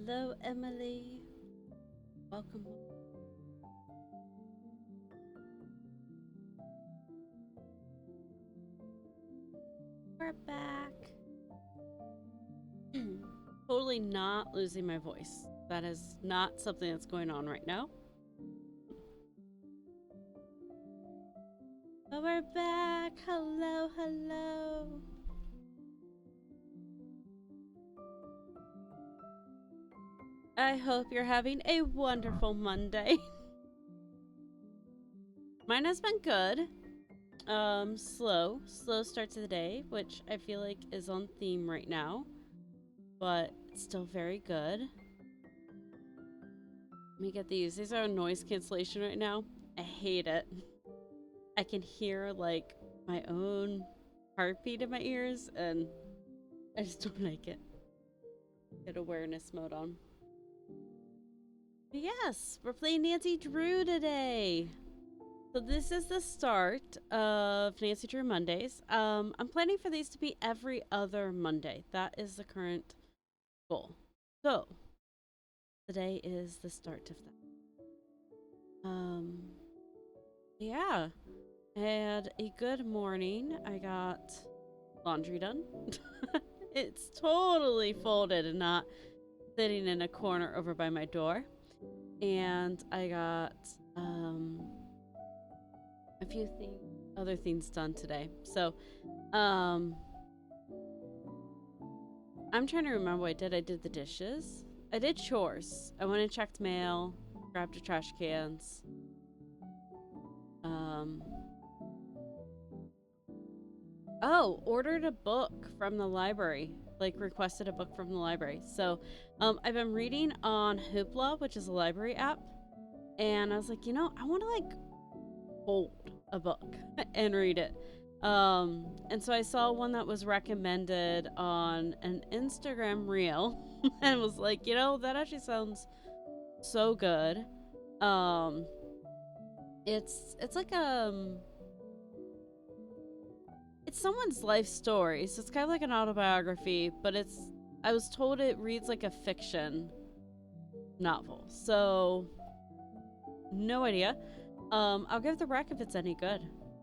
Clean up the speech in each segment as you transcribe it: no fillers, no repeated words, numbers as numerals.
Hello, Emily. Welcome. We're back. Totally not losing my voice. That is not something that's going on right now. But we're back. Hello, hello. I hope you're having a wonderful Monday. Mine has been good. Slow start to the day, which I feel like is on theme right now, but it's still very good. Let me get these. These are on noise cancellation right now. I hate it. I can hear like my own heartbeat in my ears, and I just don't like it. Get awareness mode on. But yes, we're playing Nancy Drew today. So this is the start of Nancy Drew Mondays. I'm planning for these to be every other Monday. That is the current goal. So today is the start of that. Yeah. I had a good morning. I got laundry done. It's totally folded and not sitting in a corner over by my door. And I got a few other things done today. So I'm trying to remember what I did. I did the dishes. I did chores. I went and checked mail, grabbed the trash cans. Ordered a book from the library. Like requested a book from the library. So I've been reading on Hoopla, which is a library app. And I was like, I want to like hold a book and read it. And so I saw one that was recommended on an Instagram reel and was like, that actually sounds so good. It's like it's someone's life story, so it's kind of like an autobiography, but I was told it reads like a fiction novel. So no idea. I'll give the rec if it's any good.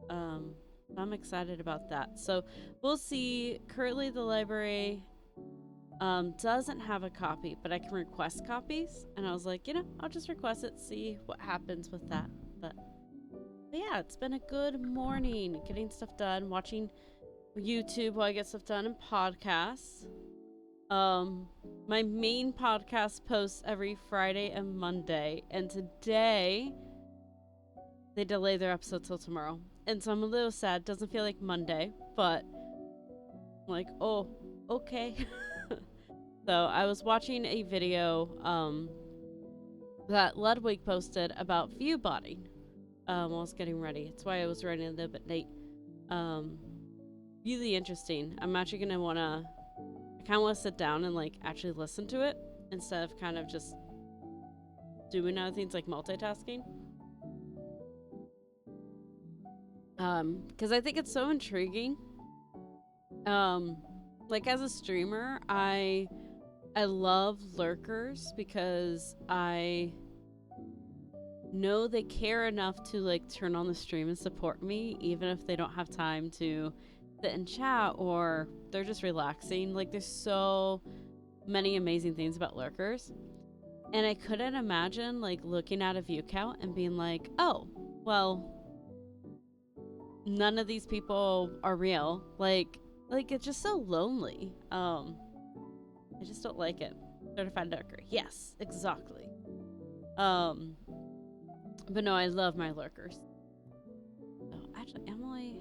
I'm excited about that. So we'll see. Currently the library doesn't have a copy, but I can request copies. And I was like, I'll just request it, see what happens with that. But yeah, it's been a good morning. Getting stuff done, watching YouTube while I get stuff done, and podcasts. My main podcast posts every Friday and Monday, and today they delay their episode till tomorrow. And so I'm a little sad. Doesn't feel like Monday, but I'm like, oh, okay. So I was watching a video that Ludwig posted about view botting while I was getting ready. That's why I was running a little bit late. Really interesting. I'm actually gonna I kind of want to sit down and like actually listen to it instead of kind of just doing other things like multitasking. Because I think it's so intriguing. Like as a streamer, I love lurkers because I know they care enough to like turn on the stream and support me, even if they don't have time to sit and chat or they're just relaxing. Like there's so many amazing things about lurkers. And I couldn't imagine like looking at a view count and being like, oh, well, none of these people are real. Like it's just so lonely. I just don't like it. Certified lurker. Yes, exactly. But no, I love my lurkers. Oh, actually, Emily,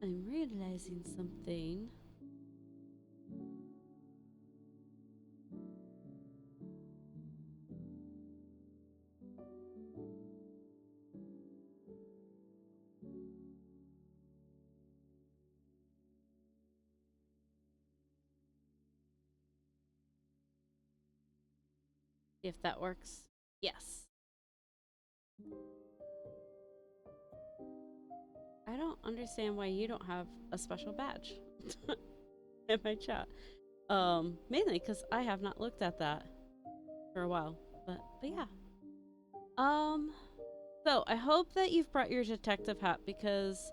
I'm realizing something. If that works. Yes. I don't understand why you don't have a special badge in my chat. Mainly because I have not looked at that for a while. But yeah. So I hope that you've brought your detective hat because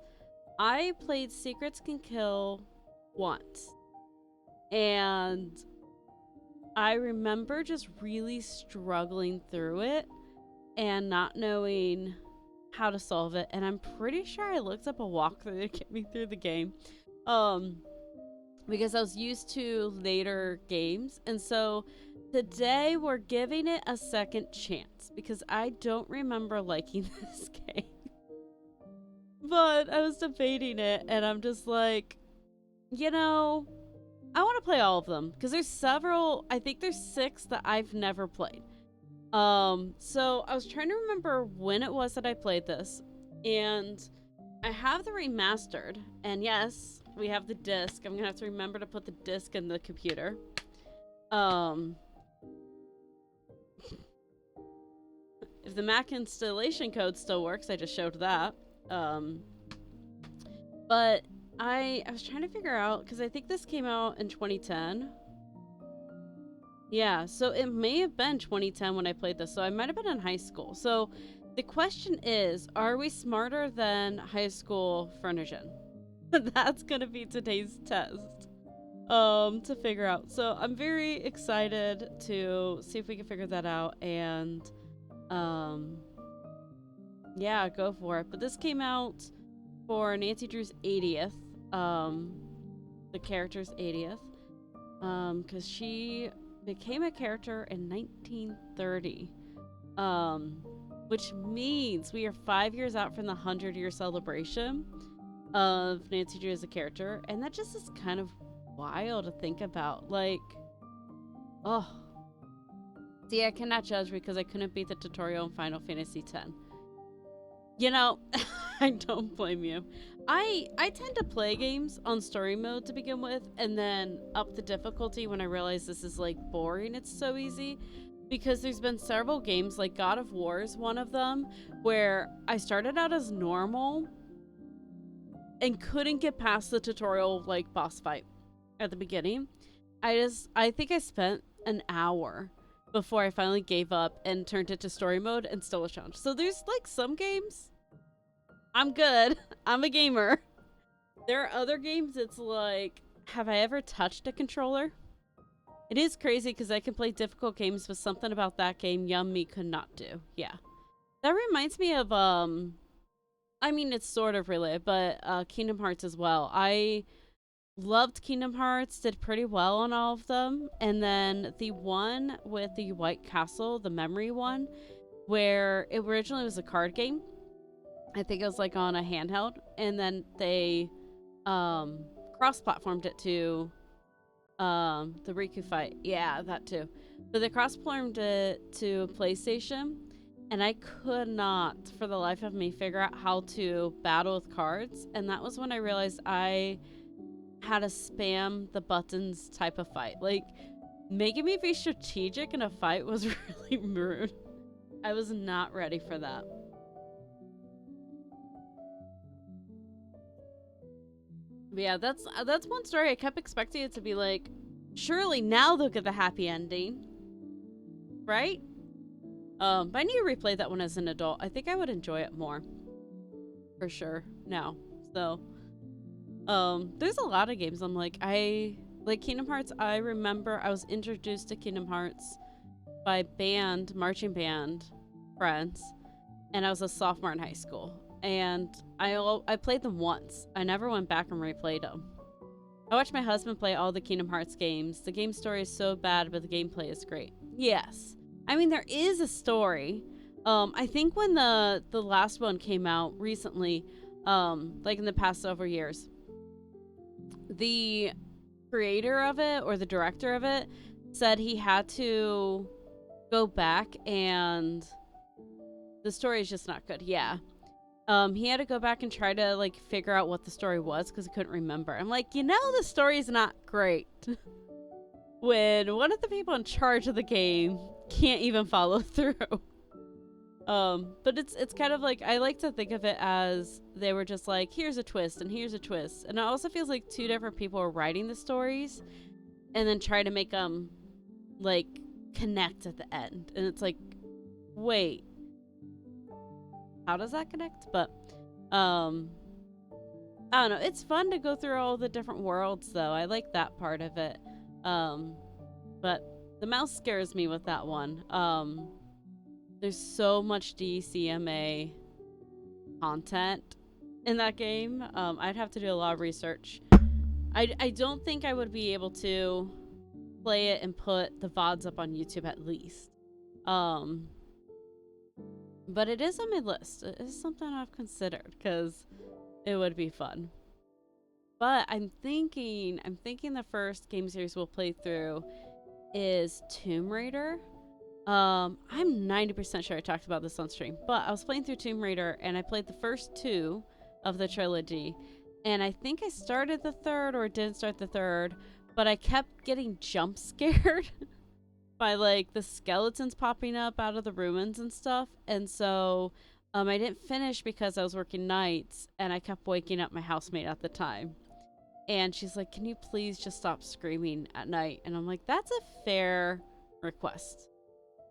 I played Secrets Can Kill once. And I remember just really struggling through it and not knowing how to solve it. And I'm pretty sure I looked up a walkthrough to get me through the game. Because I was used to later games. And so today we're giving it a second chance because I don't remember liking this game. But I was debating it and I'm just like, you know, I want to play all of them because there's several, I think there's 6 that I've never played. So I was trying to remember when it was that I played this, and I have the remastered, and yes, we have the disc. I'm gonna have to remember to put the disc in the computer. If the Mac installation code still works, I just showed that. But I was trying to figure out, because I think this came out in 2010. Yeah, so it may have been 2010 when I played this, so I might have been in high school. So the question is, are we smarter than high school Fernijen? That's gonna be today's test to figure out. So I'm very excited to see if we can figure that out and yeah, go for it. But this came out for Nancy Drew's 80th, the character's 80th, because she became a character in 1930, which means we are 5 years out from the 100-year celebration of Nancy Drew as a character, and that just is kind of wild to think about. Like, oh, see, I cannot judge because I couldn't beat the tutorial in Final Fantasy X. You know, I don't blame you. I tend to play games on story mode to begin with, and then up the difficulty when I realize this is like boring. It's so easy because there's been several games, like God of War is one of them, where I started out as normal and couldn't get past the tutorial like boss fight at the beginning. I think I spent an hour before I finally gave up and turned it to story mode and still was challenged. So there's like some games I'm good. I'm a gamer. There are other games it's like, have I ever touched a controller? It is crazy because I can play difficult games, but something about that game Yummy could not do. Yeah. That reminds me of, I mean, it's sort of related, but Kingdom Hearts as well. I loved Kingdom Hearts, did pretty well on all of them. And then the one with the White Castle, the memory one, where it originally was a card game. I think it was like on a handheld, and then they cross-platformed it to the Riku fight. Yeah, that too. So they cross-platformed it to PlayStation, and I could not, for the life of me, figure out how to battle with cards. And that was when I realized I had a spam the buttons type of fight. Like, making me be strategic in a fight was really rude. I was not ready for that. But yeah, that's one story I kept expecting it to be like, surely now they'll get the happy ending, right? But I need to replay that one as an adult. I think I would enjoy it more, for sure. Now, so there's a lot of games I'm like, I like Kingdom Hearts. I remember I was introduced to Kingdom Hearts by marching band friends, and I was a sophomore in high school. And I played them once. I never went back and replayed them. I watched my husband play all the Kingdom Hearts games. The game story is so bad, but the gameplay is great. Yes. I mean, there is a story. I think when the last one came out recently, like in the past several years, the creator of it or the director of it said he had to go back and the story is just not good. Yeah. He had to go back and try to like figure out what the story was because he couldn't remember. I'm like, you know, the story is not great when one of the people in charge of the game can't even follow through. But it's kind of like, I like to think of it as they were just like, here's a twist and here's a twist. And it also feels like two different people are writing the stories. and then try to make them like connect at the end, and it's like, wait, how does that connect? But I don't know. It's fun to go through all the different worlds, though. I like that part of it. But the mouse scares me with that one. There's so much DCMA content in that game. I'd have to do a lot of research. I don't think I would be able to play it and put the VODs up on YouTube at least. But it is on my list. It is something I've considered because it would be fun. But I'm thinking the first game series we'll play through is Tomb Raider. I'm 90% sure I talked about this on stream, but I was playing through Tomb Raider and I played the first 2 of the trilogy, and I think I started the third or didn't start the third, but I kept getting jump scared by like the skeletons popping up out of the ruins and stuff, and so I didn't finish because I was working nights and I kept waking up my housemate at the time. And she's like, can you please just stop screaming at night? And I'm like, that's a fair request.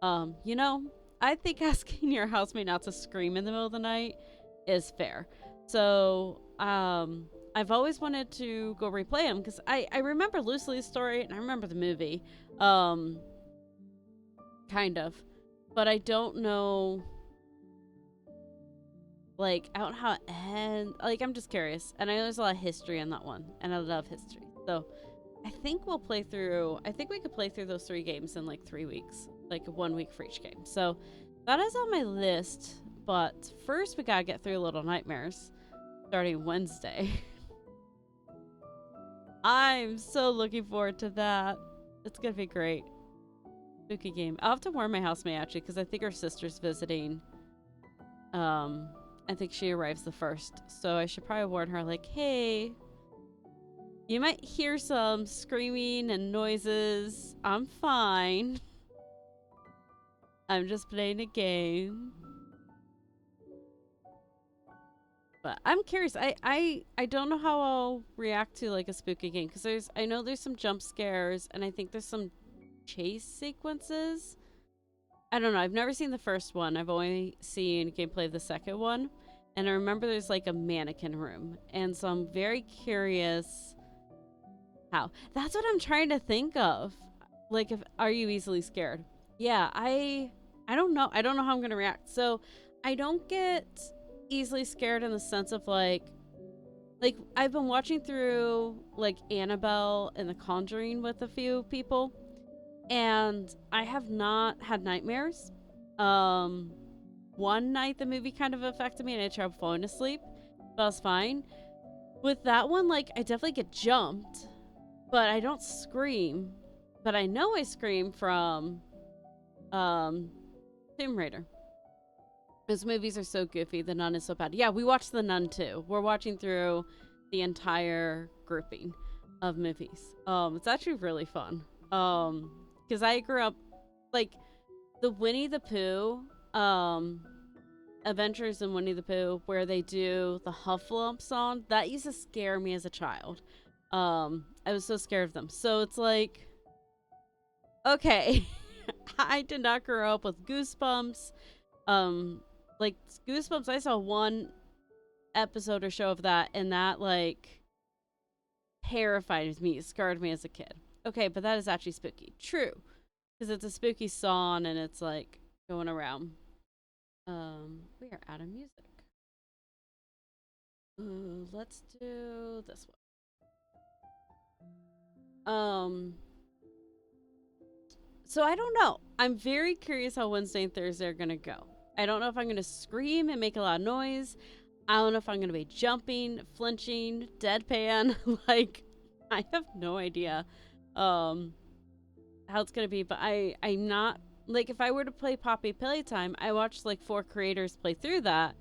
You know, I think asking your housemate not to scream in the middle of the night is fair. So, I've always wanted to go replay them because I remember loosely the story and I remember the movie. Kind of. But I don't know, like, I don't know how it ends. Like, I'm just curious. And I know there's a lot of history in that one. And I love history. So, I think we could play through those 3 games in, like, 3 weeks. Like, 1 week for each game. So, that is on my list. But first, we gotta get through Little Nightmares. Starting Wednesday. I'm so looking forward to that. It's gonna be great. Spooky game. I'll have to warn my housemate, actually, because I think her sister's visiting. I think she arrives the 1st, so I should probably warn her, like, hey, you might hear some screaming and noises. I'm fine. I'm just playing a game. But I'm curious. I don't know how I'll react to like a spooky game because I know there's some jump scares and I think there's some chase sequences. I don't know. I've never seen the first one. I've only seen gameplay of the second one. And I remember there's like a mannequin room. And so I'm very curious how. That's what I'm trying to think of. Like, are you easily scared? Yeah, I don't know. I don't know how I'm going to react. So I don't get easily scared in the sense of like I've been watching through like Annabelle and The Conjuring with a few people. And I have not had nightmares. One night the movie kind of affected me and I had trouble falling asleep. But I was fine. With that one, like, I definitely get jumped. But I don't scream. But I know I scream from Tomb Raider. Those movies are so goofy. The Nun is so bad. Yeah, we watched The Nun too. We're watching through the entire grouping of movies. It's actually really fun. Because I grew up, like, the Winnie the Pooh, Adventures in Winnie the Pooh, where they do the Hufflepuff song, that used to scare me as a child. I was so scared of them. So it's like, okay, I did not grow up with Goosebumps. Like, Goosebumps, I saw one episode or show of that, and that, like, terrified me, scarred me as a kid. Okay, but that is actually spooky. True. Because it's a spooky song and it's like going around. We are out of music. Let's do this one. So I don't know. I'm very curious how Wednesday and Thursday are gonna go. I don't know if I'm gonna scream and make a lot of noise. I don't know if I'm gonna be jumping, flinching, deadpan. Like, I have no idea. How it's gonna be, but I'm not, like, if I were to play Poppy Playtime, I watched like 4 creators play through that.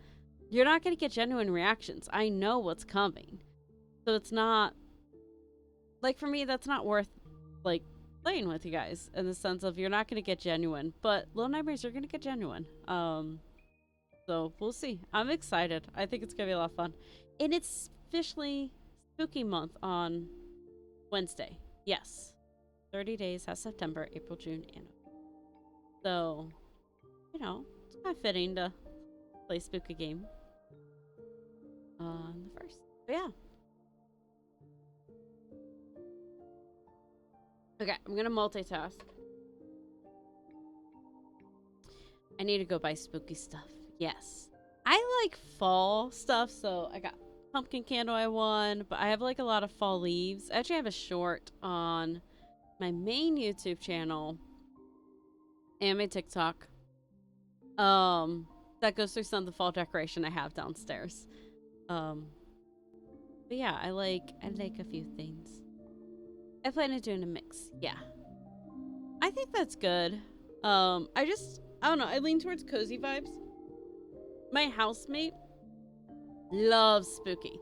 You're not gonna get genuine reactions. I know what's coming, so it's not, like, for me, that's not worth like playing with you guys in the sense of you're not gonna get genuine. But Little Nightmares, you're gonna get genuine. So we'll see. I'm excited. I think it's gonna be a lot of fun, and it's officially spooky month on Wednesday. Yes. 30 days has September, April, June, and so, you know, it's kind of fitting to play spooky game on the 1st. But yeah. Okay, I'm gonna multitask. I need to go buy spooky stuff. Yes. I like fall stuff, so I got pumpkin candle I won, but I have like a lot of fall leaves. I actually have a short on my main YouTube channel and my TikTok. That goes through some of the fall decoration I have downstairs. But yeah, I like a few things. I plan on doing a mix. Yeah. I think that's good. I don't know. I lean towards cozy vibes. My housemate loves spooky.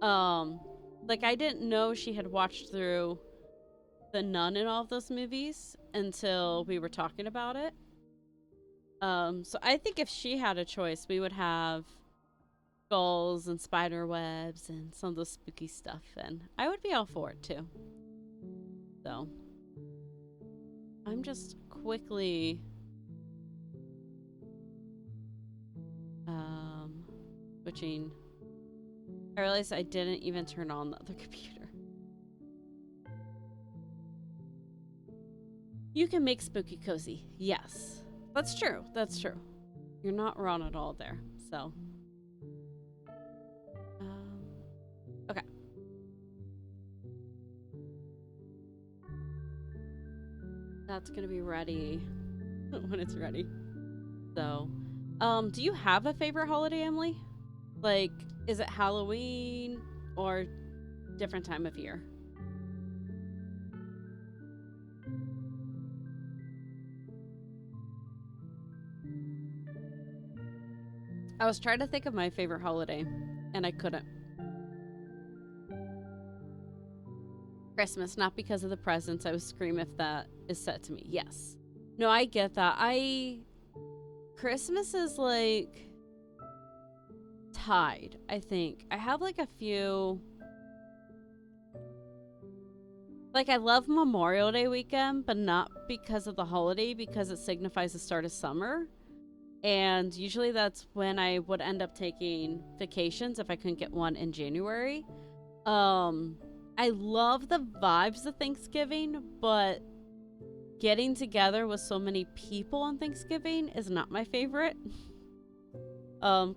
Like I didn't know she had watched through The Nun and all of those movies until we were talking about it. So I think if she had a choice, we would have skulls and spider webs and some of the spooky stuff, and I would be all for it too. So I'm just quickly switching. I realized I didn't even turn on the other computer. You can make spooky cozy. Yes. That's true. That's true. You're not wrong at all there. So okay. That's gonna be ready when it's ready. So do you have a favorite holiday, Emily? Like, is it Halloween or different time of year? I was trying to think of my favorite holiday, and I couldn't. Christmas, not because of the presents. I would scream if that is said to me. Yes. No, I get that. Christmas is like tied, I think. I have like a few. Like, I love Memorial Day weekend, but not because of the holiday, because it signifies the start of summer. And usually that's when I would end up taking vacations if I couldn't get one in January. I love the vibes of Thanksgiving, but getting together with so many people on Thanksgiving is not my favorite.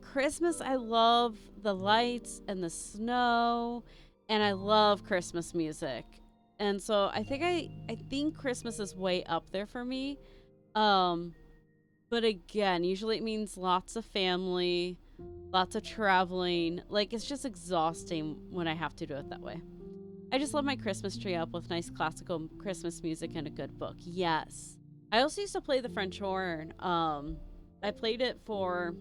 Christmas, I love the lights and the snow, and I love Christmas music. And so I think Christmas is way up there for me. But again, usually it means lots of family, lots of traveling. Like, it's just exhausting when I have to do it that way. I just love my Christmas tree up with nice classical Christmas music and a good book. Yes. I also used to play the French horn. I played it for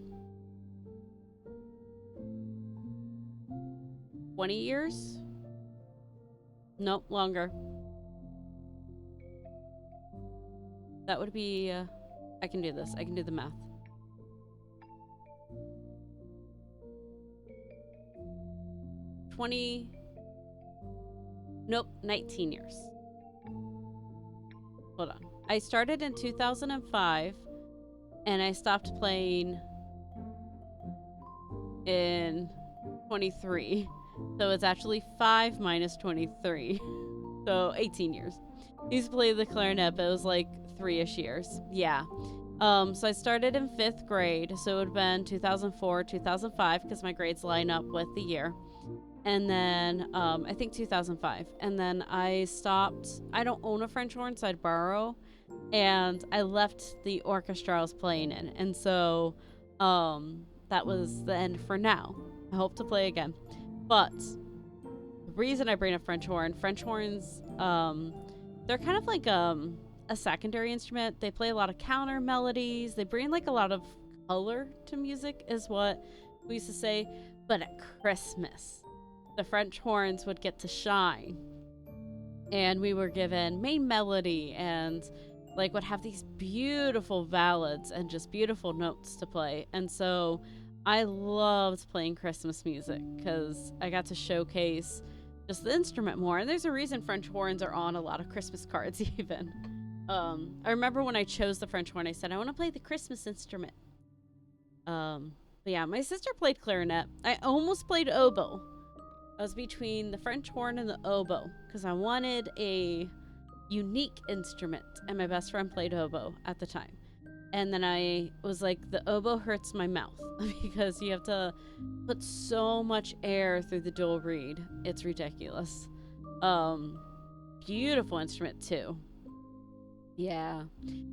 20 years? Nope, longer. That would be, I can do this. I can do the math. 20, nope, 19 years. Hold on. I started in 2005, and I stopped playing in 23. So it's actually 5 minus 23. So 18 years. I used to play the clarinet, but it was like 3-ish years. Yeah. So I started in 5th grade. So it would have been 2004, 2005, because my grades line up with the year. And then I think 2005. And then I stopped. I don't own a French horn, so I'd borrow. And I left the orchestra I was playing in. And so that was the end for now. I hope to play again. But the reason I bring up French horns, they're kind of like a secondary instrument. They play a lot of counter melodies. They bring like a lot of color to music, is what we used to say. But at Christmas, the French horns would get to shine. And we were given main melody and like would have these beautiful ballads and just beautiful notes to play. And so I loved playing Christmas music because I got to showcase just the instrument more. And there's a reason French horns are on a lot of Christmas cards even. I remember when I chose the French horn, I said, I want to play the Christmas instrument. But yeah, my sister played clarinet. I almost played oboe. I was between the French horn and the oboe because I wanted a unique instrument, and my best friend played oboe at the time. And then I was like, the oboe hurts my mouth because you have to put so much air through the dual reed. It's ridiculous. Beautiful instrument too. Yeah.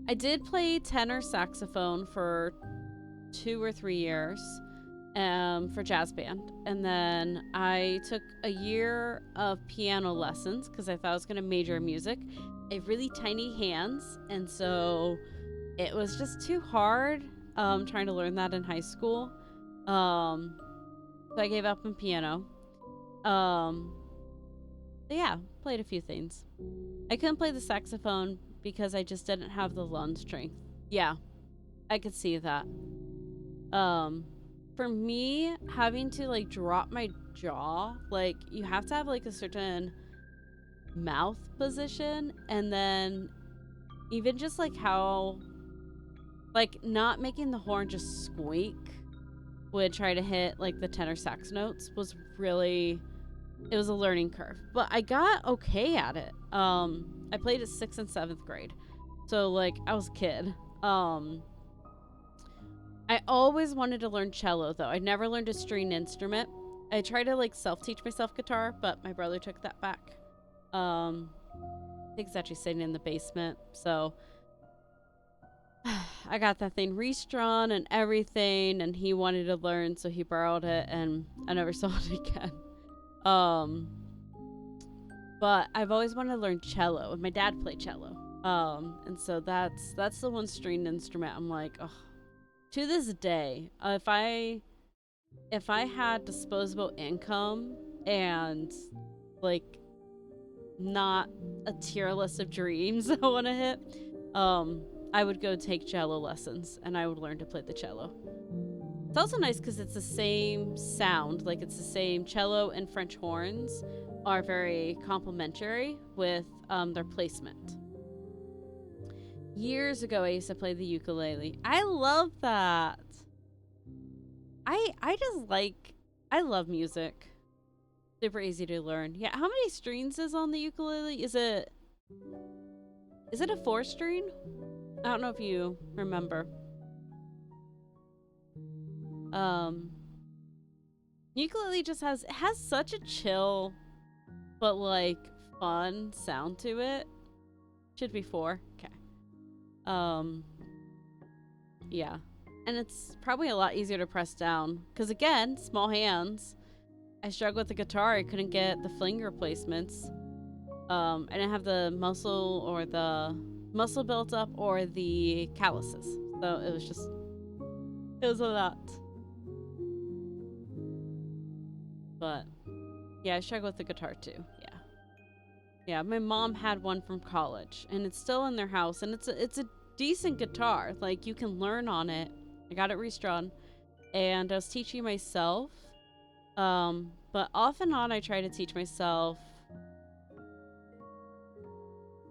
I did play tenor saxophone for 2 or 3 years for jazz band. And then I took a year of piano lessons because I thought I was going to major in music. I have really tiny hands, and so it was just too hard trying to learn that in high school. So I gave up on piano. Yeah, played a few things. I couldn't play the saxophone because I just didn't have the lung strength. Yeah, I could see that. For me, having to like drop my jaw, like you have to have like a certain mouth position, and then even just like how like not making the horn just squeak would try to hit like the tenor sax notes was really, it was a learning curve, but I got okay at it. I played at 6th and 7th grade, so like I was a kid. I always wanted to learn cello though. I never learned a string instrument. I tried to like self-teach myself guitar, but my brother took that back. I think it's actually sitting in the basement, so I got that thing restrung and everything, and he wanted to learn, so he borrowed it, and I never saw it again. But I've always wanted to learn cello, and my dad played cello. And so that's the one stringed instrument I'm like, oh, to this day, if I had disposable income and like not a tier list of dreams I want to hit, I would go take cello lessons and I would learn to play the cello. It's also nice because it's the same sound, like it's the same. Cello and French horns are very complementary with their placement. Years ago, I used to play the ukulele. I love that. I love music. Super easy to learn. Yeah, how many strings is on the ukulele? Is it a 4-string? I don't know if you remember. Ukulele just has such a chill but like fun sound to it. Should be 4. Okay. Yeah. And it's probably a lot easier to press down because again, small hands. I struggled with the guitar. I couldn't get the finger placements. I didn't have the muscle built up or the calluses. So it was a lot. But yeah, I struggle with the guitar too. Yeah. Yeah, my mom had one from college and it's still in their house, and it's a decent guitar. Like you can learn on it. I got it restrung and I was teaching myself. But off and on I try to teach myself.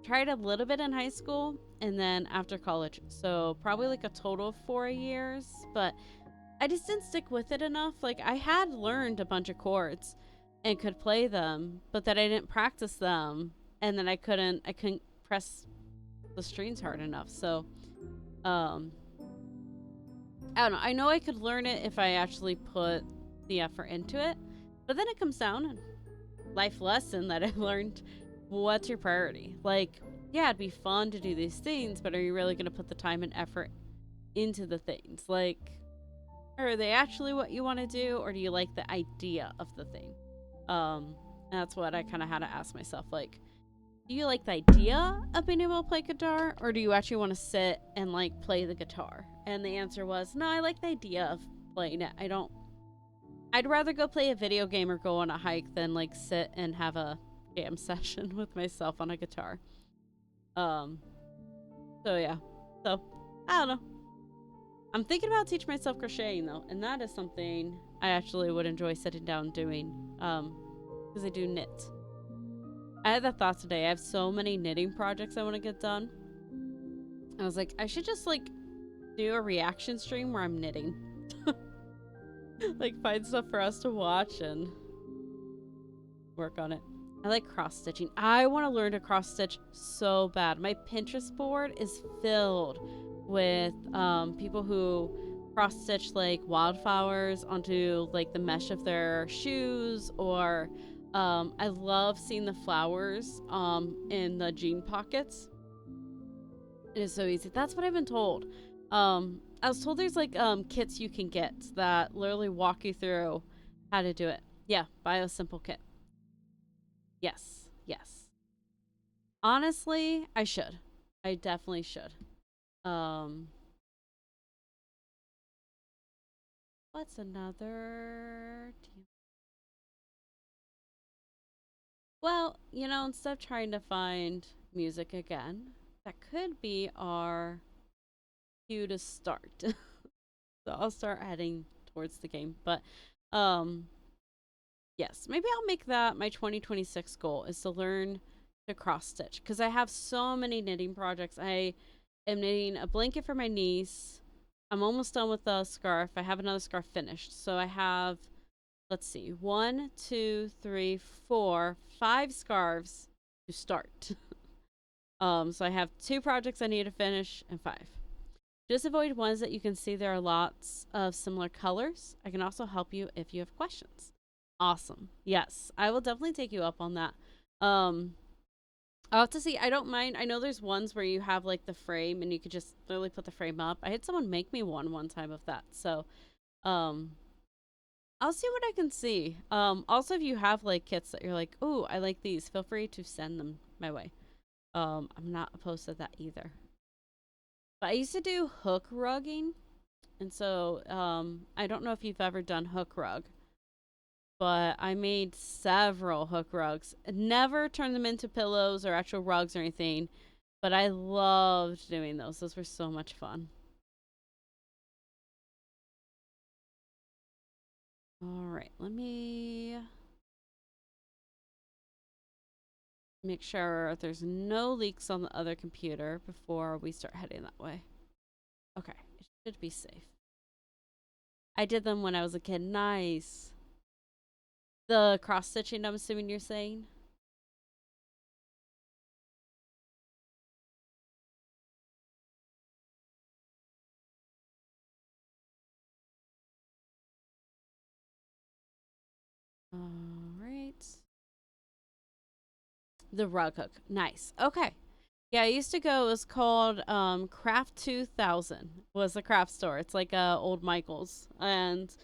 Tried a little bit in high school and then after college. So probably like a total of 4 years, but I just didn't stick with it enough. Like I had learned a bunch of chords and could play them, but that I didn't practice them, and then I couldn't press the strings hard enough. So I don't know. I know I could learn it if I actually put the effort into it, but then it comes down and life lesson that I learned. What's your priority? Like, yeah, it'd be fun to do these things, but are you really going to put the time and effort into the things? Like, are they actually what you want to do, or do you like the idea of the thing? And that's what I kind of had to ask myself. Like, do you like the idea of being able to play guitar, or do you actually want to sit and like play the guitar? And the answer was, no, I like the idea of playing it. I'd rather go play a video game or go on a hike than like sit and have a jam session with myself on a guitar. So yeah. So I don't know. I'm thinking about teaching myself crocheting though, and that is something I actually would enjoy sitting down doing. because I do knit. I had that thought today. I have so many knitting projects I want to get done. I was like, I should just like do a reaction stream where I'm knitting. Like find stuff for us to watch and work on it. I like cross stitching. I want to learn to cross stitch so bad. My Pinterest board is filled with people who cross stitch like wildflowers onto like the mesh of their shoes, or I love seeing the flowers in the jean pockets. It is so easy. That's what I've been told. I was told there's like kits you can get that literally walk you through how to do it. Yeah, buy a simple kit. Yes, yes. Honestly, I should. I definitely should. What's another? Well, you know, instead of trying to find music again, that could be our cue to start. So I'll start heading towards the game. But yes, maybe I'll make that my 2026 goal, is to learn to cross stitch, because I have so many knitting projects. I am knitting a blanket for my niece. I'm almost done with the scarf. I have another scarf finished. So I have, let's see, 1, 2, 3, 4, 5 scarves to start. So I have 2 projects I need to finish and 5. Just avoid ones that you can see there are lots of similar colors. I can also help you if you have questions. Awesome. Yes, I will definitely take you up on that. I'll have to see. I don't mind. I know there's ones where you have like the frame and you could just literally put the frame up. I had someone make me one time of that. So, I'll see what I can see. Also, if you have like kits that you're like, oh, I like these, feel free to send them my way. I'm not opposed to that either. But I used to do hook rugging, and so I don't know if you've ever done hook rug, but I made several hook rugs. Never turned them into pillows or actual rugs or anything, but I loved doing those. Those were so much fun. All right, let me make sure there's no leaks on the other computer before we start heading that way. Okay, it should be safe. I did them when I was a kid. Nice. The cross stitching, I'm assuming you're saying? All right. The rug hook. Nice. Okay. Yeah, I used to go. It was called Craft 2000. Was the craft store. It's like old Michael's, and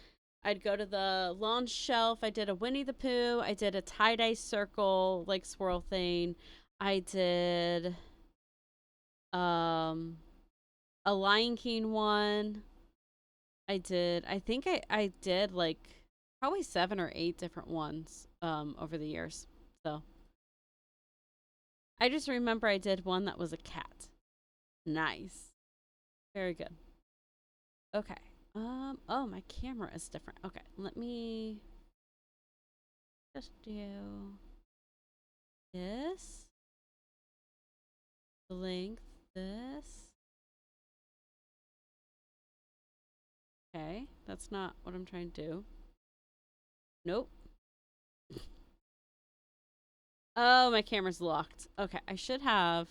I'd go to the launch shelf. I did a Winnie the Pooh. I did a tie dye circle like swirl thing. I did um a Lion King one. I did. I think I did like probably 7 or 8 different ones over the years. So I just remember I did one that was a cat. Nice. Very good. Okay. Oh, my camera is different. Okay, let me just do this. Length this. Okay, that's not what I'm trying to do. Nope. Oh, my camera's locked. Okay, I should have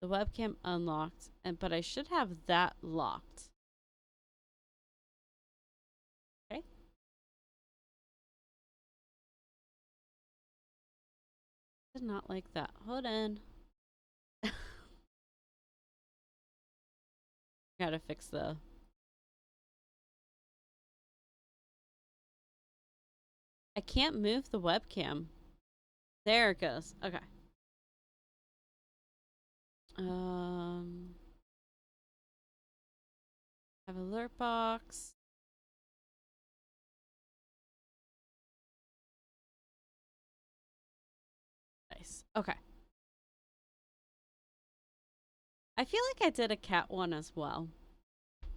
the webcam unlocked, but I should have that locked. Okay. Did not like that. Hold on. Gotta fix the. I can't move the webcam. There it goes. Okay. Have alert box. Nice. Okay. I feel like I did a cat one as well,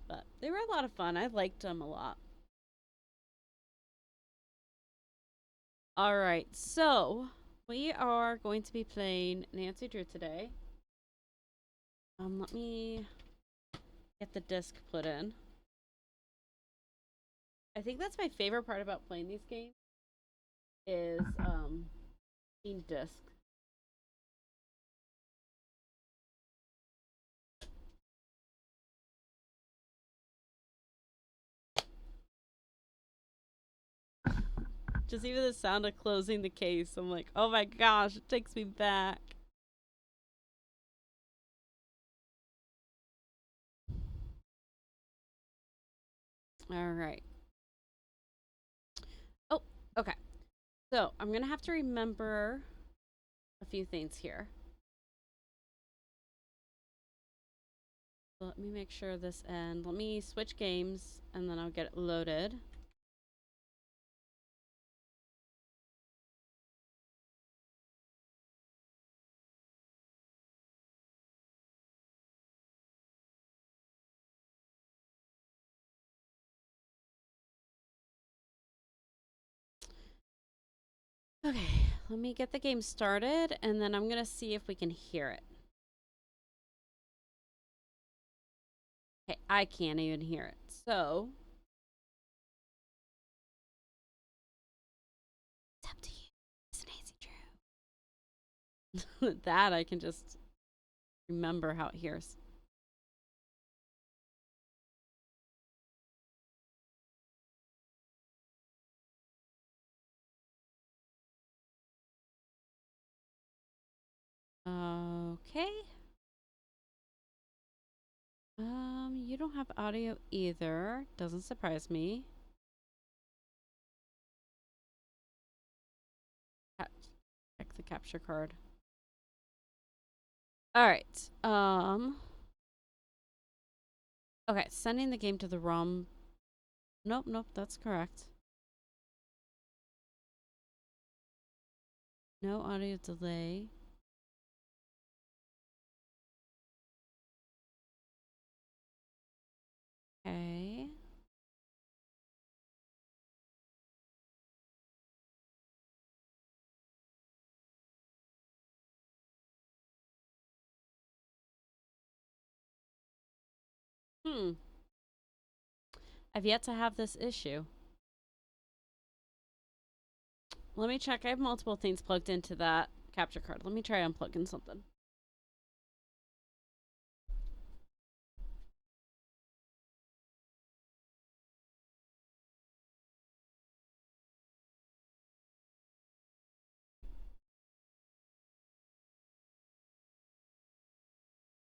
but they were a lot of fun. I liked them a lot. All right, so we are going to be playing Nancy Drew today. Let me get the disc put in. I think that's my favorite part about playing these games is being disc. Just even the sound of closing the case, I'm like, oh my gosh, it takes me back. All right. Oh, okay. So I'm gonna have to remember a few things here. So let me make sure this end. Let me switch games and then I'll get it loaded. Okay, let me get the game started and then I'm gonna see if we can hear it. Okay, I can't even hear it. So it's up to you. It's Nancy Drew. That I can just remember how it hears. Okay. You don't have audio either. Doesn't surprise me. Check the capture card. All right. Okay, sending the game to the ROM. Nope, nope, that's correct. No audio delay. Okay. I've yet to have this issue. Let me check. I have multiple things plugged into that capture card. Let me try unplugging something.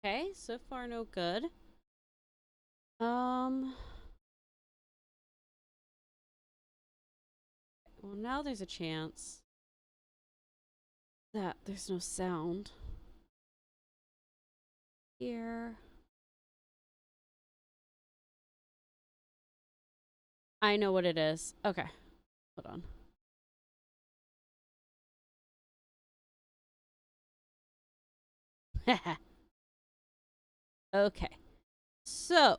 Okay, so far no good. Well, now there's a chance that there's no sound here. I know what it is. Okay, hold on. Okay, so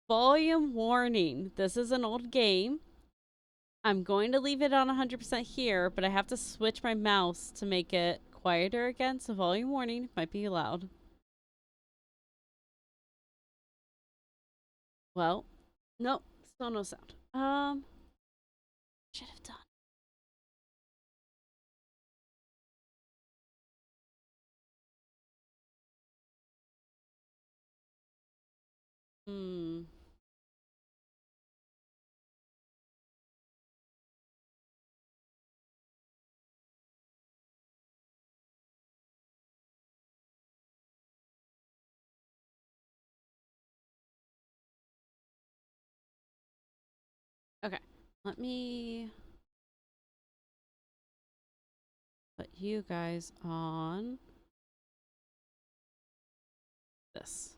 volume warning. This is an old game. I'm going to leave it on 100% here, but I have to switch my mouse to make it quieter again. So volume warning might be loud. Well, nope, still no sound. Should have done. Hmm. Okay, let me put you guys on this.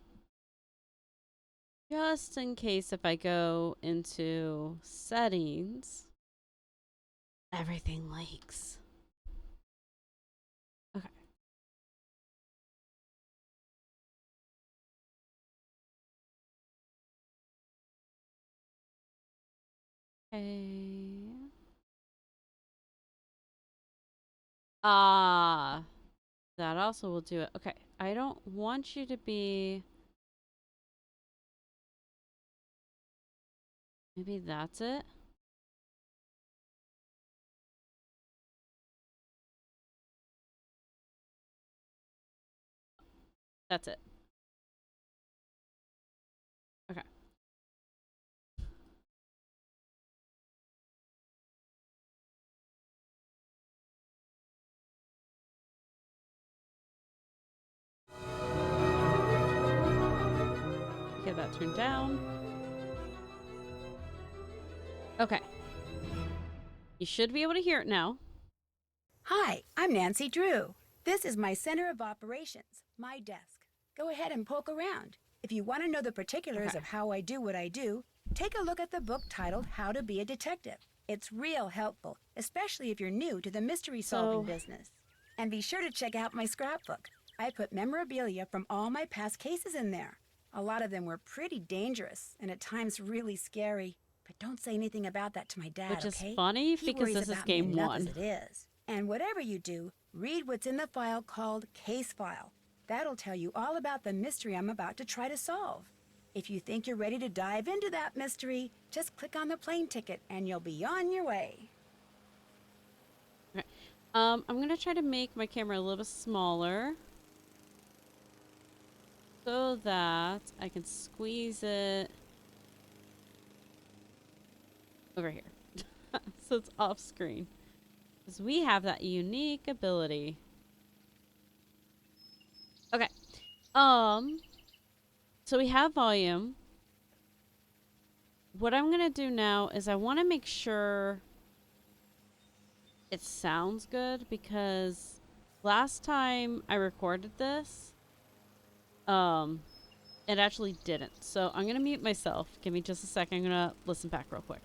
Just in case if I go into settings, everything leaks. Okay. Okay. Ah, that also will do it. Okay, I don't want you to be... Maybe that's it? That's it. Okay. Get that turned down. Okay. You should be able to hear it now. Hi, I'm Nancy Drew. This is my center of operations, my desk. Go ahead and poke around. If you want to know the particulars of how I do what I do, take a look at the book titled How to Be a Detective. It's real helpful, especially if you're new to the mystery solving business. And be sure to check out my scrapbook. I put memorabilia from all my past cases in there. A lot of them were pretty dangerous and at times really scary. But don't say anything about that to my dad, Which is okay? funny He because worries this is about me game enough 1. as it is. And whatever you do, read what's in the file called Case File. That'll tell you all about the mystery I'm about to try to solve. If you think you're ready to dive into that mystery, just click on the plane ticket and you'll be on your way. Okay. I'm going to try to make my camera a little bit smaller so that I can squeeze it over here. So it's off screen. Because we have that unique ability. Okay. So we have volume. What I'm going to do now is I want to make sure it sounds good because last time I recorded this, it actually didn't. So I'm going to mute myself. Give me just a second. I'm going to listen back real quick.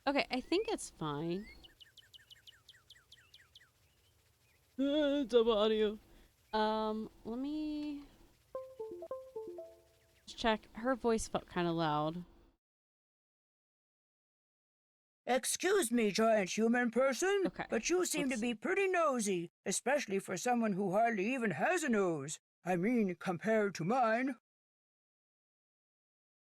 Okay, I think it's fine. Double audio. Let me just check. Her voice felt kind of loud. Excuse me, giant human person, Okay. but you seem to be pretty nosy, especially for someone who hardly even has a nose. I mean, compared to mine.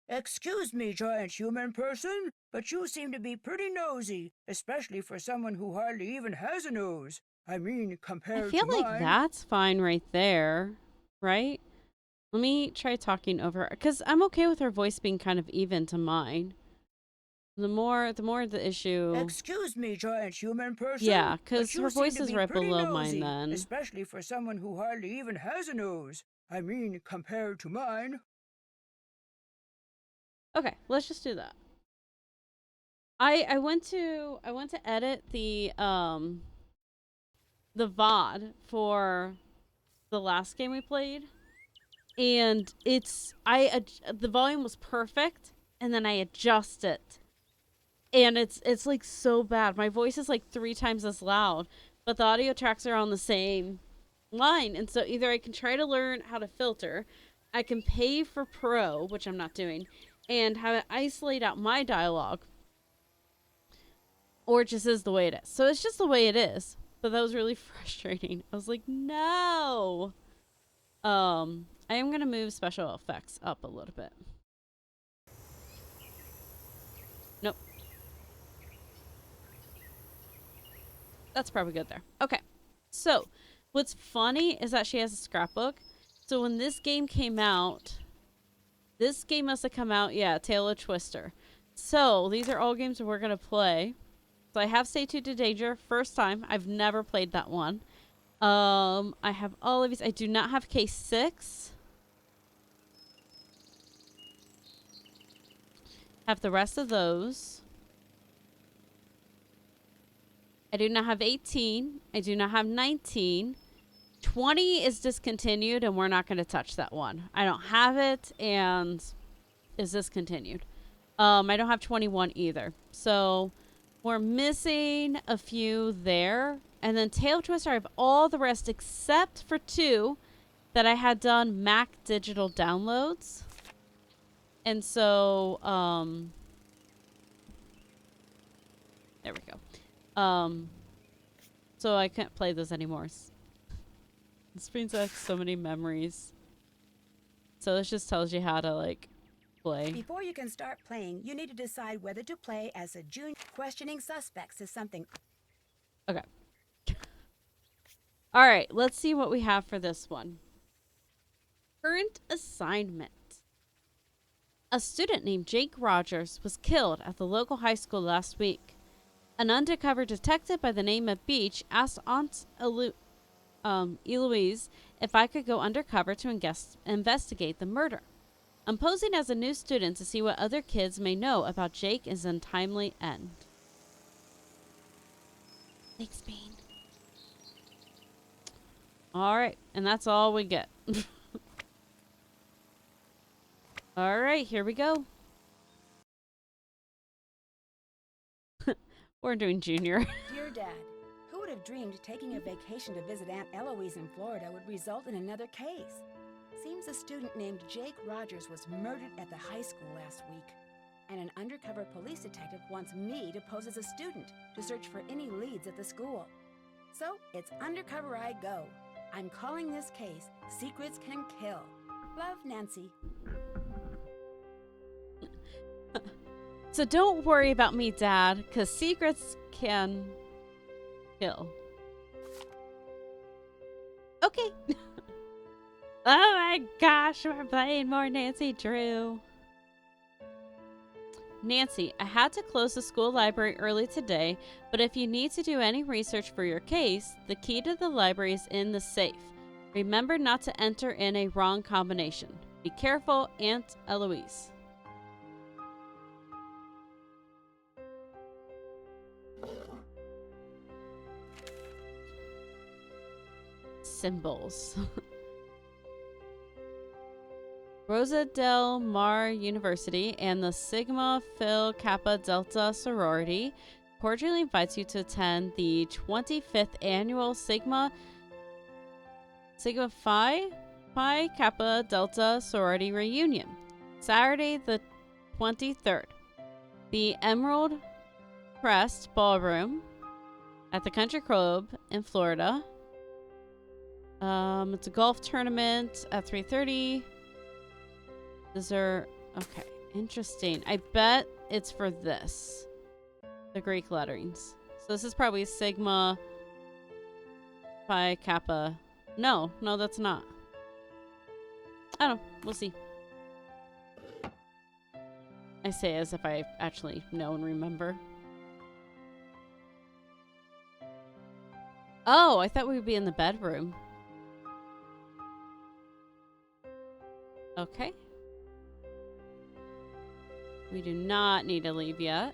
Excuse me, giant human person, but you seem to be pretty nosy, especially for someone who hardly even has a nose. I mean, I compared feel to like mine. that's fine right there, right? Let me try talking over her because I'm okay with her voice being kind of even to mine. The more the issue. Excuse me, giant human person. Yeah, but because you her seem voice to is be right pretty below mine nosy, then. especially for someone who hardly even has a nose. I mean, compared to mine. Okay, let's just do that. I went to edit the VOD for the last game we played, and the volume was perfect, and then I adjust it, and it's like so bad. My voice is like 3 times as loud, but the audio tracks are on the same line, and so either I can try to learn how to filter, I can pay for Pro, which I'm not doing, and have it isolate out my dialogue, or it just is the way it is. So it's just the way it is. But that was really frustrating. I was like, no. I am gonna move special effects up a little bit. Nope. That's probably good there. Okay. So, what's funny is that she has a scrapbook. So when this game came out, this game must have come out, yeah, Tale of Twister. So, these are all games we're gonna play. So I have Stay Tuned to Danger, first time. I've never played that one. I have all of these. I do not have case 6. Have the rest of those. I do not have 18. I do not have 19. 20 is discontinued, and we're not going to touch that one. I don't have it, and is discontinued. I don't have 21 either. So we're missing a few there. And then Tail Twister, I have all the rest except for 2 that I had done Mac digital downloads. And so, there we go. So I can't play those anymore. This brings back so many memories. So this just tells you how to, like, play. Before you can start playing, you need to decide whether to play as a junior. Questioning suspects is something. Okay. All right, let's see what we have for this one. Current assignment. A student named Jake Rogers was killed at the local high school last week. An undercover detective by the name of Beach asked Aunt Eloise if I could go undercover to investigate the murder. I'm posing as a new student to see what other kids may know about Jake's untimely end. Thanks, Bean. Alright, and that's all we get. Alright, here we go. We're doing junior. Dear Dad, who would have dreamed taking a vacation to visit Aunt Eloise in Florida would result in another case? Seems a student named Jake Rogers was murdered at the high school last week. And an undercover police detective wants me to pose as a student to search for any leads at the school. So, it's undercover I go. I'm calling this case Secrets Can Kill. Love, Nancy. So don't worry about me, Dad, because secrets can kill. Okay. Oh my gosh, we're playing more Nancy Drew. Nancy, I had to close the school library early today, but if you need to do any research for your case, the key to the library is in the safe. Remember not to enter in a wrong combination. Be careful, Aunt Eloise. Symbols. Rosa Del Mar University and the Sigma Phi Kappa Delta sorority cordially invites you to attend the 25th annual Sigma Phi Kappa Delta sorority reunion, Saturday the 23rd. The Emerald Crest Ballroom at the Country Club in Florida. It's a golf tournament at 3:30. Okay, interesting. I bet it's for this. The Greek letterings. So this is probably Sigma Phi Kappa. No, that's not. I don't know. We'll see. I say as if I actually know and remember. Oh, I thought we would be in the bedroom. Okay. We do not need to leave yet.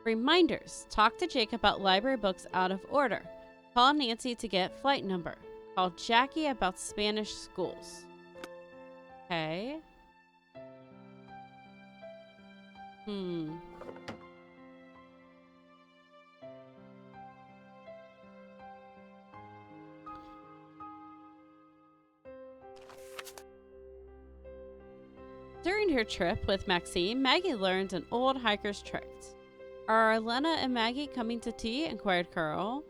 Reminders. Talk to Jake about library books out of order. Call Nancy to get flight number. Call Jackie about Spanish schools. Okay. During her trip with Maxine, Maggie learned an old hiker's tricks. Are Lena and Maggie coming to tea? Inquired Carl.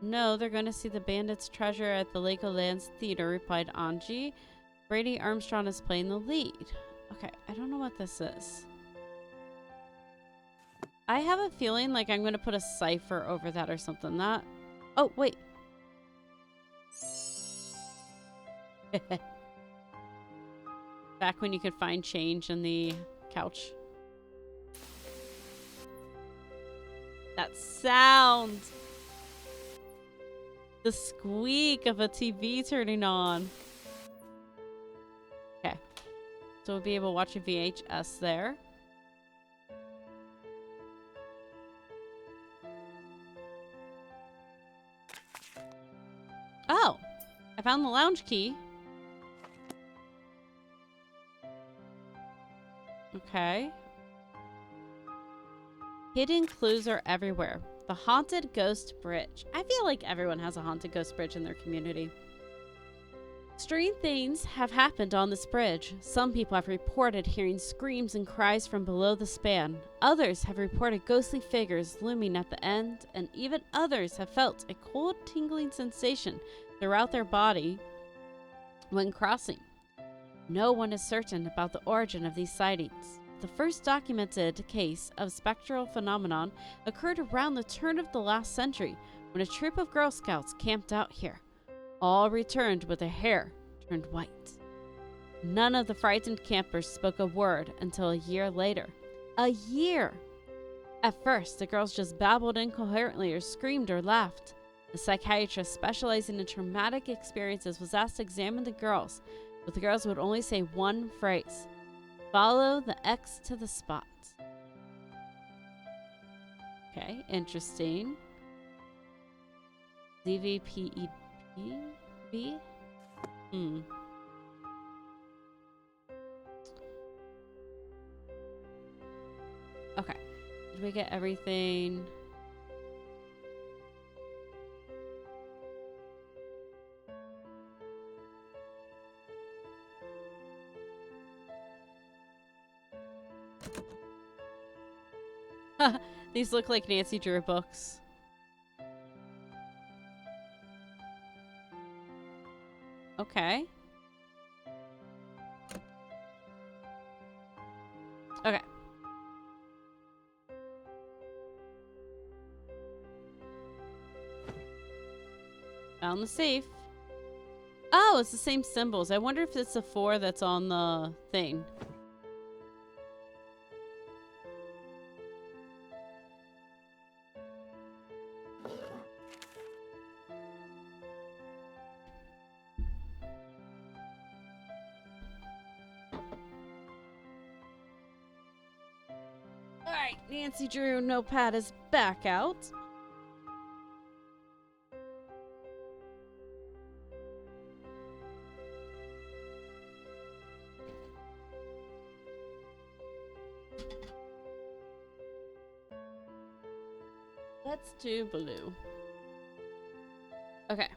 No, they're going to see the bandits' treasure at the Legoland's Theater, replied Angie. Brady Armstrong is playing the lead. Okay, I don't know what this is. I have a feeling like I'm going to put a cipher over that or something. Oh, wait. Back when you could find change in the couch. That sound. The squeak of a TV turning on. Okay. So we'll be able to watch a VHS there. Oh, I found the lounge key. Okay. Hidden clues are everywhere. The haunted ghost bridge. I feel like everyone has a haunted ghost bridge in their community. Strange things have happened on this bridge. Some people have reported hearing screams and cries from below the span. Others have reported ghostly figures looming at the end, and even others have felt a cold tingling sensation throughout their body when crossing. No one is certain about the origin of these sightings. The first documented case of spectral phenomenon occurred around the turn of the last century when a troop of Girl Scouts camped out here. All returned with their hair turned white. None of the frightened campers spoke a word until a year later. A year! At first, the girls just babbled incoherently or screamed or laughed. A psychiatrist specializing in traumatic experiences was asked to examine the girls, but the girls would only say one phrase: follow the X to the spot. Okay, interesting. ZVPEB? Okay. Did we get everything? These look like Nancy Drew books. Okay. Okay. Found the safe. Oh, it's the same symbols. I wonder if it's the 4 that's on the thing. Alright, Nancy Drew notepad is back out. Let's do blue. Okay.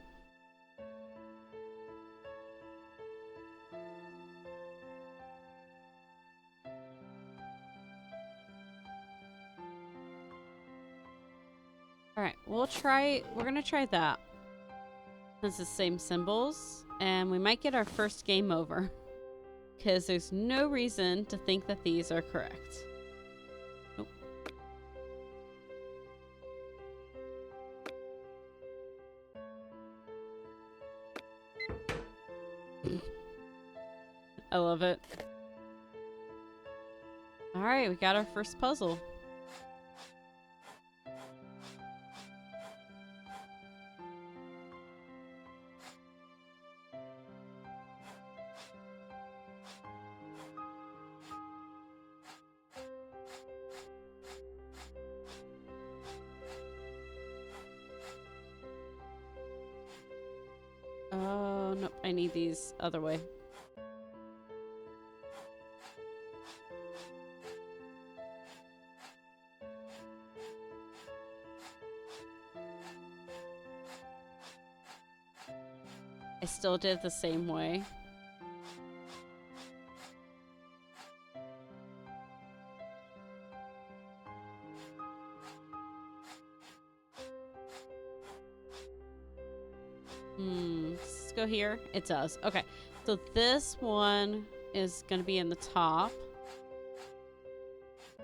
Alright, we're gonna try that. It's the same symbols, and we might get our first game over. Because there's no reason to think that these are correct. Nope. I love it. Alright, we got our first puzzle. Oh, nope, I need these other way. I still did it the same way. Let's go here. It does. Okay. So this one is going to be in the top. So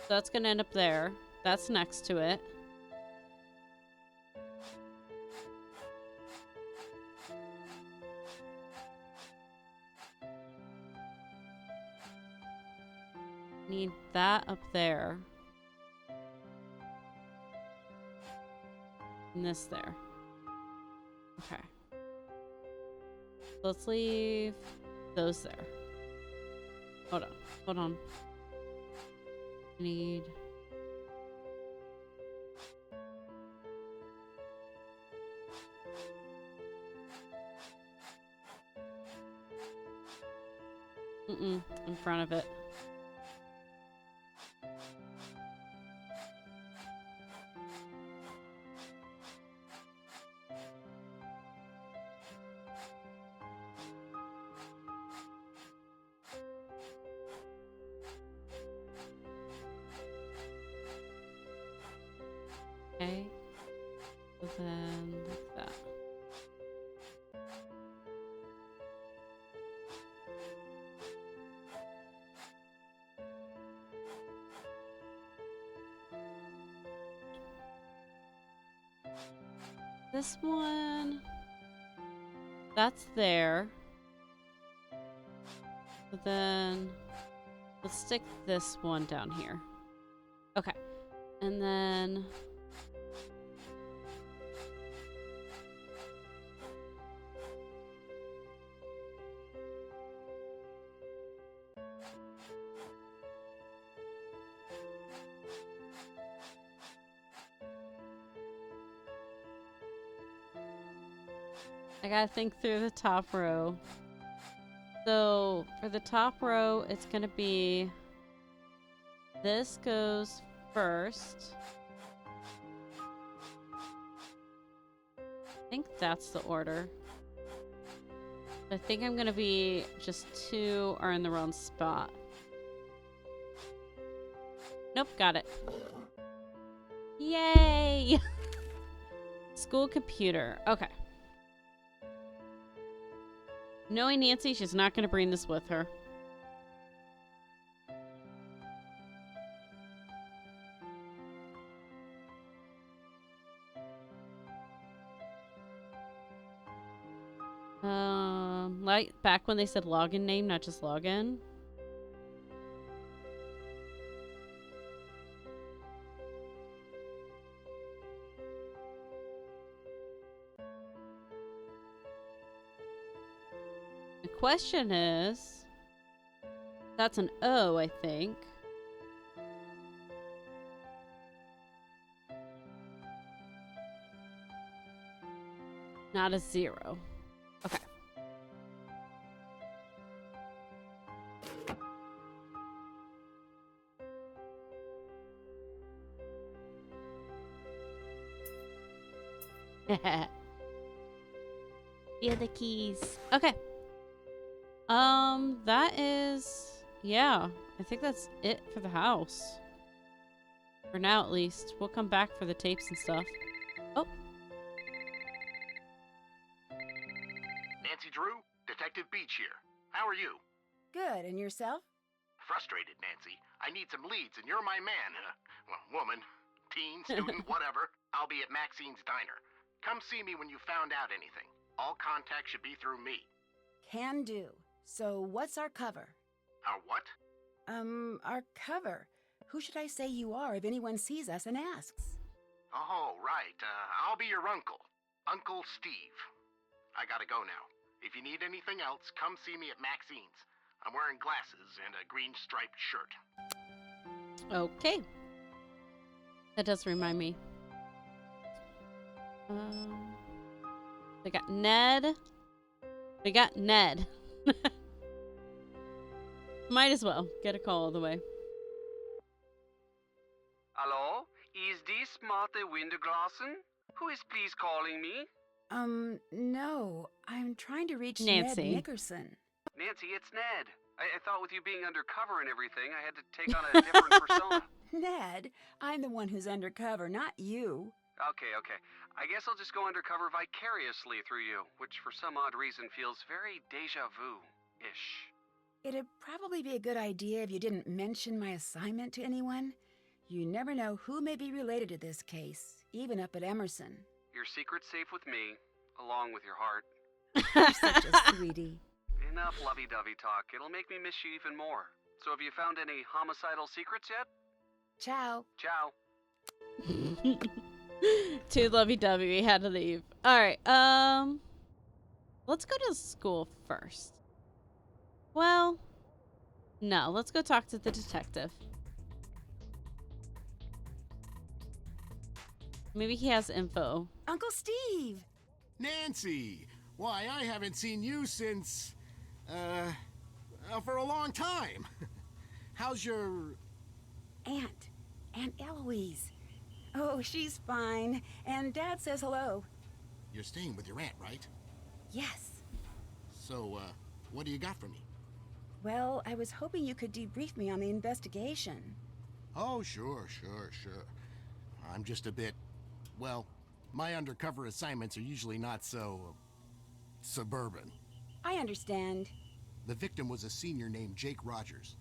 that's going to end up there. That's next to it. Need that up there. And this there. Okay. Let's leave those there. Hold on. Hold on. Need... In front of it. Okay. So then like that. This one, that's there. But then let's stick this one down here. Okay. And then I gotta think through the top row. So for the top row, it's gonna be this goes first. I think that's the order. I think I'm gonna be just 2 are in the wrong spot. Nope, got it. Yay! School computer. Okay. Knowing Nancy, she's not going to bring this with her. Like back when they said login name, not just login. The question is, that's an O, I think. Not a 0. Okay. Yeah, the keys. Okay. That is, yeah, I think that's it for the house. For now, at least. We'll come back for the tapes and stuff. Oh. Nancy Drew, Detective Beach here. How are you? Good, and yourself? Frustrated, Nancy. I need some leads, and you're my man. Well, woman, teen, student, whatever. I'll be at Maxine's Diner. Come see me when you found out anything. All contact should be through me. Can do. So what's our cover? Our what? Our cover. Who should I say you are if anyone sees us and asks? Oh, right. I'll be your uncle. Uncle Steve. I gotta go now. If you need anything else, come see me at Maxine's. I'm wearing glasses and a green striped shirt. Okay. That does remind me. We got Ned. We got Ned. Might as well get a call all the way. Hello? Is this Martha Winterglassen? Who is please calling me? No. I'm trying to reach Nancy. Ned Nickerson. Nancy, it's Ned. I thought with you being undercover and everything, I had to take on a different persona. Ned, I'm the one who's undercover, not you. Okay. I guess I'll just go undercover vicariously through you, which for some odd reason feels very déjà vu-ish. It'd probably be a good idea if you didn't mention my assignment to anyone. You never know who may be related to this case, even up at Emerson. Your secret's safe with me, along with your heart. You're such a sweetie. Enough lovey-dovey talk. It'll make me miss you even more. So have you found any homicidal secrets yet? Ciao. Ciao. Too lovey-dovey, we had to leave. Alright, let's go to school first. Well, no, let's go talk to the detective. Maybe he has info. Uncle Steve! Nancy! Why, I haven't seen you since, For a long time. How's your... Aunt Eloise. Oh, she's fine. And Dad says hello. You're staying with your aunt, right? Yes. So, what do you got for me? Well, I was hoping you could debrief me on the investigation. Oh, sure. I'm just a bit... Well, my undercover assignments are usually not so... suburban. I understand. The victim was a senior named Jake Rogers.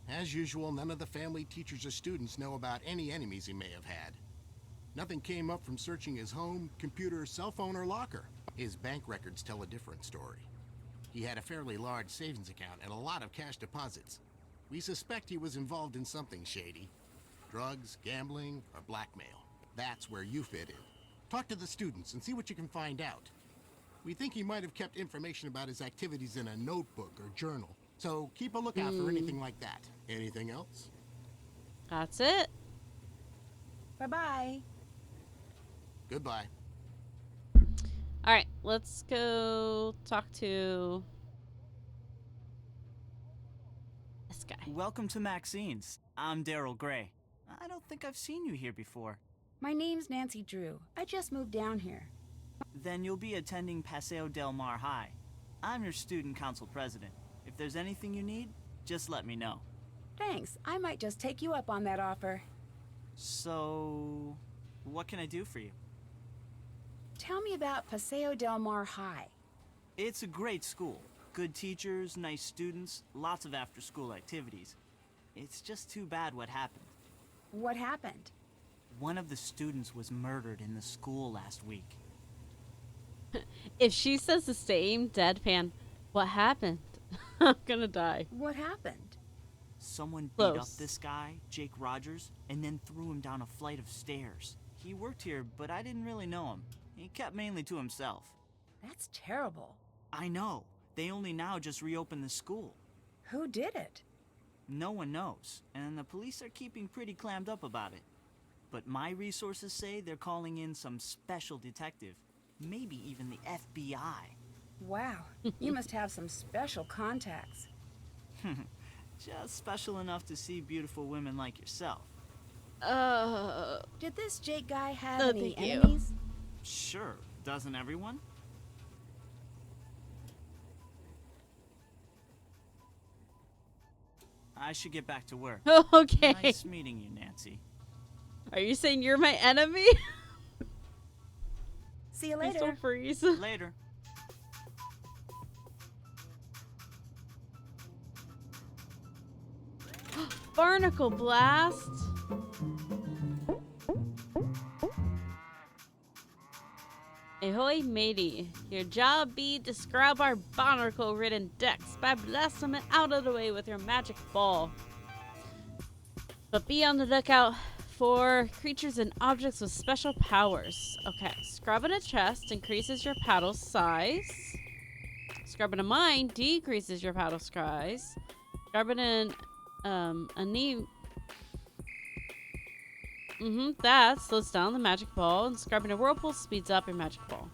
As usual, none of the family, teachers, or students know about any enemies he may have had. Nothing came up from searching his home, computer, cell phone, or locker. His bank records tell a different story. He had a fairly large savings account and a lot of cash deposits. We suspect he was involved in something shady. Drugs, gambling, or blackmail. That's where you fit in. Talk to the students and see what you can find out. We think he might have kept information about his activities in a notebook or journal. So keep a lookout for anything like that. Anything else? That's it. Bye-bye. Goodbye. All right, let's go talk to this guy. Welcome to Maxine's. I'm Daryl Gray. I don't think I've seen you here before. My name's Nancy Drew. I just moved down here. Then you'll be attending Paseo Del Mar High. I'm your student council president. If there's anything you need, just let me know. Thanks. I might just take you up on that offer. So, what can I do for you? Tell me about Paseo Del Mar High. It's a great school. Good teachers, nice students, lots of after-school activities. It's just too bad what happened. What happened? One of the students was murdered in the school last week. If she says the same deadpan, what happened? I'm gonna die. What happened? Someone beat up Close. this guy, Jake Rogers, and then threw him down a flight of stairs. He worked here, but I didn't really know him. He kept mainly to himself. That's terrible. I know. They only now just reopened the school. Who did it? No one knows, and the police are keeping pretty clammed up about it. But my resources say they're calling in some special detective, maybe even the FBI. Wow, you must have some special contacts. Just special enough to see beautiful women like yourself. Did this Jake guy have No, any thank you. enemies? Sure, doesn't everyone? I should get back to work. Okay. Nice meeting you, Nancy. Are you saying you're my enemy? See you Please later. don't freeze. Later. Barnacle blast. Ahoy, matey. Your job be to scrub our barnacle-ridden decks by blasting it out of the way with your magic ball. But be on the lookout for creatures and objects with special powers. Okay, scrubbing a chest increases your paddle size. Scrubbing a mine decreases your paddle size. Scrubbing a knee. That slows down the magic ball, and scrubbing a whirlpool speeds up your magic ball.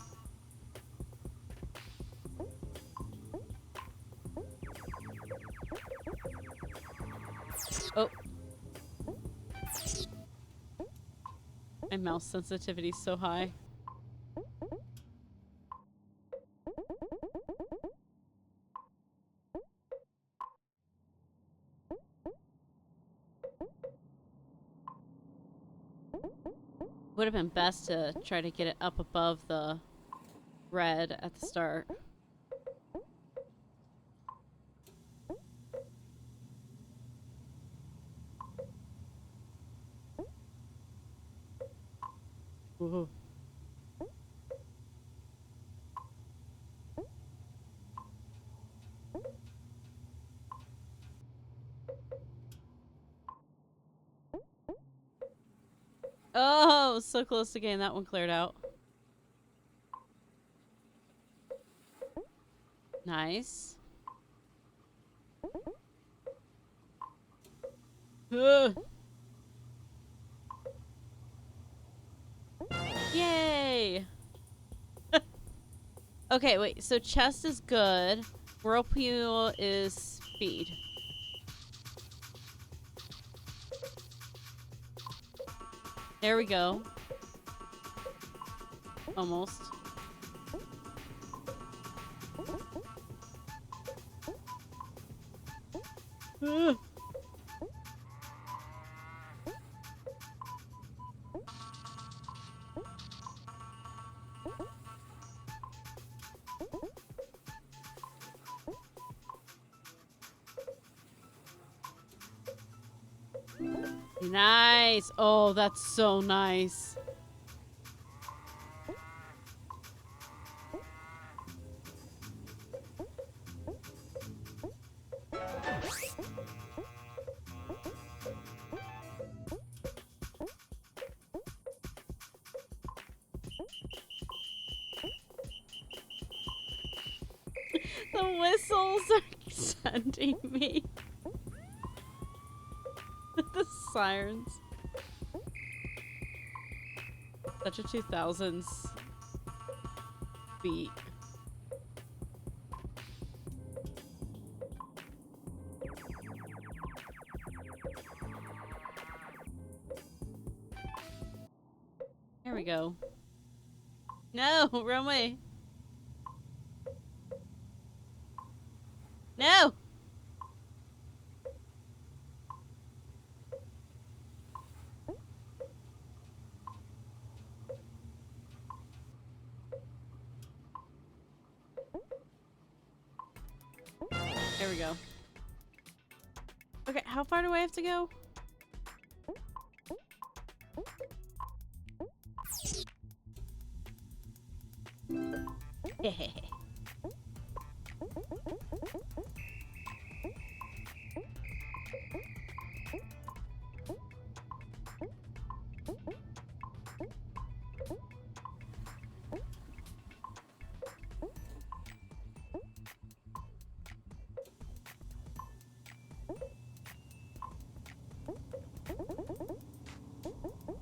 Oh. My mouse sensitivity is so high. Would have been best to try to get it up above the red at the start. Ooh. Oh, so close to getting that one cleared out. Nice. Ugh. Yay! Okay, wait. So chest is good. Whirlpool is speed. There we go. Almost. Ugh. Nice. Oh, that's so nice. The whistles are sending me. The sirens. Such a 2000s beat. There we go. No, run away. No! There we go. Okay, how far do I have to go?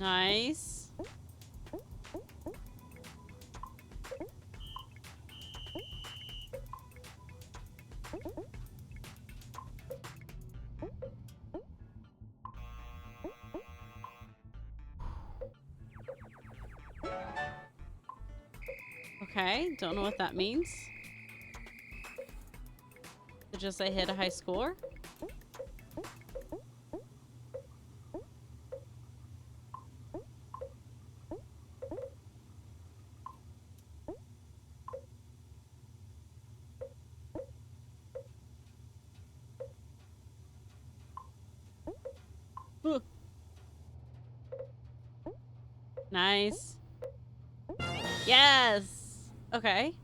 Nice. Okay, don't know what that means. It just I hit a high score. Ooh. Nice. Yes. Okay.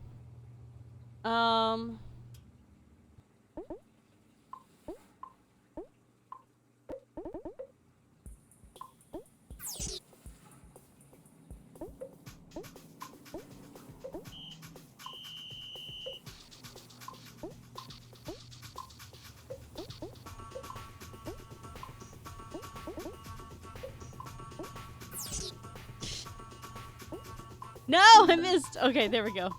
No, I missed. Okay, there we go.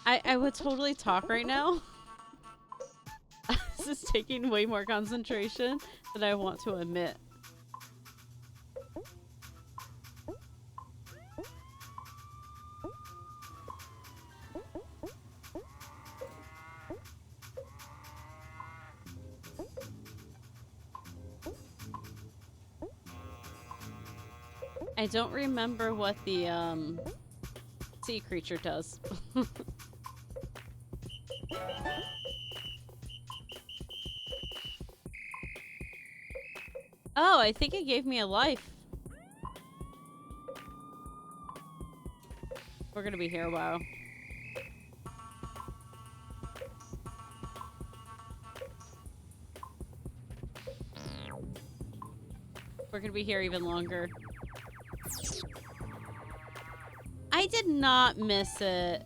I would totally talk right now. This is taking way more concentration than I want to admit. I don't remember what the sea creature does. Oh, I think it gave me a life. We're gonna be here a while. We're gonna be here even longer. I did not miss it.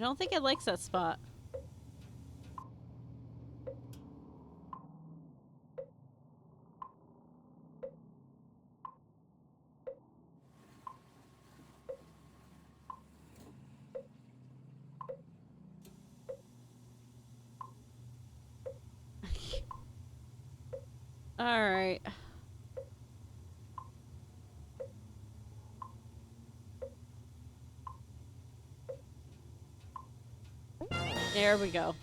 don't think it likes that spot. Alright. There we go.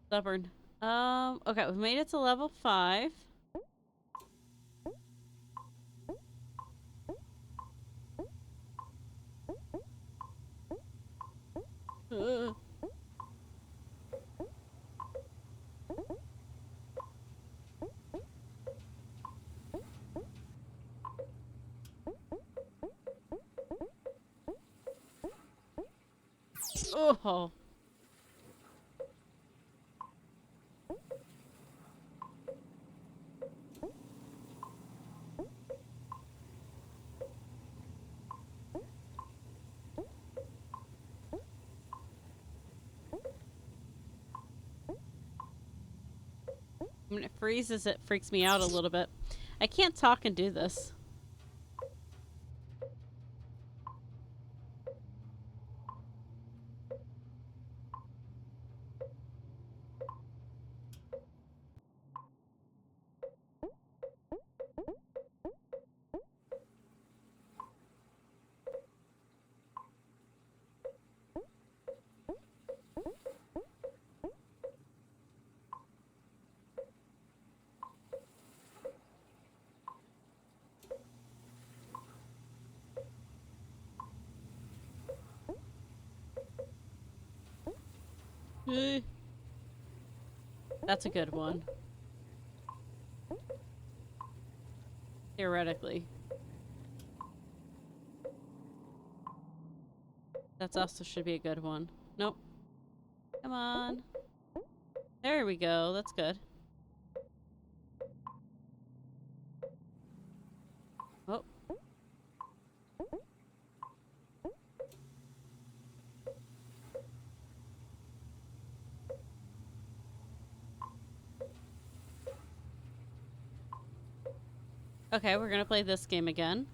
Stubborn. Okay, we've made it to level 5. Ugh. Oh. When it freezes, it freaks me out a little bit. I can't talk and do this. That's a good one. Theoretically. That's also should be a good one. Nope. Come on. There we go. That's good. Oh. Okay, we're gonna play this game again.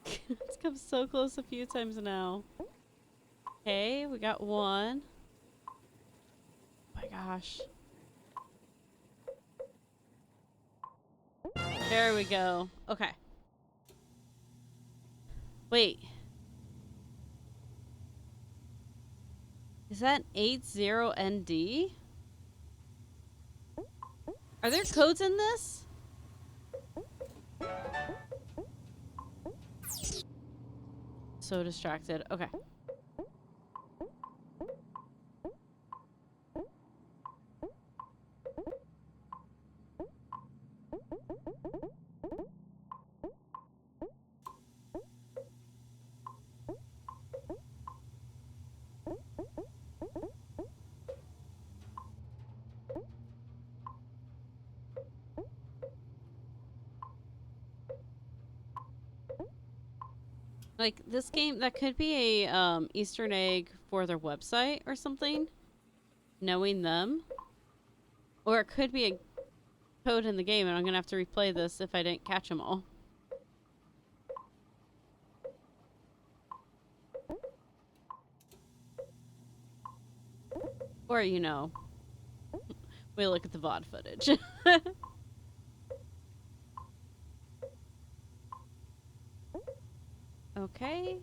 It's come so close a few times now. Okay, we got one. Oh my gosh. There we go. Okay. Wait. Is that 80ND? Are there codes in this? So distracted. Okay. Like, this game, that could be a Easter egg for their website or something. Knowing them. Or it could be a code in the game, and I'm gonna have to replay this if I didn't catch them all. Or, you know, we look at the VOD footage. Okay.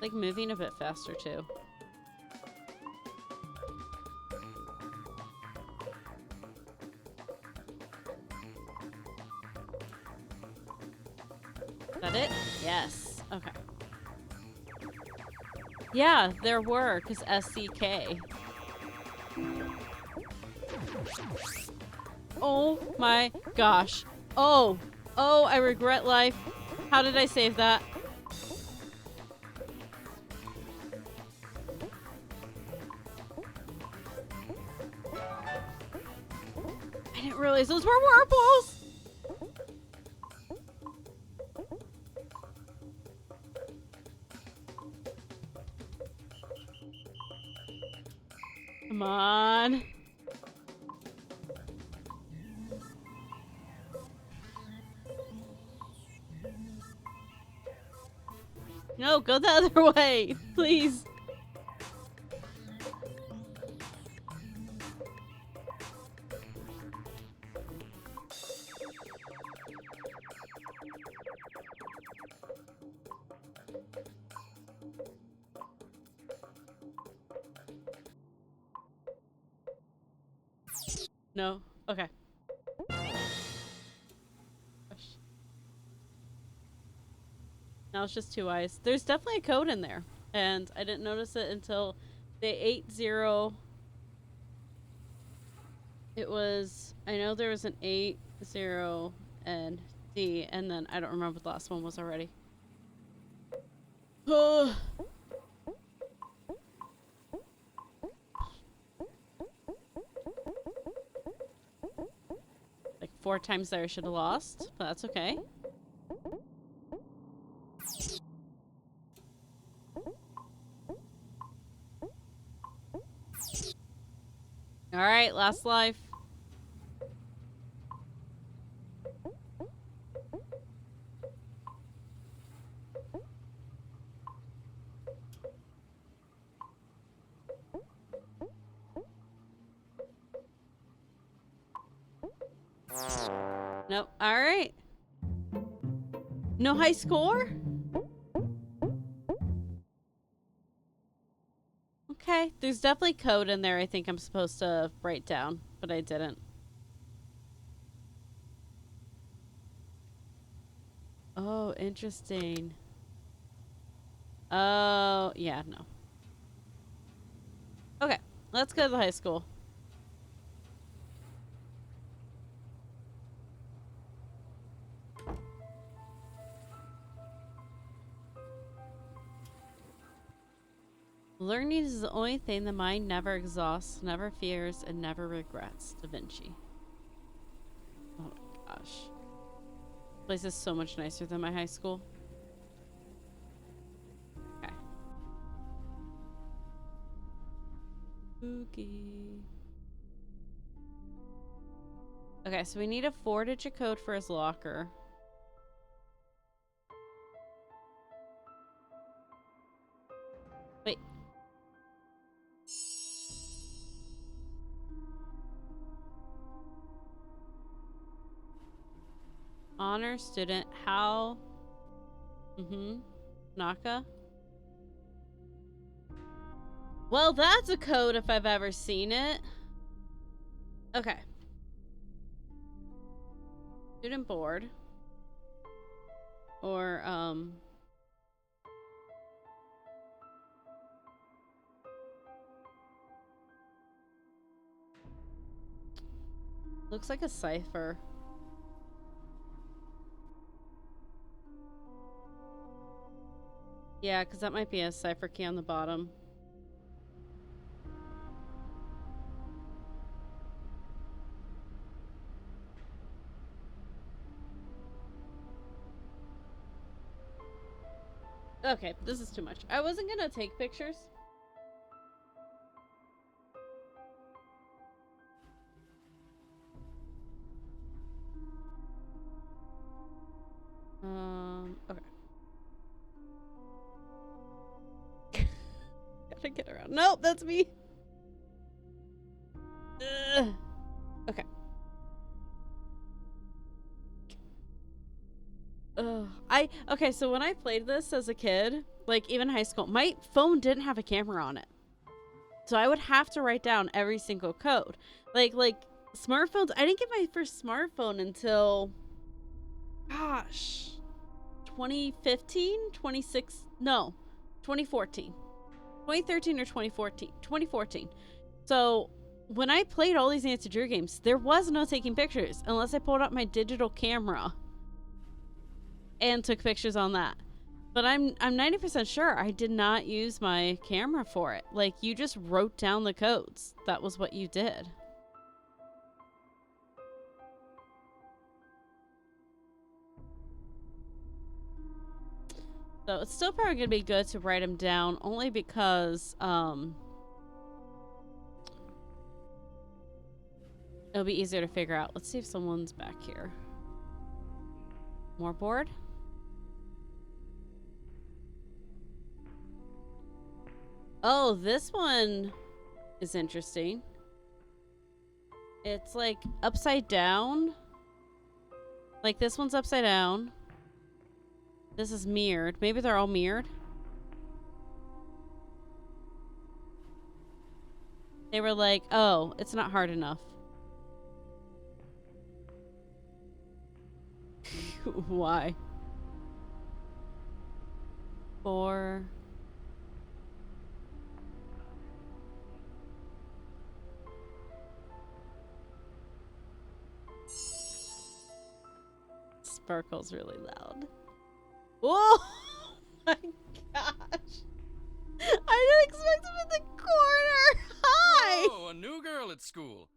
Like moving a bit faster too. Is that it? Yes. Okay. Yeah, there were, because SCK. Oh my gosh. Oh. Oh, I regret life. How did I save that? I didn't realize those were whirlpools! Come on. No, go the other way, please. No? Okay. Now it's just 2 eyes. There's definitely a code in there. And I didn't notice it until the 80. It was, I know there was an 80 and D, and then I don't remember what the last one was already. Like 4 times there I should have lost, but that's okay. Alright, last life. Nope. Alright. No high score? Okay, there's definitely code in there I think I'm supposed to write down, but I didn't. Oh, interesting. Oh, yeah, no. Okay, let's go to the high school. Learning is the only thing the mind never exhausts, never fears, and never regrets. Da Vinci. Oh my gosh. This place is so much nicer than my high school. Okay. Spooky. Okay, so we need a 4-digit code for his locker. Wait. Honor student Hal. Naka. Well, that's a code if I've ever seen it. Okay. Student board. Or, looks like a cipher. Yeah, because that might be a cipher key on the bottom. Okay, this is too much. I wasn't gonna take pictures. Okay. Gotta get around. Nope, that's me. Okay. Okay, so when I played this as a kid, like even high school, my phone didn't have a camera on it. So I would have to write down every single code. Like smartphones, I didn't get my first smartphone until, gosh, 2015, 2014. 2013 or 2014. 2014. So when I played all these Nancy Drew games, there was no taking pictures unless I pulled out my digital camera. and took pictures on that. But I'm 90% sure I did not use my camera for it. Like, you just wrote down the codes. That was what you did. So it's still probably gonna be good to write them down, only because it'll be easier to figure out. Let's see if someone's back here. More board? Oh, this one is interesting. It's like upside down. Like this one's upside down. This is mirrored. Maybe they're all mirrored. They were like, oh, it's not hard enough. Why? 4. Sparkle's really loud. Whoa! My gosh. I didn't expect him in the corner. Hi! Oh, a new girl at school.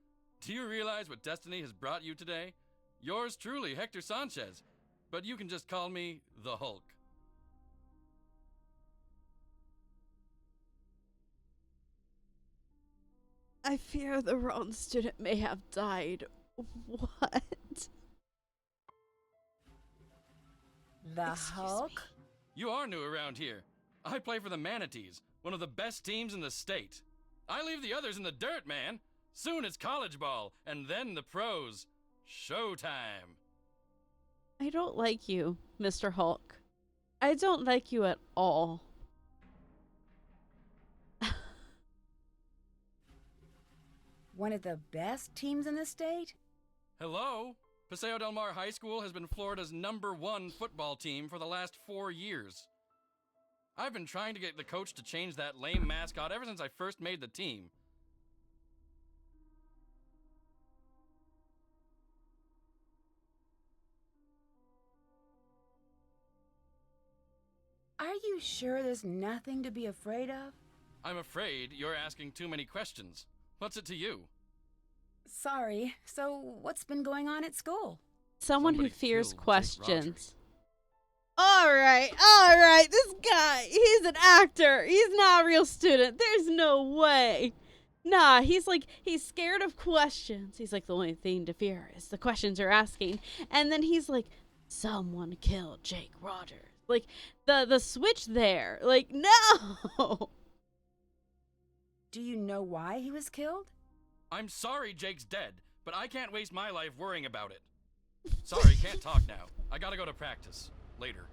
Do you realize what destiny has brought you today? Yours truly, Hector Sanchez. But you can just call me the Hulk. I fear the wrong student may have died. What? The Excuse Hulk? me. You are new around here. I play for the Manatees, one of the best teams in the state. I leave the others in the dirt, man. Soon it's college ball, and then the pros. Showtime. I don't like you, Mr. Hulk. I don't like you at all. One of the best teams in the state? Hello? Paseo Del Mar High School has been Florida's #1 football team for the last 4 years. I've been trying to get the coach to change that lame mascot ever since I first made the team. Are you sure there's nothing to be afraid of? I'm afraid you're asking too many questions. What's it to you? Sorry. So, what's been going on at school? Someone who Somebody fears killed Jake questions. All right. This guy, he's an actor. He's not a real student. There's no way. Nah, he's scared of questions. He's like, the only thing to fear is the questions you're asking. And then he's like, someone killed Jake Rogers. Like, the switch there. Like, no. Do you know why he was killed? I'm sorry Jake's dead, but I can't waste my life worrying about it. Sorry, can't talk now. I gotta go to practice. Later.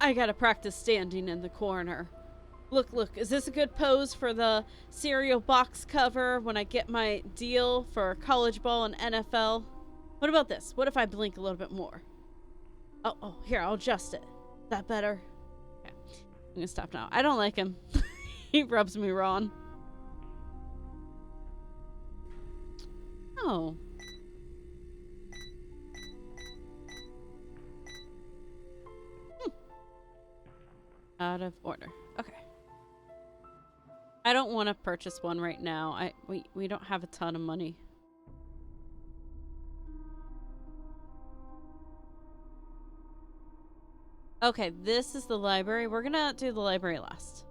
I gotta practice standing in the corner. Look, is this a good pose for the cereal box cover when I get my deal for college ball and NFL? What about this? What if I blink a little bit more? Oh, here, I'll adjust it. Is that better? Okay, I'm gonna stop now. I don't like him. He rubs me wrong. Oh. Out of order. Okay. I don't want to purchase one right now. We don't have a ton of money. Okay, this is the library. We're gonna do the library last.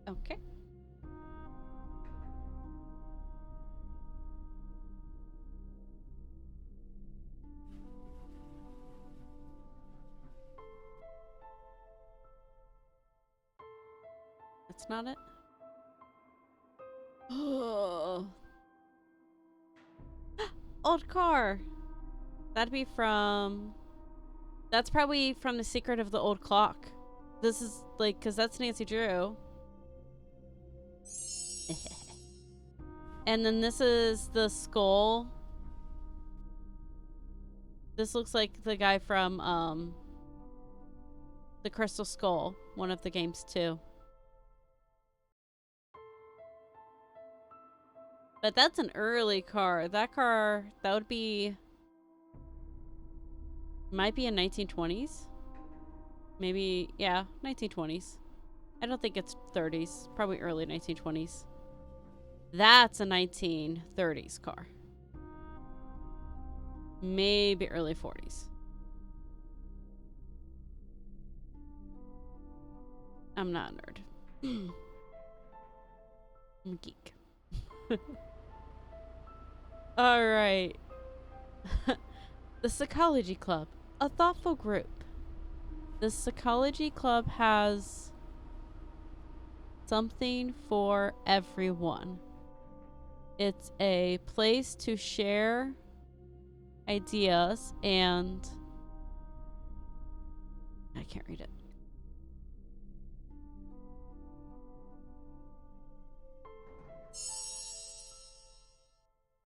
Okay. That's not it. Oh. Old car. That'd be from... That's probably from The Secret of the Old Clock. This is like, because that's Nancy Drew. And then this is the skull. This looks like the guy from the Crystal Skull, one of the games too. But that's an early car. That car, that would be... Might be in 1920s. Maybe, yeah, 1920s. I don't think it's 30s. Probably early 1920s. That's a 1930s car. Maybe early 40s. I'm not a nerd. I'm a geek. Alright. The Psychology Club. A thoughtful group. The Psychology Club has something for everyone. It's a place to share ideas and... I can't read it.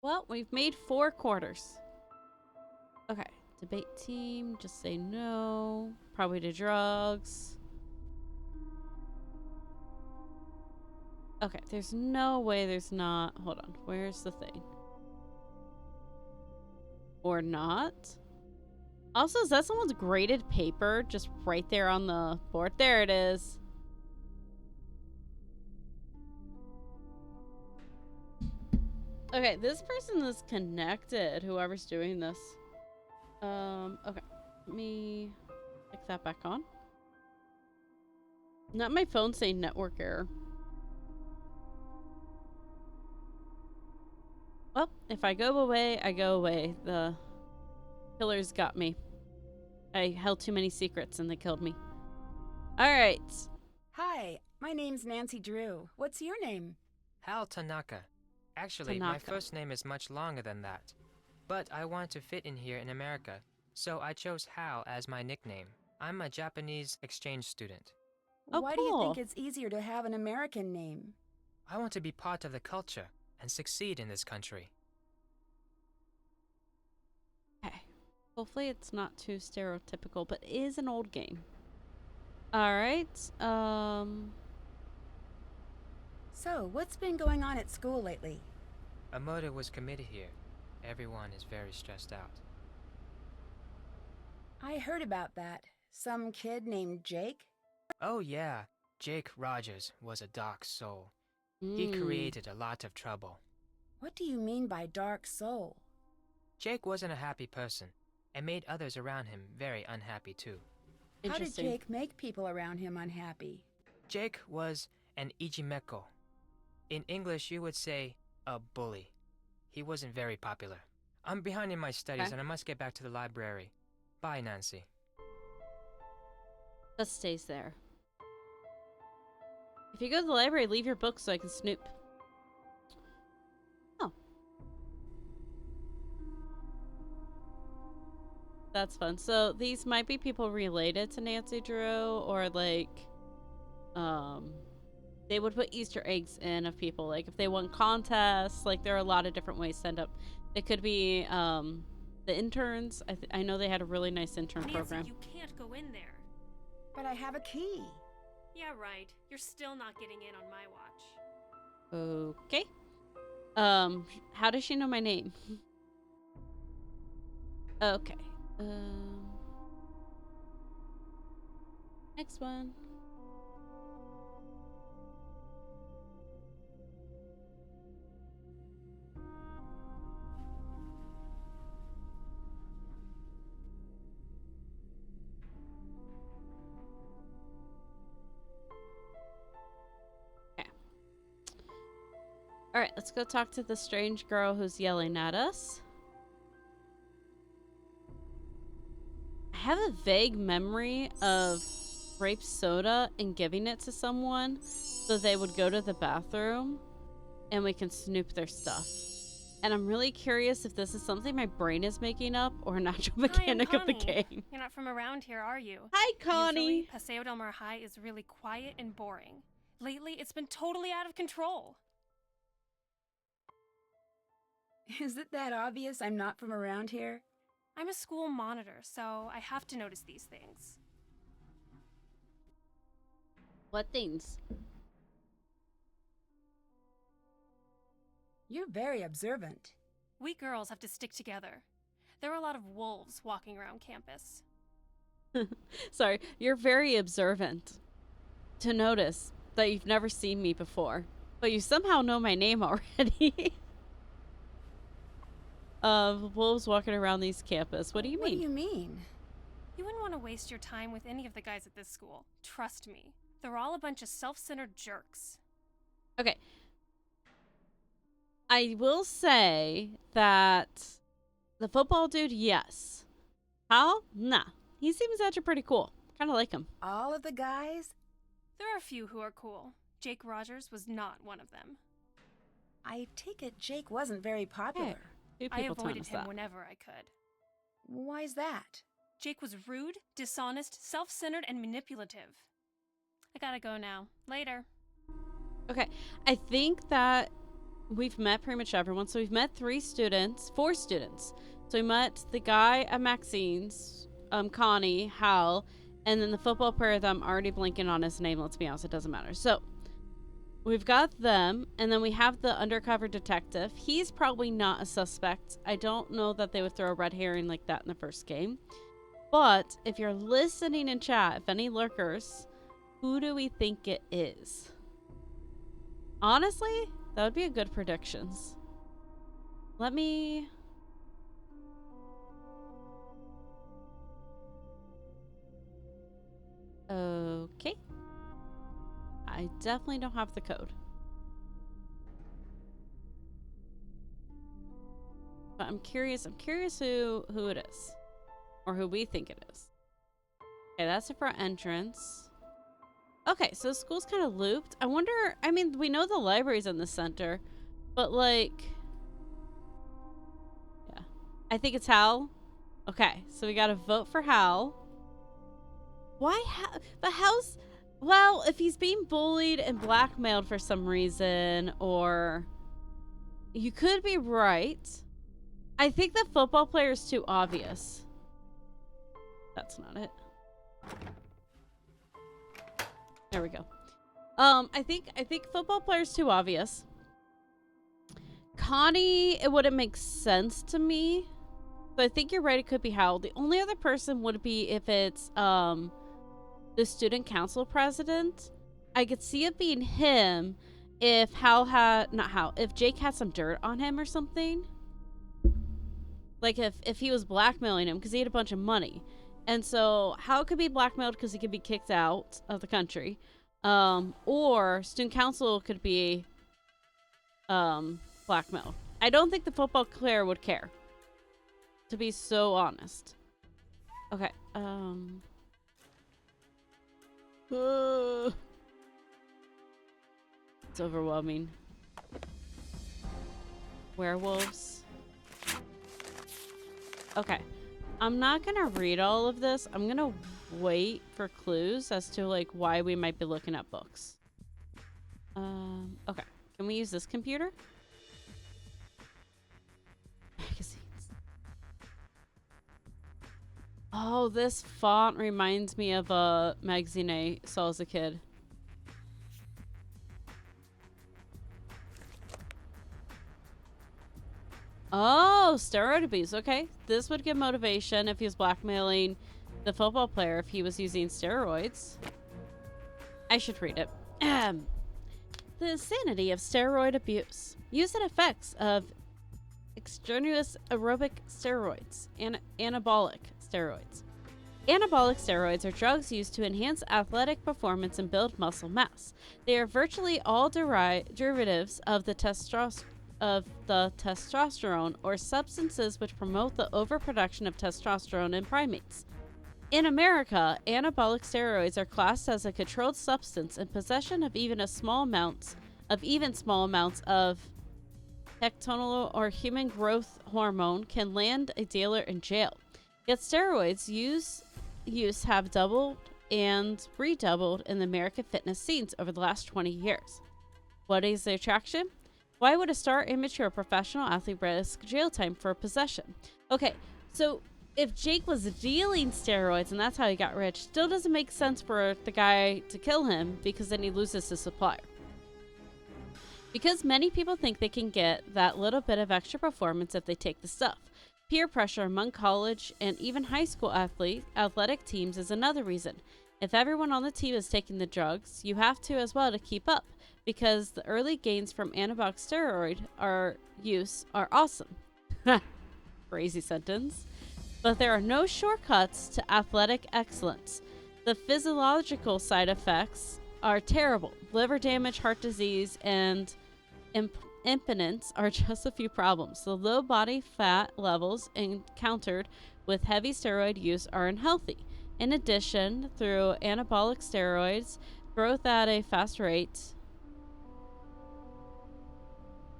Well, we've made 4 quarters. Okay. Debate team, just say no. Probably to drugs. Okay, there's no way there's not. Hold on. Where's the thing? Or not? Also, is that someone's graded paper just right there on the board? There it is. Okay, this person is connected, whoever's doing this. Okay. Let me click that back on. Not my phone saying network error. Well, if I go away, I go away. The killers got me. I held too many secrets and they killed me. Alright. Hi, my name's Nancy Drew. What's your name? Hal Tanaka. Actually, my first name is much longer than that. But I want to fit in here in America, so I chose Hal as my nickname. I'm a Japanese exchange student. Oh, Why do you think it's easier to have an American name? I want to be part of the culture and succeed in this country. Okay. Hopefully it's not too stereotypical, but it is an old game. Alright. So, what's been going on at school lately? A murder was committed here. Everyone is very stressed out. I heard about that. Some kid named Jake? Oh yeah, Jake Rogers was a dark soul. He created a lot of trouble. What do you mean by dark soul? Jake wasn't a happy person, and made others around him very unhappy too. How did Jake make people around him unhappy? Jake was an ijimeko. In English, you would say a bully. He wasn't very popular. I'm behind in my studies and I must get back to the library. Bye, Nancy. Just stays there. If you go to the library, leave your book so I can snoop. Oh. That's fun. So these might be people related to Nancy Drew, or like, they would put Easter eggs in of people. Like if they won contests, like there are a lot of different ways to end up. It could be the interns. I know they had a really nice intern program. You can't go in there. But I have a key. Yeah, right. You're still not getting in on my watch. Okay. How does she know my name? Okay. Next one. Alright, let's go talk to the strange girl who's yelling at us. I have a vague memory of grape soda and giving it to someone so they would go to the bathroom and we can snoop their stuff. And I'm really curious if this is something my brain is making up or a natural mechanic of the game. You're not from around here, are you? Hi, Connie! Usually, Paseo del Mar High is really quiet and boring. Lately, it's been totally out of control. Is it that obvious I'm not from around here? I'm a school monitor, so I have to notice these things. What things? You're very observant. We girls have to stick together. There are a lot of wolves walking around campus. Sorry, you're very observant to notice that you've never seen me before, but you somehow know my name already. Wolves walking around these campus. What do you mean? What do you mean? You wouldn't want to waste your time with any of the guys at this school. Trust me. They're all a bunch of self-centered jerks. Okay. I will say that the football dude, yes. Hal? Nah. He seems actually pretty cool. Kind of like him. All of the guys? There are a few who are cool. Jake Rogers was not one of them. I take it Jake wasn't very popular. Hey, I avoided him whenever I could. Why's that? Jake was rude, dishonest, self-centered, and manipulative. I gotta go now. Later. Okay. I think that we've met pretty much everyone. So we've met 4 students. So we met the guy at Maxine's, Connie, Hal, and then the football player that I'm already blanking on his name. Let's be honest, it doesn't matter. So we've got them, and then we have the undercover detective. He's probably not a suspect. I don't know that they would throw a red herring like that in the first game. But if you're listening in chat, if any lurkers, who do we think it is? Honestly, that would be a good predictions. Let me... Okay. I definitely don't have the code. But I'm curious who it is. Or who we think it is. Okay, that's the front entrance. Okay, so the school's kind of looped. I wonder, I mean, we know the library's in the center, but like, yeah. I think it's Hal. Okay, so we gotta vote for Hal. Why Hal? But Hal's, well, if he's being bullied and blackmailed for some reason, or you could be right. I think the football player is too obvious. That's not it. There we go. I think football player's too obvious. Connie, it wouldn't make sense to me. But I think you're right, it could be Hal. The only other person would be if it's the student council president. I could see it being him if if Jake had some dirt on him or something. Like if he was blackmailing him because he had a bunch of money. And so Hal could be blackmailed because he could be kicked out of the country. Or student council could be blackmailed. I don't think the football player would care, to be so honest. Okay. It's overwhelming. Werewolves. Okay. I'm not gonna read all of this. I'm gonna wait for clues as to like why we might be looking at books. Okay. Can we use this computer? Magazines. Oh, this font reminds me of a magazine I saw as a kid. Oh, steroid abuse. Okay. This would give motivation if he was blackmailing the football player if he was using steroids. I should read it. The insanity of steroid abuse. Use and effects of extraneous aerobic steroids and anabolic steroids. Anabolic steroids are drugs used to enhance athletic performance and build muscle mass. They are virtually all derivatives of the testosterone or substances which promote the overproduction of testosterone in primates. In America, anabolic steroids are classed as a controlled substance, and possession of even small amounts of testosterone or human growth hormone can land a dealer in jail. Yet steroids use have doubled and redoubled in the American fitness scenes over the last 20 years. What is the attraction? Why would a star, amateur, or professional athlete risk jail time for possession? Okay, so if Jake was dealing steroids and that's how he got rich, still doesn't make sense for the guy to kill him because then he loses his supplier. Because many people think they can get that little bit of extra performance if they take the stuff. Peer pressure among college and even high school athletic teams is another reason. If everyone on the team is taking the drugs, you have to as well to keep up, because the early gains from anabolic steroid use are awesome. Crazy sentence. But there are no shortcuts to athletic excellence. The physiological side effects are terrible. Liver damage, heart disease, and impotence are just a few problems. The low body fat levels encountered with heavy steroid use are unhealthy. In addition, through anabolic steroids, growth at a fast rate.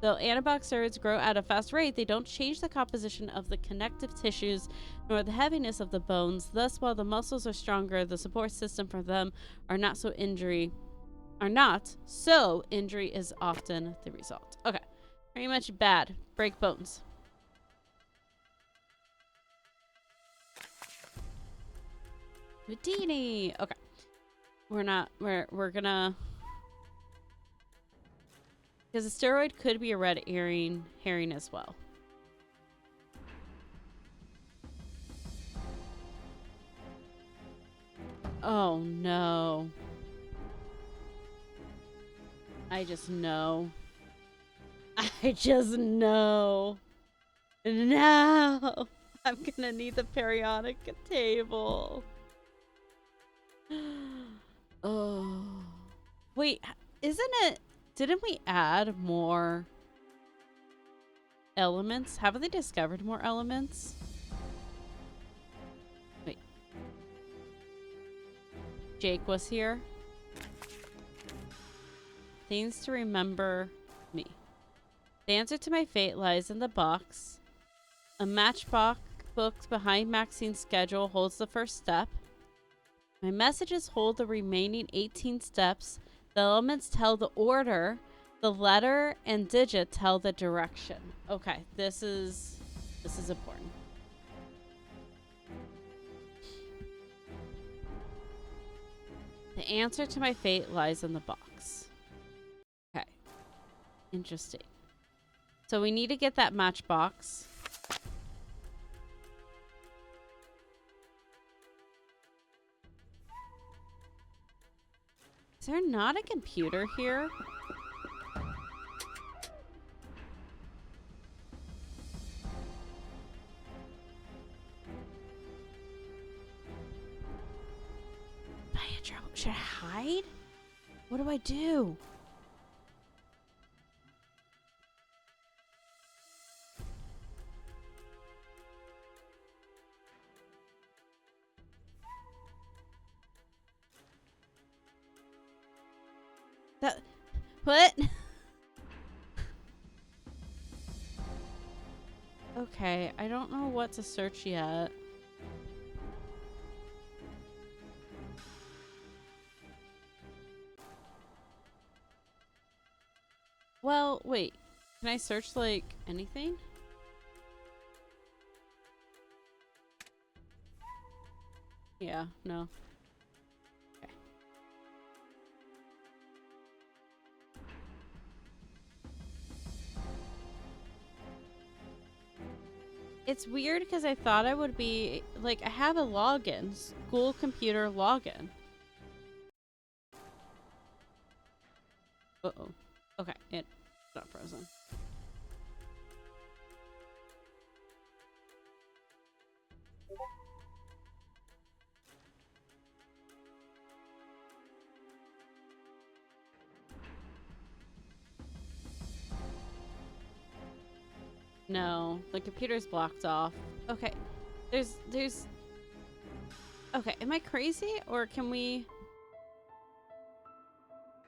Though anabolic steroids grow at a fast rate, they don't change the composition of the connective tissues nor the heaviness of the bones. Thus, while the muscles are stronger, the support system for them are not. So injury is often the result. Okay, pretty much bad. Break bones. Houdini. Okay, we're gonna. Because a steroid could be a red herring as well. Oh no. I just know. I just know. No. I'm gonna need the periodic table. Oh. Wait, isn't it... Didn't we add more elements? Haven't they discovered more elements? Wait. Jake was here. Things to remember me. The answer to my fate lies in the box. A matchbox booked behind Maxine's schedule holds the first step. My messages hold the remaining 18 steps. The elements tell the order. The letter and digit tell the direction. Okay, this is important. The answer to my fate lies in the box. Okay. Interesting. So we need to get that matchbox. Is there not a computer here? Should I hide? What do I do? What? Okay, I don't know what to search yet. Well, wait. Can I search, like, anything? Yeah, no. Okay. It's weird because I thought I would be, like, I have a login. School computer login. Uh-oh. Okay, it's not frozen. No, the computer's blocked off. Okay, there's... Okay, am I crazy? Or can we...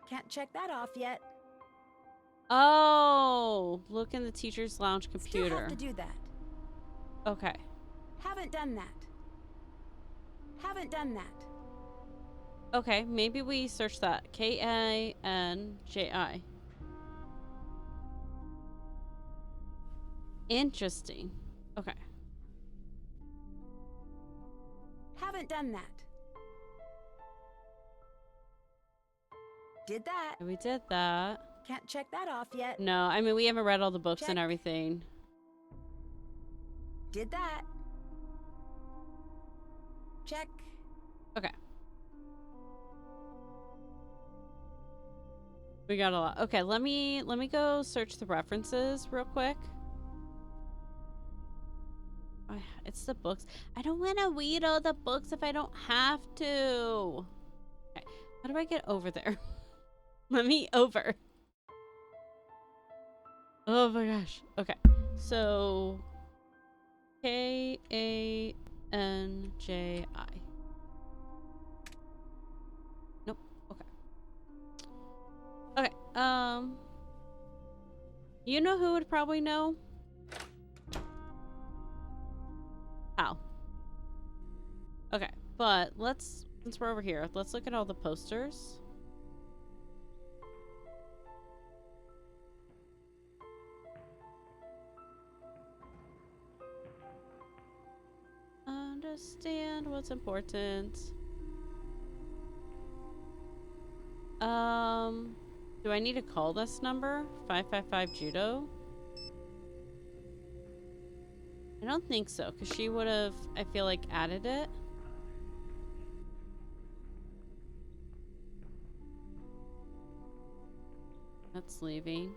Can't check that off yet. Oh, look in the teacher's lounge computer. Still have to do that. Okay. Haven't done that. Haven't done that. Okay, maybe we search that. Kanji. Interesting. Okay. Haven't done that. Did that. We did that. Can't check that off yet. No, I mean, we haven't read all the books and Check. everything. Did that. Check. Okay. We got a lot. Okay, let me go search the references real quick. It's the books. I don't want to read all the books if I don't have to. Okay, how do I get over there? Let me over. Oh my gosh. Okay, so Kanji. Nope. Okay. Okay. You know who would probably know? How? Okay, but since we're over here, let's look at all the posters. Understand what's important. Do I need to call this number? 555 Judo? I don't think so, because she would have, I feel like, added it. That's leaving.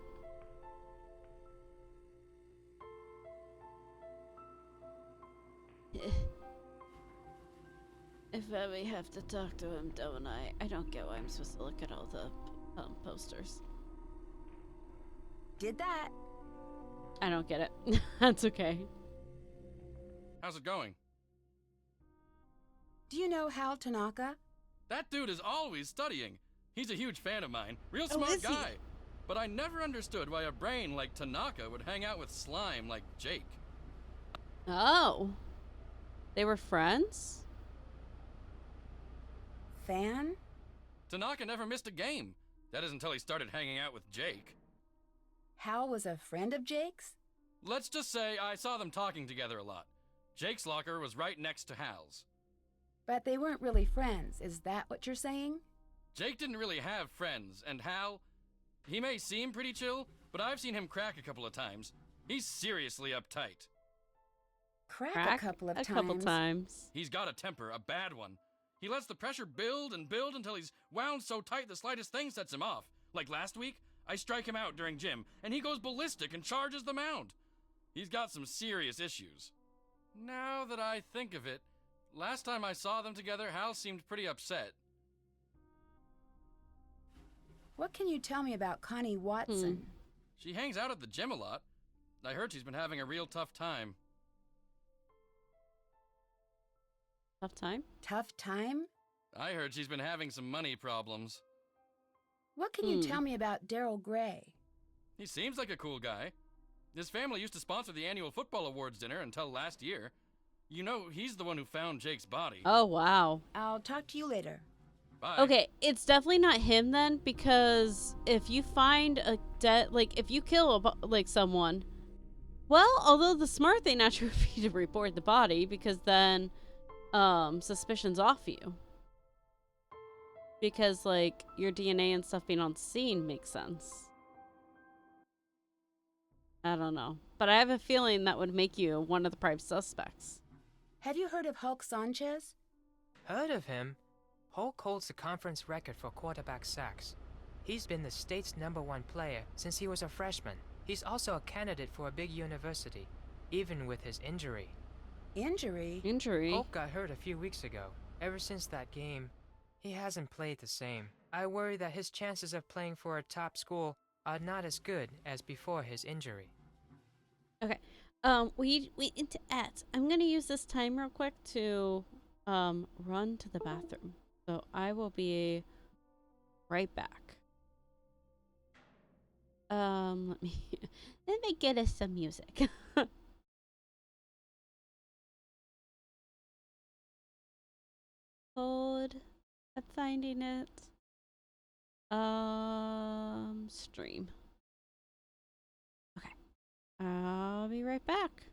If I have to talk to him, don't I? I don't get why I'm supposed to look at all the posters. Did that. I don't get it. That's okay. How's it going? Do you know Hal Tanaka? That dude is always studying. He's a huge fan of mine. Real Oh, smart is he? guy. But I never understood why a brain like Tanaka would hang out with slime like Jake. Oh. They were friends? Fan? Tanaka never missed a game. That is until he started hanging out with Jake. Hal was a friend of Jake's? Let's just say I saw them talking together a lot. Jake's locker was right next to Hal's. But they weren't really friends, is that what you're saying? Jake didn't really have friends, and Hal, he may seem pretty chill, but I've seen him crack a couple of times. He's seriously uptight. Crack a couple of times. A couple times. He's got a temper, a bad one. He lets the pressure build and build until he's wound so tight the slightest thing sets him off. Like last week, I strike him out during gym, and he goes ballistic and charges the mound. He's got some serious issues. Now that I think of it, last time I saw them together, Hal seemed pretty upset. What can you tell me about Connie Watson? She hangs out at the gym a lot. I heard she's been having a real tough time. Tough time? Tough time? I heard she's been having some money problems. What can you tell me about Daryl Gray? He seems like a cool guy. His family used to sponsor the annual football awards dinner until last year. You know, he's the one who found Jake's body. Oh, wow. I'll talk to you later. Bye. Okay, it's definitely not him then, because if you find a dead, like, if you kill, someone, well, although the smart thing naturally would be to report the body, because then, suspicion's off you. Because, like, your DNA and stuff being on scene makes sense. I don't know. But I have a feeling that would make you one of the prime suspects. Have you heard of Hulk Sanchez? Heard of him? Hulk holds the conference record for quarterback sacks. He's been the state's #1 player since he was a freshman. He's also a candidate for a big university, even with his injury. Injury? Injury? Hulk got hurt a few weeks ago. Ever since that game, he hasn't played the same. I worry that his chances of playing for a top school are not as good as before his injury. Okay. We into ads. I'm gonna use this time real quick to run to the bathroom. So I will be right back. Let me get us some music. Hold. I'm finding it. Stream. Okay. I'll be right back.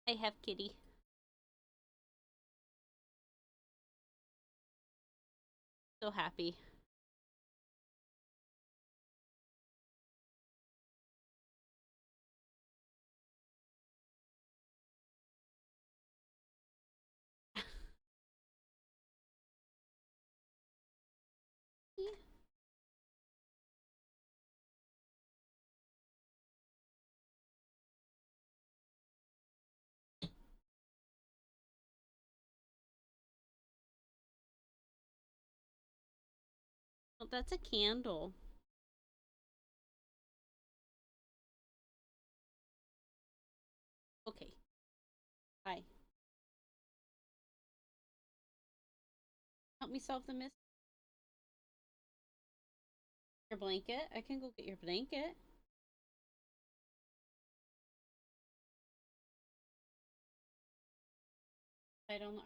I have kitty. So happy. Well, that's a candle. Okay. Hi. Help me solve the mystery. Your blanket? I can go get your blanket. I don't know.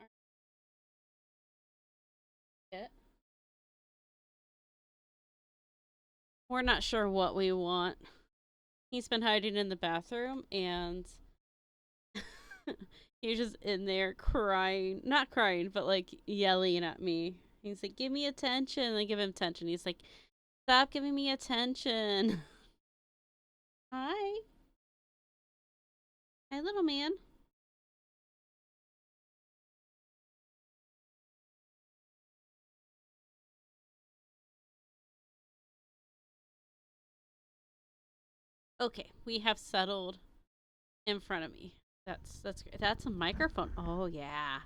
We're not sure what we want. He's been hiding in the bathroom and he's just in there crying. Not crying, but like yelling at me. He's like, give me attention. I give him attention. He's like, stop giving me attention. Hi. Hi, little man. Okay, we have settled in front of me. That's great. That's a microphone. Oh yeah.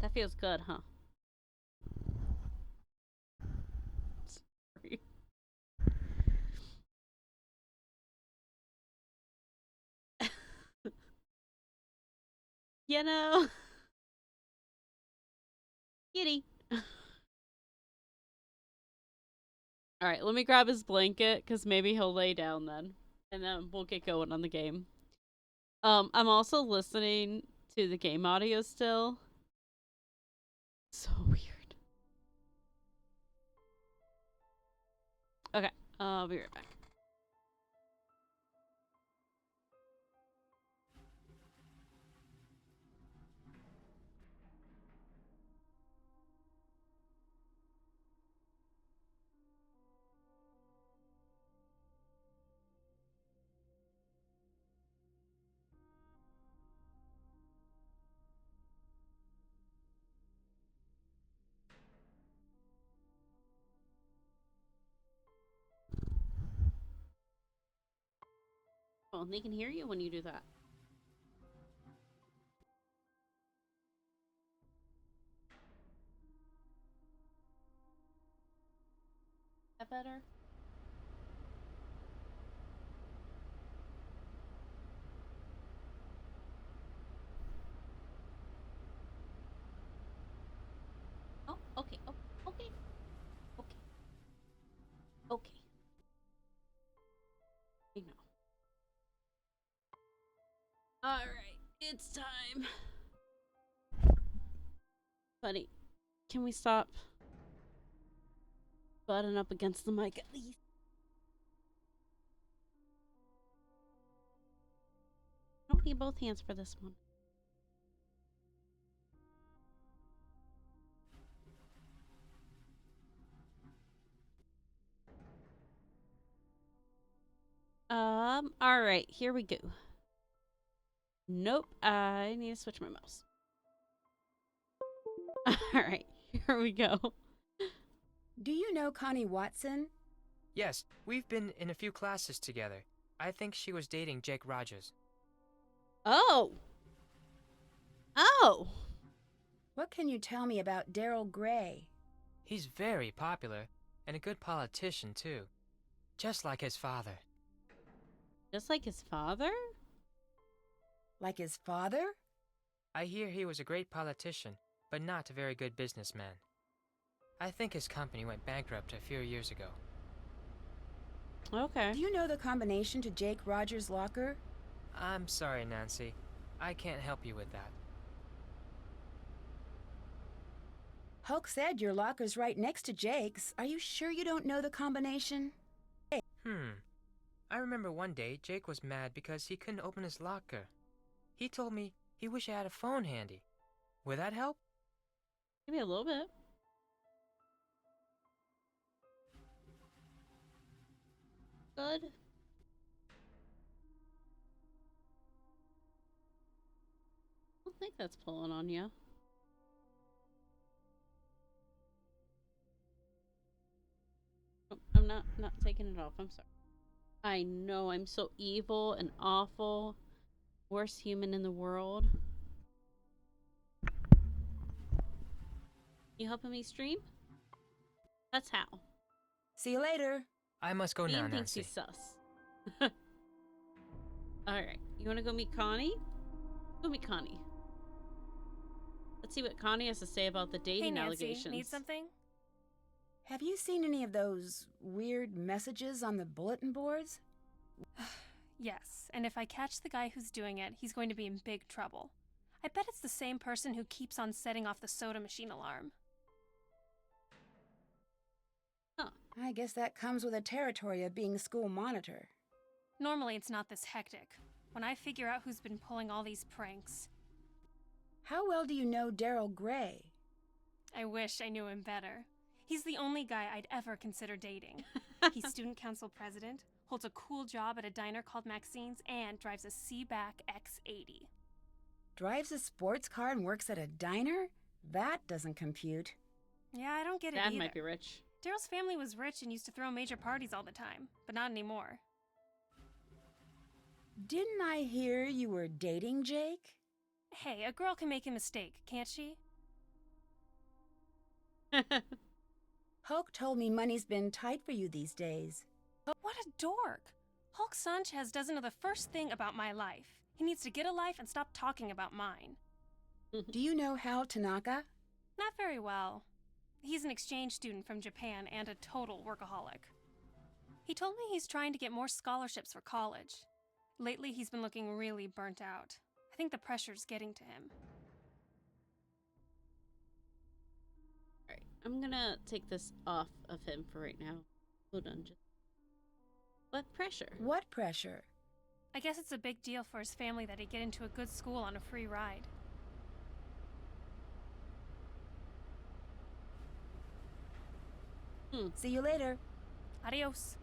That feels good, huh? Sorry. You know. Kitty. Alright, let me grab his blanket, because maybe he'll lay down then. And then we'll get going on the game. I'm also listening to the game audio still. So weird. Okay, I'll be right back. Oh, and they can hear you when you do that. Is that better? Oh, okay. Oh, okay. Okay. Okay. I know. Alright, it's time. Buddy, can we stop butting up against the mic at least? I don't need both hands for this one. Alright, here we go. Nope, I need to switch my mouse. Alright, here we go. Do you know Connie Watson? Yes, we've been in a few classes together. I think she was dating Jake Rogers. Oh! Oh! What can you tell me about Daryl Gray? He's very popular, and a good politician, too. Just like his father. Just like his father? Like his father? I hear he was a great politician, but not a very good businessman. I think his company went bankrupt a few years ago. Okay. Do you know the combination to Jake Rogers' locker? I'm sorry, Nancy. I can't help you with that. Hulk said your locker's right next to Jake's. Are you sure you don't know the combination? I remember one day Jake was mad because he couldn't open his locker. He told me he wished I had a phone handy. Would that help? Maybe a little bit. Good. I don't think that's pulling on you. Oh, I'm not taking it off. I'm sorry. I know I'm so evil and awful. Worst human in the world. You helping me stream? That's how. See you later. I must go now, Ian thinks Nancy. he's sus. Alright, you wanna go meet Connie? Go meet Connie. Let's see what Connie has to say about the dating Hey, Nancy, allegations. need something? Have you seen any of those weird messages on the bulletin boards? Yes, and if I catch the guy who's doing it, he's going to be in big trouble. I bet it's the same person who keeps on setting off the soda machine alarm. Huh. I guess that comes with the territory of being school monitor. Normally it's not this hectic. When I figure out who's been pulling all these pranks. How well do you know Daryl Gray? I wish I knew him better. He's the only guy I'd ever consider dating. He's student council president, holds a cool job at a diner called Maxine's, and drives a Seaback X80. Drives a sports car and works at a diner? That doesn't compute. Yeah, I don't get it Dad either. might be rich. Daryl's family was rich and used to throw major parties all the time, but not anymore. Didn't I hear you were dating Jake? Hey, a girl can make a mistake, can't she? Hulk told me money's been tight for you these days. What a dork! Hulk Sanchez doesn't know the first thing about my life. He needs to get a life and stop talking about mine. Do you know Hal Tanaka? Not very well. He's an exchange student from Japan and a total workaholic. He told me he's trying to get more scholarships for college. Lately, he's been looking really burnt out. I think the pressure's getting to him. Alright, I'm gonna take this off of him for right now. Hold on. What pressure? What pressure? I guess it's a big deal for his family that he get into a good school on a free ride. See you later. Adios.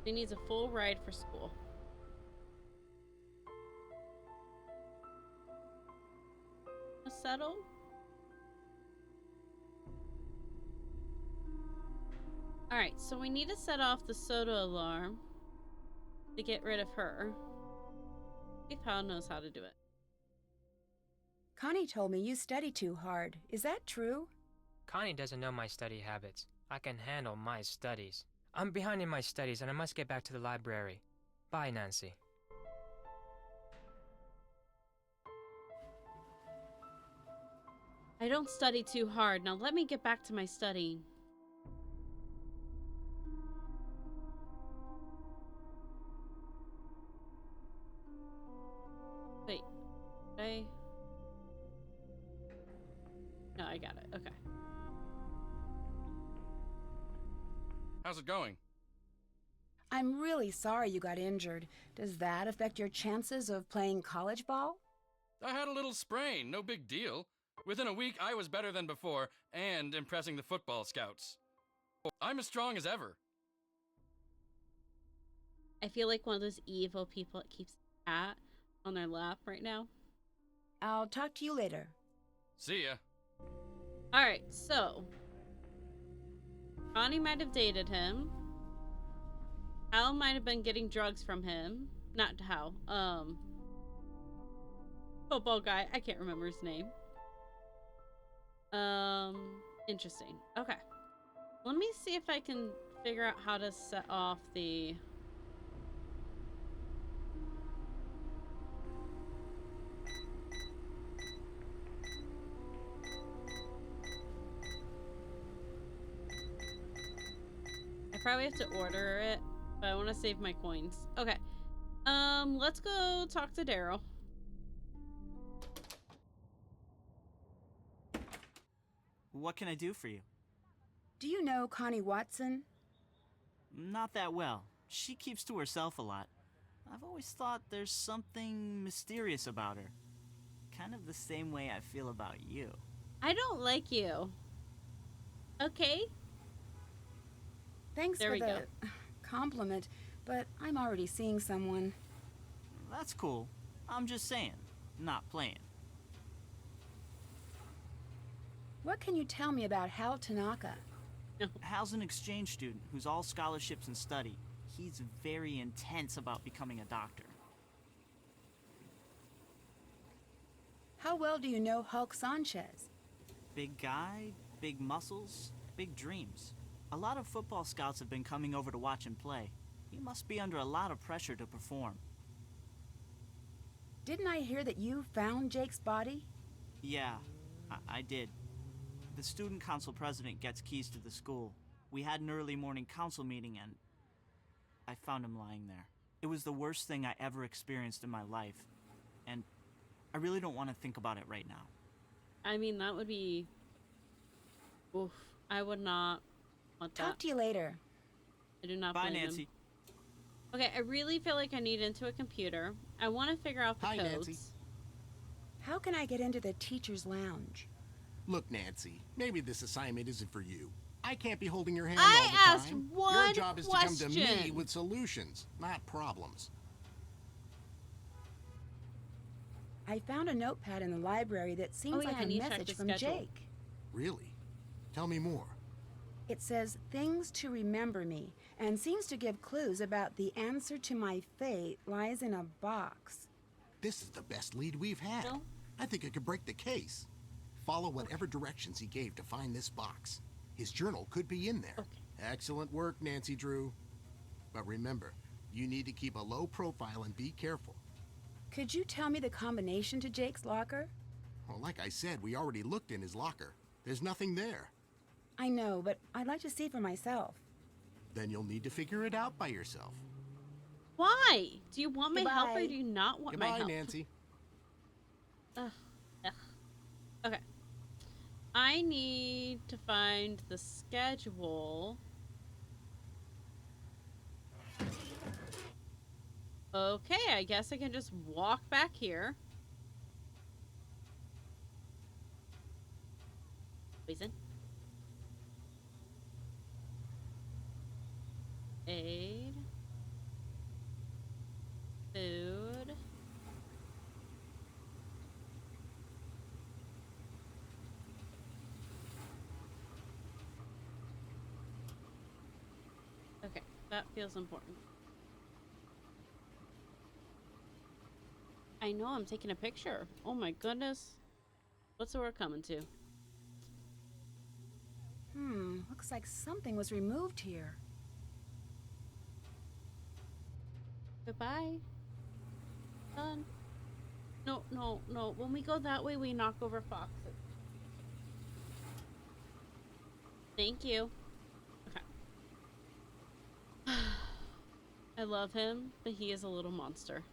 He needs a full ride for school. Settle? Alright, so we need to set off the soda alarm to get rid of her. See if Hal knows how to do it. Connie told me you study too hard. Is that true? Connie doesn't know my study habits. I can handle my studies. I'm behind in my studies and I must get back to the library. Bye, Nancy. I don't study too hard. Now let me get back to my studying. Wait. Did No, I got it. Okay. How's it going? I'm really sorry you got injured. Does that affect your chances of playing college ball? I had a little sprain, no big deal. Within a week, I was better than before, and impressing the football scouts. I'm as strong as ever. I feel like one of those evil people that keeps a cat on their lap right now. I'll talk to you later. See ya. Alright, so Connie might have dated him. Hal might have been getting drugs from him. Not Hal. Football guy. I can't remember his name. Interesting. Okay. Let me see if I can figure out how to set off the... I probably have to order it, but I want to save my coins. Okay. Let's go talk to Daryl. What can I do for you? Do you know Connie Watson? Not that well. She keeps to herself a lot. I've always thought there's something mysterious about her. Kind of the same way I feel about you. I don't like you. Okay? Thanks There for we go. the compliment, but I'm already seeing someone. That's cool. I'm just saying, not playing. What can you tell me about Hal Tanaka? Hal's an exchange student who's all scholarships and study. He's very intense about becoming a doctor. How well do you know Hulk Sanchez? Big guy, big muscles, big dreams. A lot of football scouts have been coming over to watch him play. He must be under a lot of pressure to perform. Didn't I hear that you found Jake's body? Yeah, I did. The student council president gets keys to the school. We had an early morning council meeting and I found him lying there. It was the worst thing I ever experienced in my life. And I really don't want to think about it right now. I mean, that would be... Oof. I would not want that. Talk to you later. I do not Bye, blame him. Nancy. Okay, I really feel like I need into a computer. I want to figure out the Hi, codes. Nancy. How can I get into the teacher's lounge? Look, Nancy, maybe this assignment isn't for you. I can't be holding your hand I all the asked time. one Your job is to come to me question. with solutions, not problems. I found a notepad in the library that seems Oh, yeah, like I a need to check message the from schedule. Jake. Really? Tell me more. It says, "Things to remember me," and seems to give clues about the answer to my fate lies in a box. This is the best lead we've had. No? I think it could break the case. Follow whatever directions he gave to find this box. His journal could be in there. Okay. Excellent work, Nancy Drew. But remember, you need to keep a low profile and be careful. Could you tell me the combination to Jake's locker? Well, like I said, we already looked in his locker. There's nothing there. I know, but I'd like to see for myself. Then you'll need to figure it out by yourself. Why? Do you want my help or Goodbye. do you not want my Goodbye, help? Nancy. Ugh. Ugh. Okay. I need to find the schedule. Okay, I guess I can just walk back here. Poison. Aid. Food. Okay, that feels important. I know I'm taking a picture. Oh my goodness. What's the word coming to? Looks like something was removed here. Goodbye. Done. No, no, no. When we go that way, we knock over foxes. Thank you. Okay. I love him, but he is a little monster.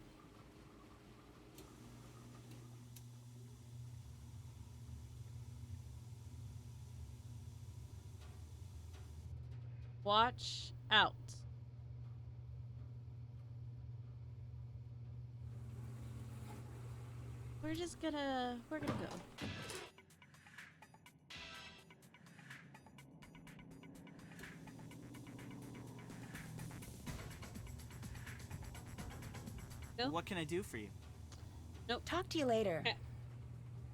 Watch out. We're gonna go. Go. What can I do for you? Talk to you later. Okay.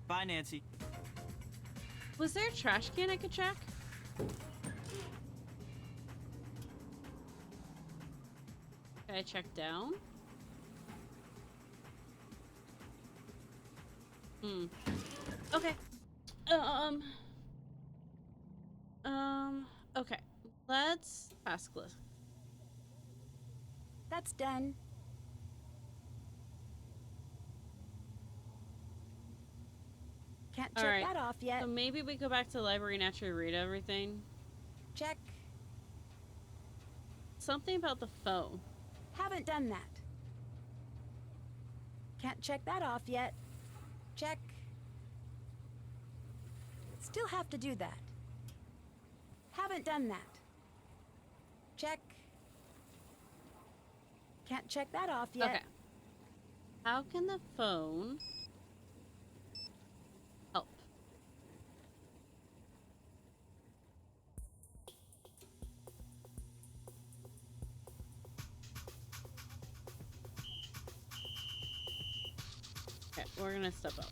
Bye, Nancy. Was there a trash can I could check? Can I check down? Okay. Okay. Let's task list. That's done. Can't check Alright. that off yet. So maybe we go back to the library and actually read everything. Check. Something about the phone. Haven't done that. Can't check that off yet. Check. Still have to do that. Haven't done that. Check. Can't check that off yet. Okay. How can the phone help? Okay, we're gonna step up.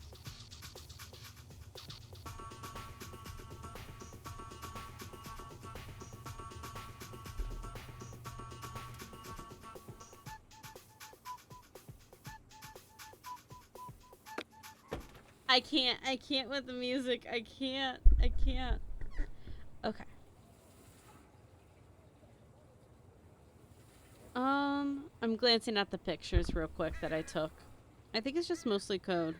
I can't with the music. I can't. Okay. I'm glancing at the pictures real quick that I took. I think it's just mostly code.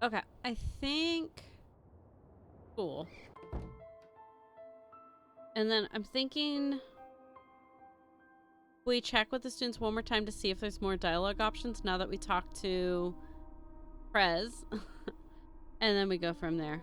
Okay, I think... Cool. And then I'm thinking... We check with the students one more time to see if there's more dialogue options now that we talked to Prez. And then we go from there.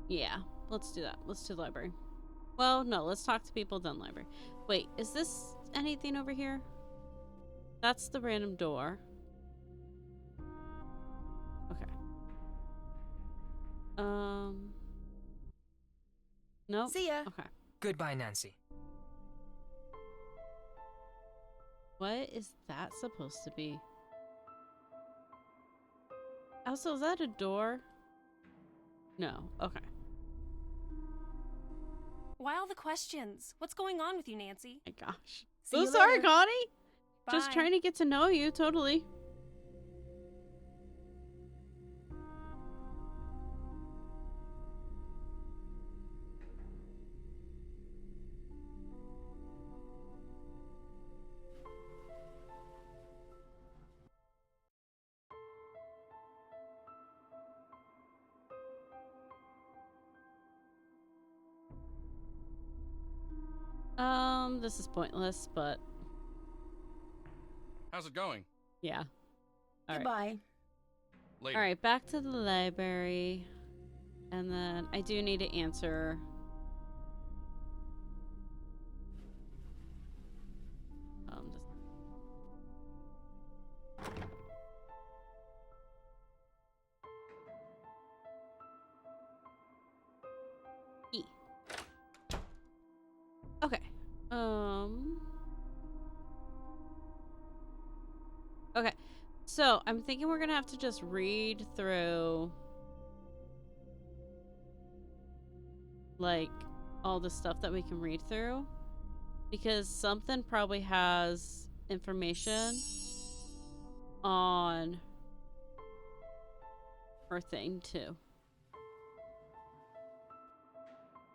Yeah, let's do that. Let's do the library. Well, no, let's talk to people, then library. Wait, is this anything over here? That's the random door. Okay. Nope. See ya. Okay. Goodbye, Nancy. What is that supposed to be? Also, is that a door? No. Okay. Why all the questions? What's going on with you, Nancy? My gosh. See So you sorry, later. Connie. Just Bye. trying to get to know you, totally. This is pointless, but How's it going? yeah. All right. Goodbye. Later. All right, back to the library. And then I do need to answer. E. Okay. Okay. So I'm thinking we're gonna have to just read through like all the stuff that we can read through, because something probably has information on her thing too.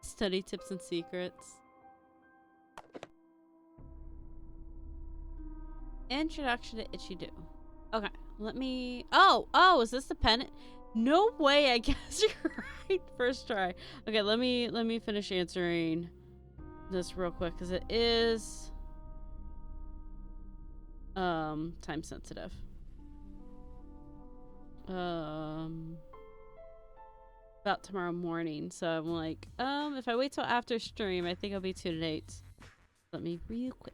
Study tips and secrets. Introduction to Itchy Do. Okay, let me... Oh, is this the pen? No way, I guess you're right. First try. Okay, let me finish answering this real quick, because it is time sensitive. About tomorrow morning, so I'm like, if I wait till after stream, I think I'll be too late. Let me real quick.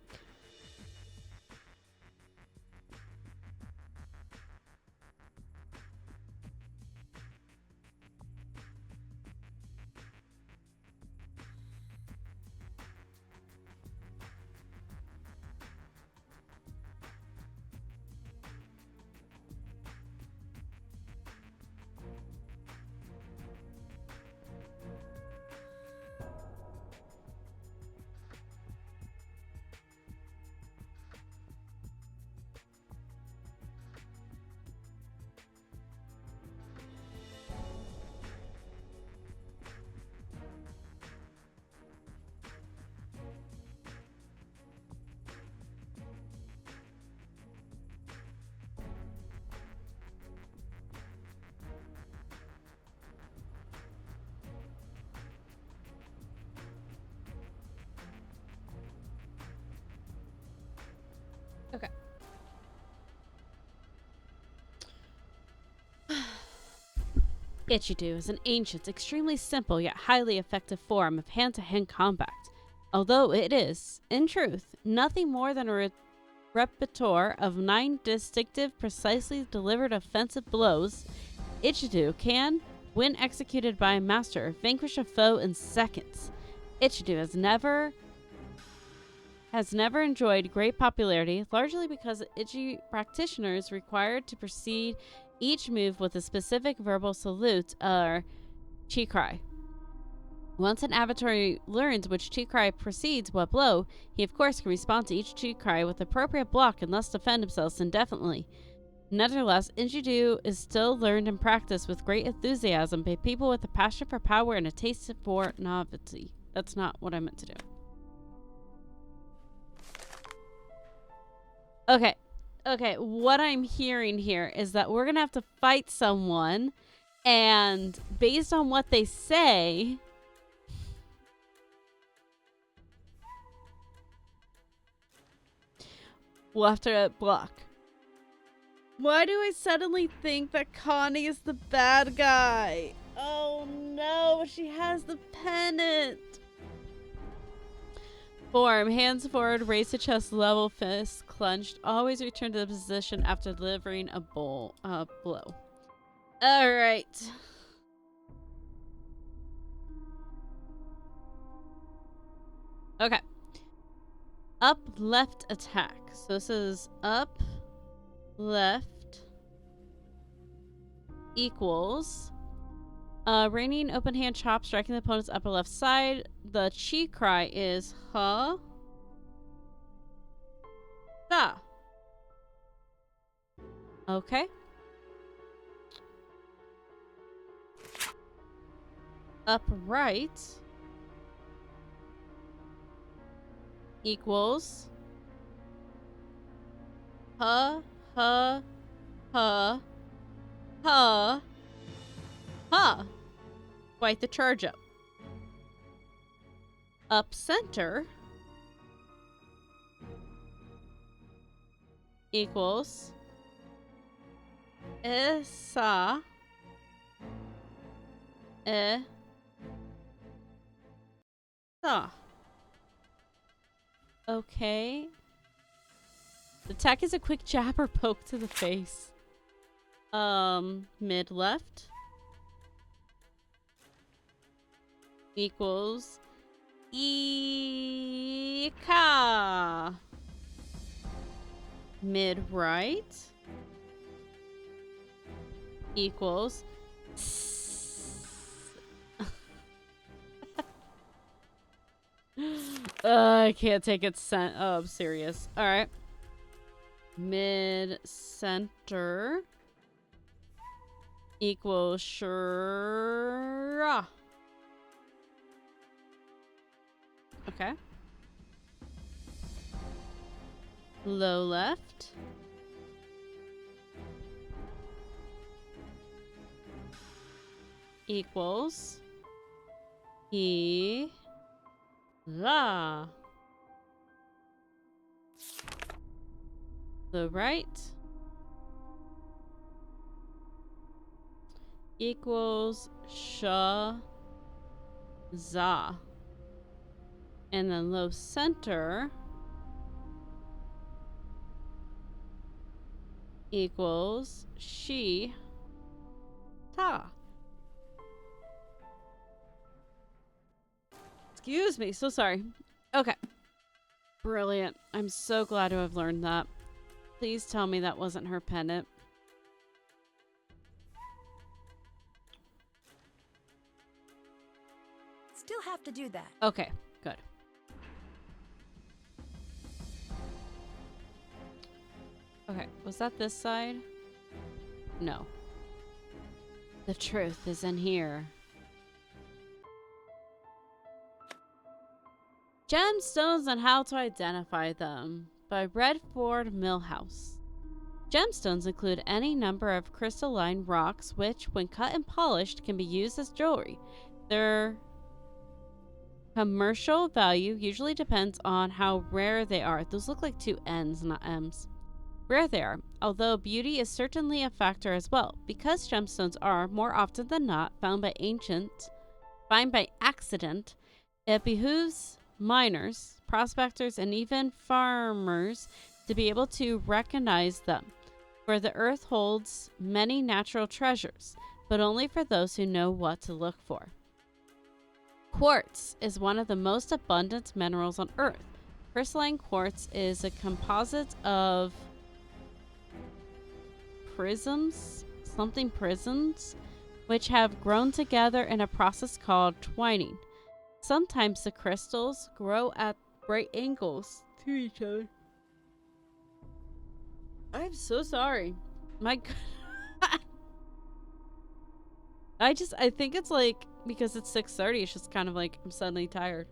Ichidu is an ancient, extremely simple yet highly effective form of hand-to-hand combat. Although it is, in truth, nothing more than a repertoire of 9 distinctive, precisely delivered offensive blows, Ichidu can, when executed by a master, vanquish a foe in seconds. Ichidu has never enjoyed great popularity, largely because Ichi practitioners required to proceed each move with a specific verbal salute or chi cry. Once an avatar learns which chi cry precedes what blow, he of course can respond to each chi cry with appropriate block and thus defend himself indefinitely. Nevertheless, Ichidu is still learned and practiced with great enthusiasm by people with a passion for power and a taste for novelty. That's not what I meant to do. Okay, what I'm hearing here is that we're gonna have to fight someone, and based on what they say, we'll have to block. Why do I suddenly think that Connie is the bad guy? Oh no, she has the pennant. Form. Hands forward, raise the chest level, fist clenched. Always return to the position after delivering a blow. Alright. Okay. Up, left, attack. So this is up, left, equals. Raining open hand chop, striking the opponent's upper left side. The chi cry is ha. Da. Okay. Upright equals ha ha ha ha ha. Quite the charge up. Up center equals sa sa. Okay. The attack is a quick jab or poke to the face. Mid left equals Ika. Mid right equals I can't take it. Oh, I'm serious. All right. Mid center equals Shura. Okay. Low left equals La. The right equals Sha Za. And then low center equals She Ta. Excuse me, so sorry. Okay. Brilliant. I'm so glad to have learned that. Please tell me that wasn't her pendant. Still have to do that. Okay, good. Okay, was that this side? No. The truth is in here. Gemstones and how to identify them by Redford Millhouse. Gemstones include any number of crystalline rocks which, when cut and polished, can be used as jewelry. Their commercial value usually depends on how rare they are. Those look like two N's, not M's. rare they are, although beauty is certainly a factor as well. Because gemstones are, more often than not, found by accident, it behooves miners, prospectors, and even farmers to be able to recognize them. For the earth holds many natural treasures, but only for those who know what to look for. Quartz is one of the most abundant minerals on Earth. Crystalline quartz is a composite of prisms, which have grown together in a process called twining. Sometimes the crystals grow at right angles to each other. I'm so sorry. My God. I think it's like, because it's 6:30, it's just kind of like I'm suddenly tired.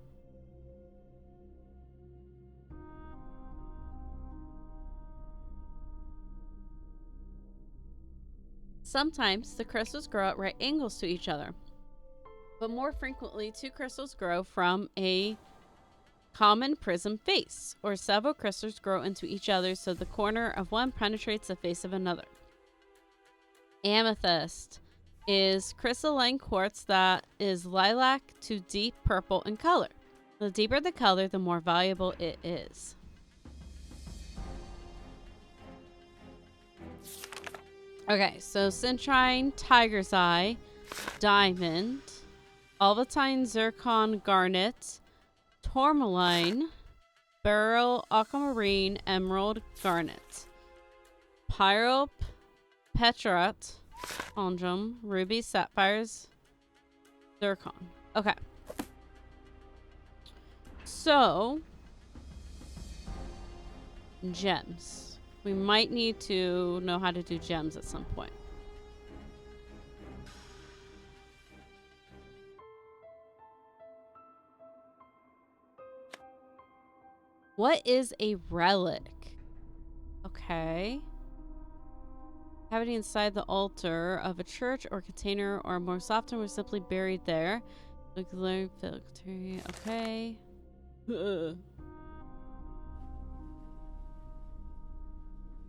Sometimes the crystals grow at right angles to each other, but more frequently, two crystals grow from a common prism face, or several crystals grow into each other so the corner of one penetrates the face of another. Amethyst is crystalline quartz that is lilac to deep purple in color. The deeper the color, the more valuable it is. Okay, so citrine, tiger's eye, diamond, Alvatine, zircon, garnet, tourmaline, beryl, aquamarine, emerald, garnet, pyrope, petrite, onjum, ruby, sapphires, zircon. Okay. So, gems. We might need to know how to do gems at some point. What is a relic? Okay. Cavity inside the altar of a church or container, or most often were simply buried there. Okay.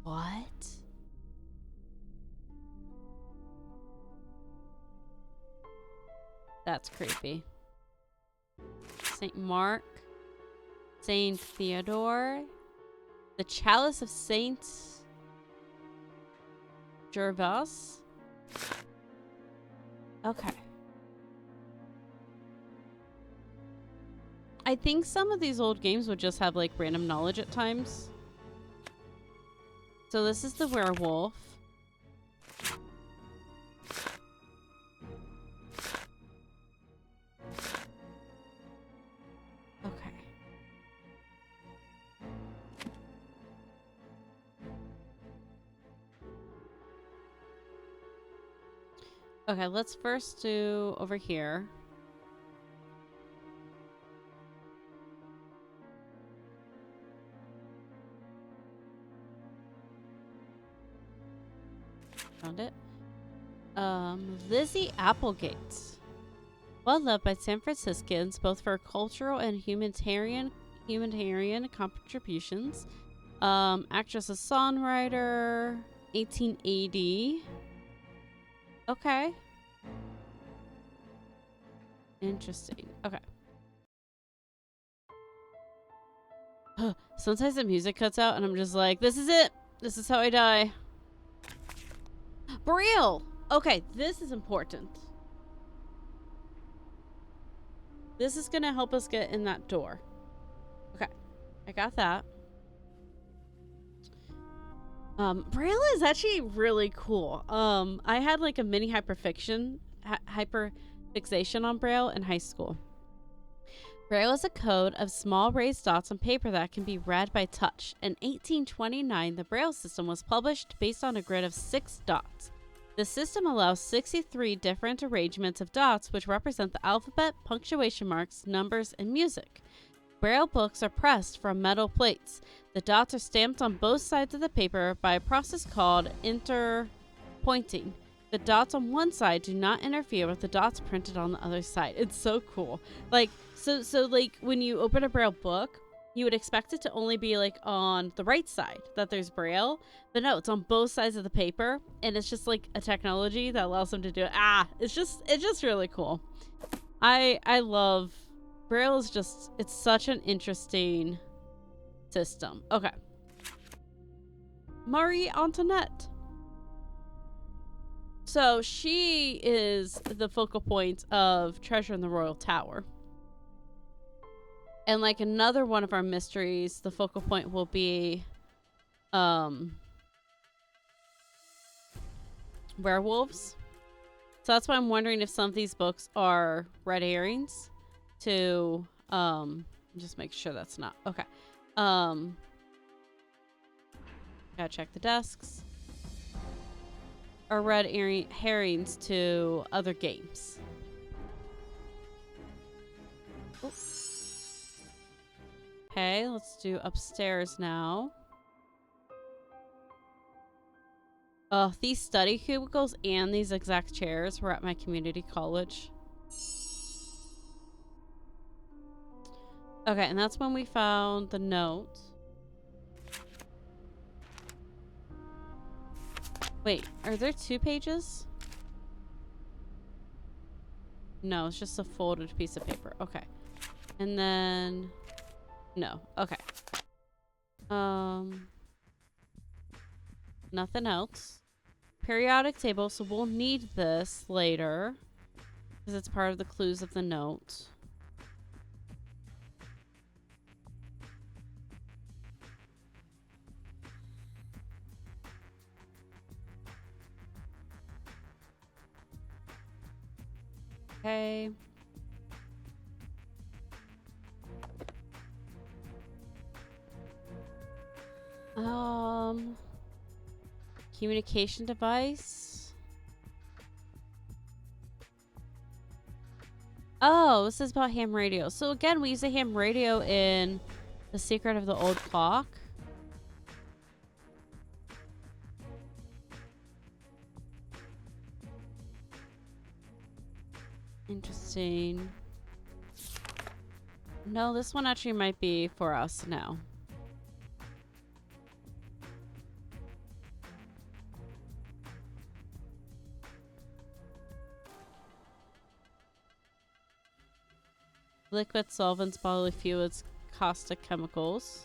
What? That's creepy. Saint Mark. Saint Theodore. The Chalice of Saint Gervas. Okay. I think some of these old games would just have like random knowledge at times. So this is the werewolf. Okay. Okay, let's first do over here. Found it. Lizzie Applegate. Well loved by San Franciscans, both for cultural and humanitarian contributions. Actress and songwriter, 1880. Okay. Interesting. Okay. Sometimes the music cuts out and I'm just like, this is it. This is how I die. Braille! Okay, this is important. This is gonna help us get in that door. Okay, I got that. Braille is actually really cool. I had like a mini hyperfixation on Braille in high school. Braille is a code of small raised dots on paper that can be read by touch. In 1829, the Braille system was published based on a grid of 6 dots. The system allows 63 different arrangements of dots which represent the alphabet, punctuation marks, numbers, and music. Braille books are pressed from metal plates. The dots are stamped on both sides of the paper by a process called interpointing. The dots on one side do not interfere with the dots printed on the other side. It's so cool. Like, so like when you open a Braille book, you would expect it to only be like on the right side that there's Braille, but no, it's on both sides of the paper, and it's just like a technology that allows them to do it. It's just really cool. I love Braille. Is just, it's such an interesting system. Okay. Marie Antoinette. So she is the focal point of Treasure in the Royal Tower. And like another one of our mysteries, the focal point will be werewolves. So that's why I'm wondering if some of these books are red herrings to just make sure that's not okay. Gotta check the desks. Or red herrings to other games. Ooh. Okay, let's do upstairs now. Oh, these study cubicles and these exact chairs were at my community college. Okay, and that's when we found the note. Wait, are there 2 pages? No, it's just a folded piece of paper. Okay. And then... no. Okay. Nothing else. Periodic table, so we'll need this later. Because it's part of the clues of the note. Okay. Communication device. Oh, this is about ham radio. So again, we use a ham radio in The Secret of the Old Clock. Interesting. No, this one actually might be for us now. Liquid solvents, bodily fluids, caustic chemicals.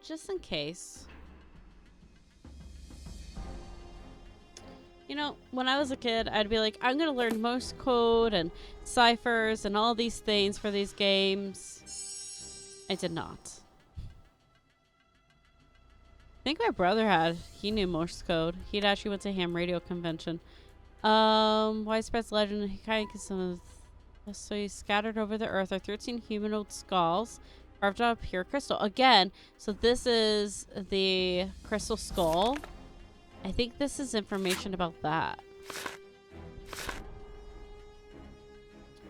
Just in case. You know, when I was a kid, I'd be like, I'm gonna learn Morse code and ciphers and all these things for these games. I did not. I think my brother he knew Morse code. He'd actually went to ham radio convention. Widespread legend, he kind of consumed. So he's scattered over the earth are 13 humanoid skulls carved out of pure crystal. Again, so this is the crystal skull. I think this is information about that.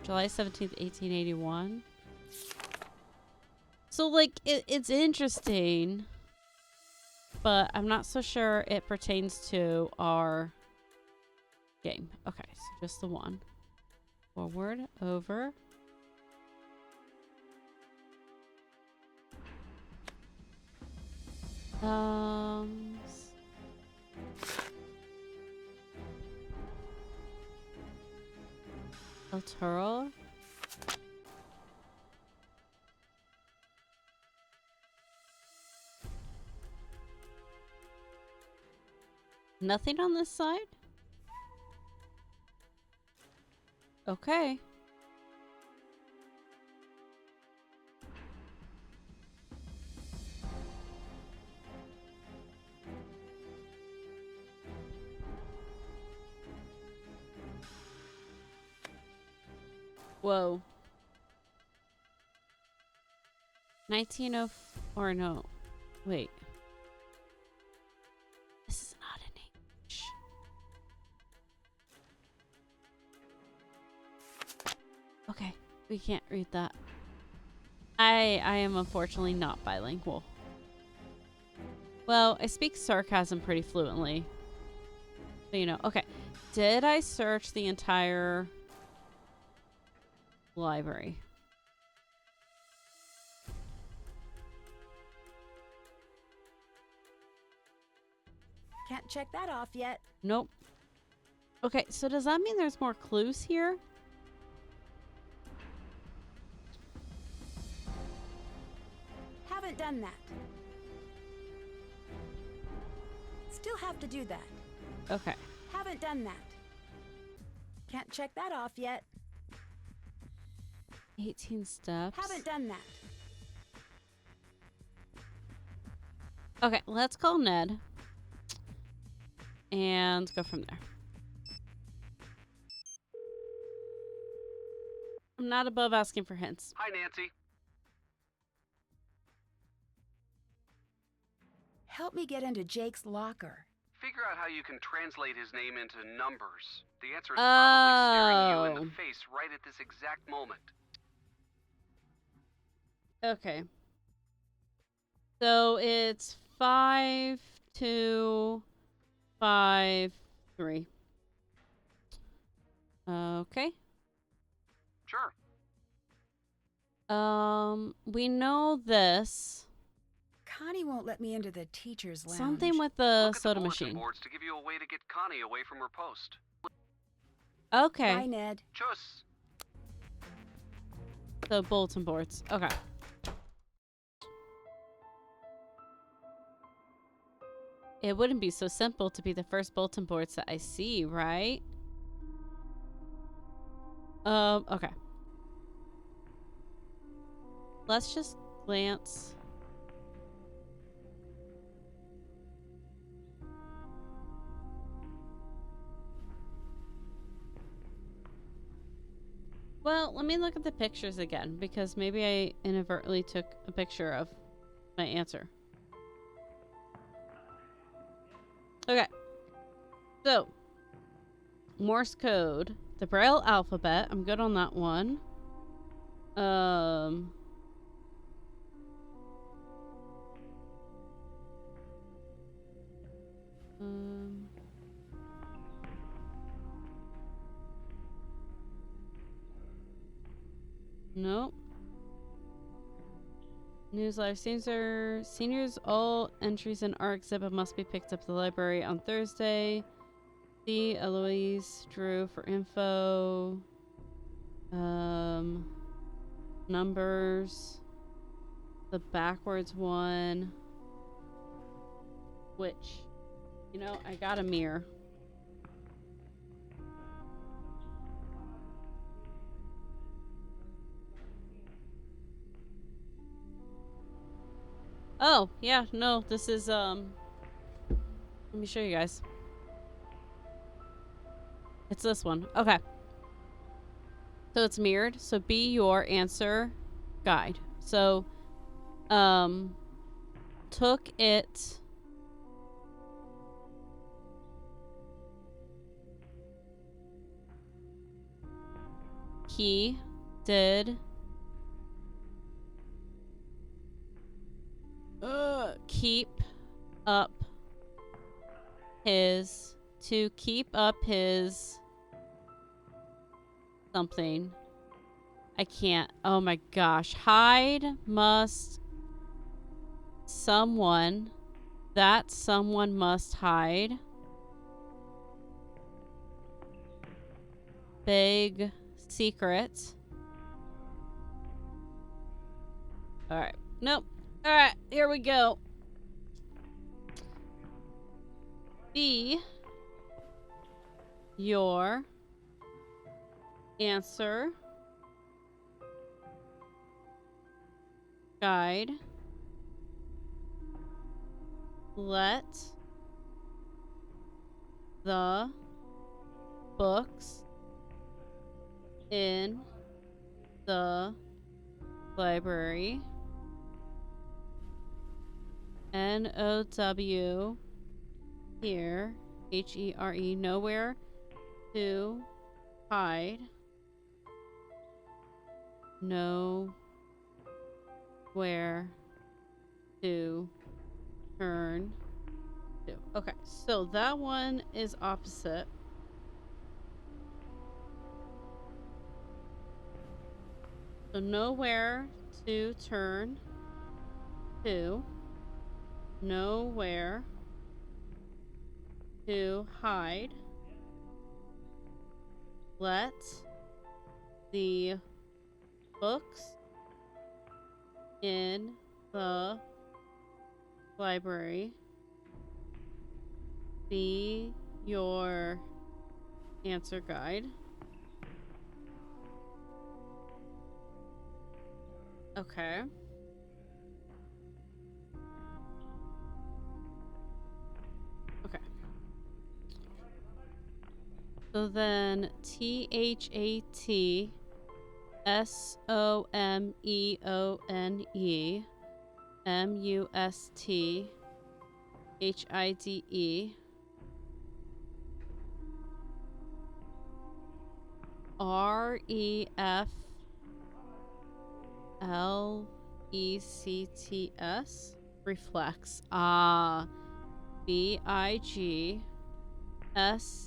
July 17th, 1881. So, like, it's interesting, but I'm not so sure it pertains to our game. Okay, so just the one. Forward, over. El Toro. Nothing on this side? Okay. Whoa. 1904, or no. Wait. This is not an English. Okay, we can't read that. I am unfortunately not bilingual. Well, I speak sarcasm pretty fluently. But you know, okay. did I search the entire library? Can't check that off yet. Nope. Okay, so does that mean there's more clues here? Haven't done that. Still have to do that. Okay. Haven't done that. Can't check that off yet. 18 steps. Haven't done that. Okay, let's call Ned. And go from there. I'm not above asking for hints. Hi, Nancy. Help me get into Jake's locker. Figure out how you can translate his name into numbers. The answer is probably staring you in Oh. the face right at this exact moment. Okay. So it's 5, 2, 5, 3. Okay. Sure. We know this. Connie won't let me into the teacher's lounge. Something with the Look at soda the bulletin machine. boards to give you a way to get Connie away from her post. Okay. Bye, Ned. Tschüss. So bulletin boards. Okay. It wouldn't be so simple to be the first bulletin boards that I see, right? Okay. Let's just glance. Well, let me look at the pictures again, because maybe I inadvertently took a picture of my answer. Okay. So, Morse code, the Braille alphabet. I'm good on that one. Nope. Newsletter. Seniors, all entries in our exhibit must be picked up at the library on Thursday. See Eloise Drew for info. Numbers. The backwards one. Which, you know, I got a mirror. Oh, yeah, no, this is, let me show you guys. It's this one. Okay. So it's mirrored. So be your answer guide. So, took it. He did. Keep up his. To keep up his. Something. I can't. Oh my gosh. Hide must. Someone. That someone must hide. Big secret. Alright. Nope. Alright. Here we go. Be your answer guide. Let the books in the library. NOW here. HERE. Nowhere to hide. Nowhere to turn to. Okay, so that one is opposite. So nowhere to turn to. Nowhere to hide. Let the books in the library be your answer guide. Okay. Okay. So then THATSOMEONEMUSTHIDE REFLECTS reflects. Ah, BIGSECRET WORN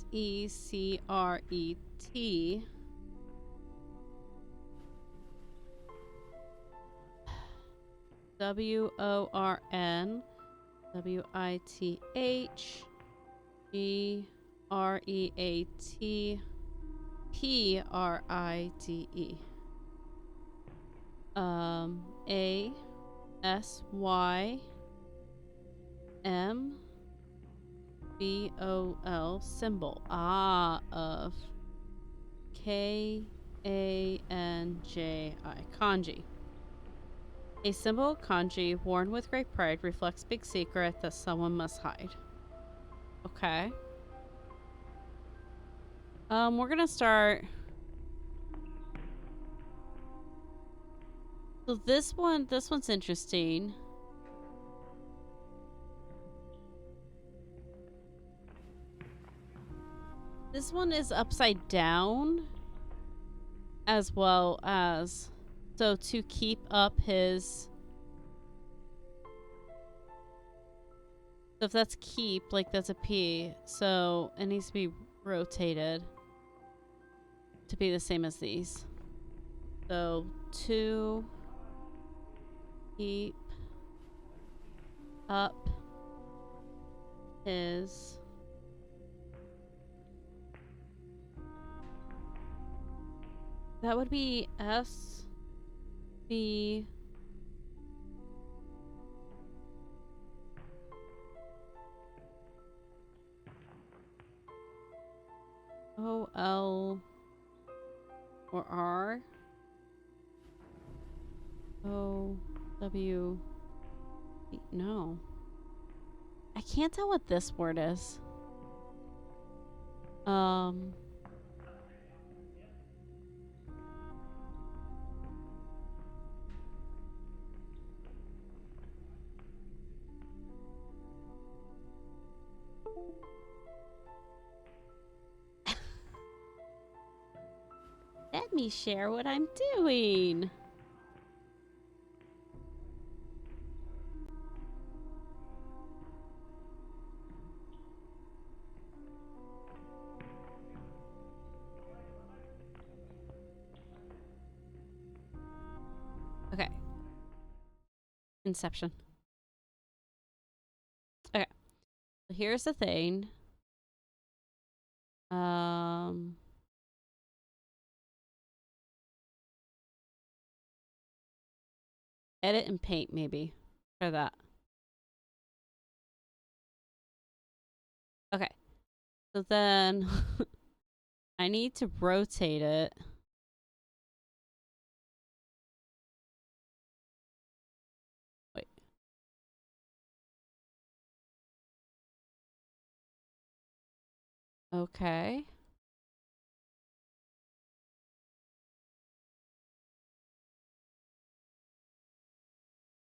WITHGREAT PRIDE ASYMBOL of KANJI kanji. A symbol kanji worn with great pride reflects big secret that someone must hide. Okay. We're gonna start. So this one's interesting. This one is upside down as well as, so to keep up his, so if that's keep, like that's a P, so it needs to be rotated to be the same as these. So to keep up his that would be S B O L or R O W. No, I can't tell what this word is. Let me share what I'm doing. Okay. Inception. Okay. So here's the thing. Edit and paint, maybe. For that. Okay. So then I need to rotate it. Wait. Okay.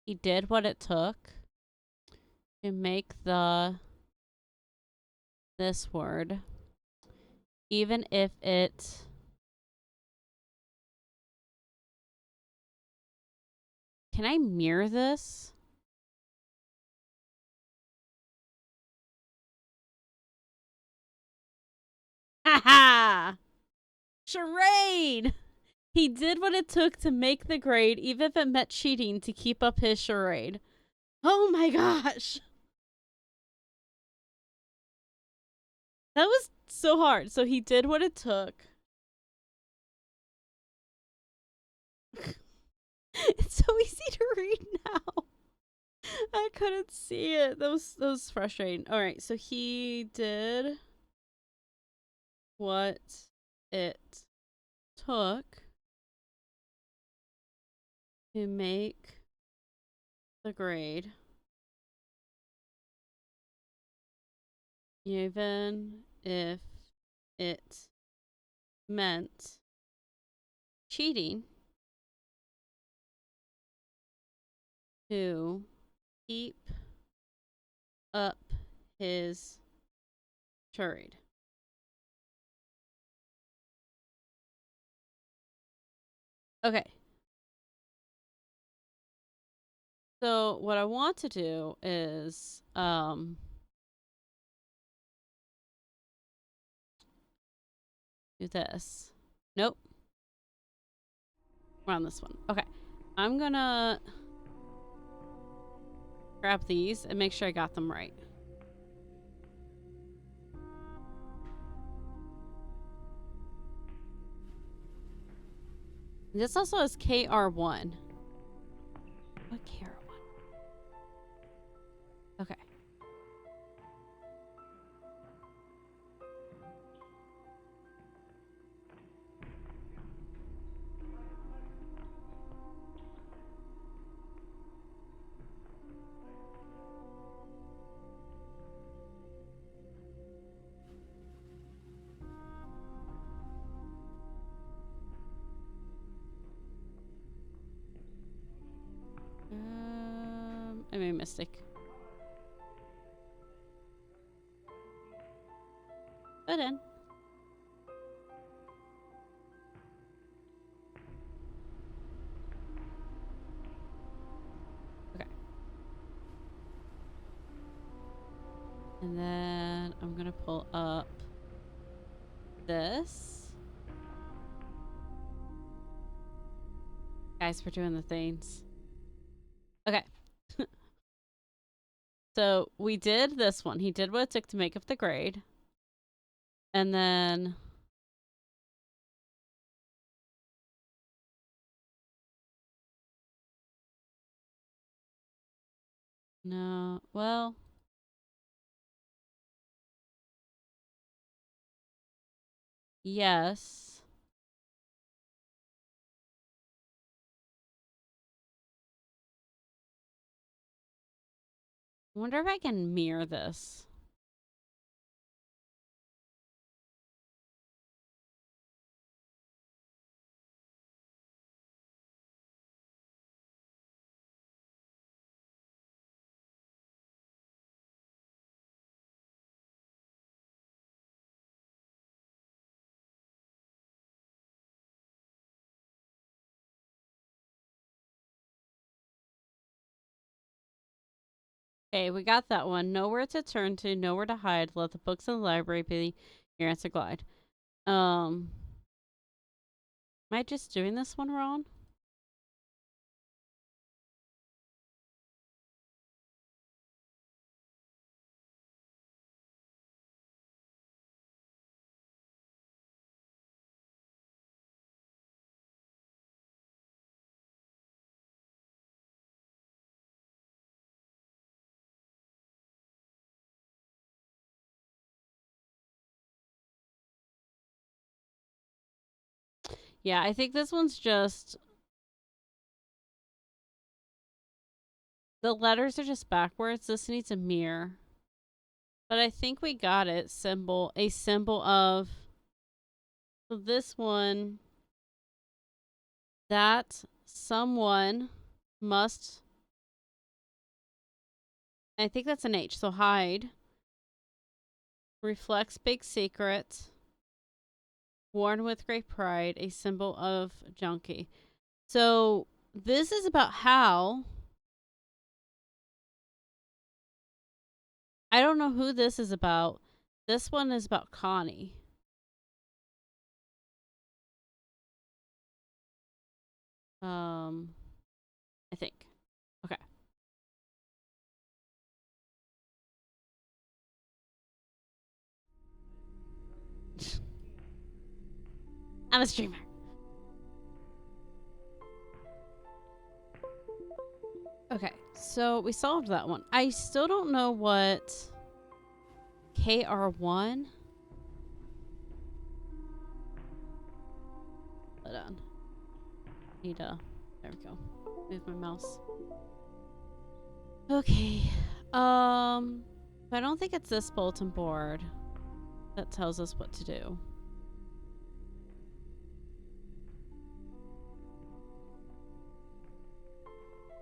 He did what it took to make this word, even if it can I mirror this? Haha! Charade! He did what it took to make the grade, even if it meant cheating to keep up his charade. Oh my gosh. That was so hard. So he did what it took. It's so easy to read now. I couldn't see it. That was frustrating. All right, so he did what it took to make the grade, even if it meant cheating to keep up his charade. Okay. So what I want to do is do this. Nope. We're on this one. Okay. I'm gonna grab these and make sure I got them right. This also has KR1. What KR1? Okay. I made a mistake. Put in. Okay. And then I'm gonna pull up this. Guys, we're doing the things. Okay. So we did this one. He did what it took to make up the grade. And then no, well, yes. I wonder if I can mirror this. Okay, we got that one. Nowhere to turn to, nowhere to hide. Let the books in the library be your answer glide. Am I just doing this one wrong? Yeah, I think this one's just... The letters are just backwards. This needs a mirror. But I think we got it. A symbol of... So this one... That someone must... I think that's an H. So hide. Reflects big secret. Worn with great pride. A symbol of junkie. So this is about how... I don't know who this is about. This one is about Connie. I think. Okay. I'm a streamer. Okay, so we solved that one. I still don't know what KR1. Hold on. Need to. There we go. Move my mouse. Okay. I don't think it's this bulletin board that tells us what to do.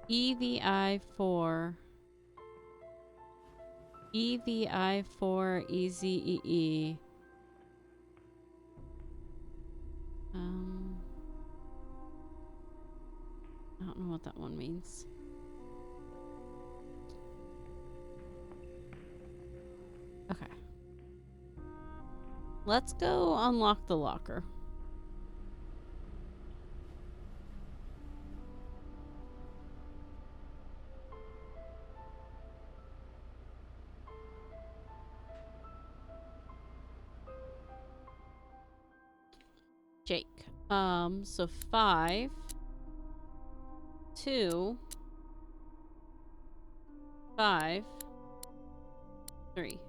EVI4. EVI4 EZEE. I don't know what that one means. Okay. Let's go unlock the locker. Jake. So 5, 2, 5, 3.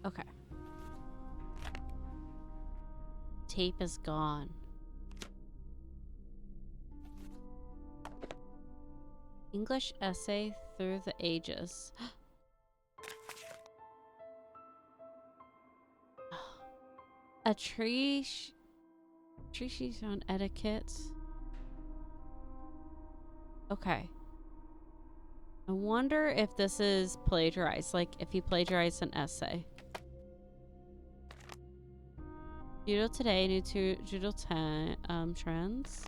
Okay. Tape is gone. English essay through the ages. A tree sheet on etiquette. Okay. I wonder if this is plagiarized, like if he plagiarized an essay. Judo today, new to Judo 10 trends.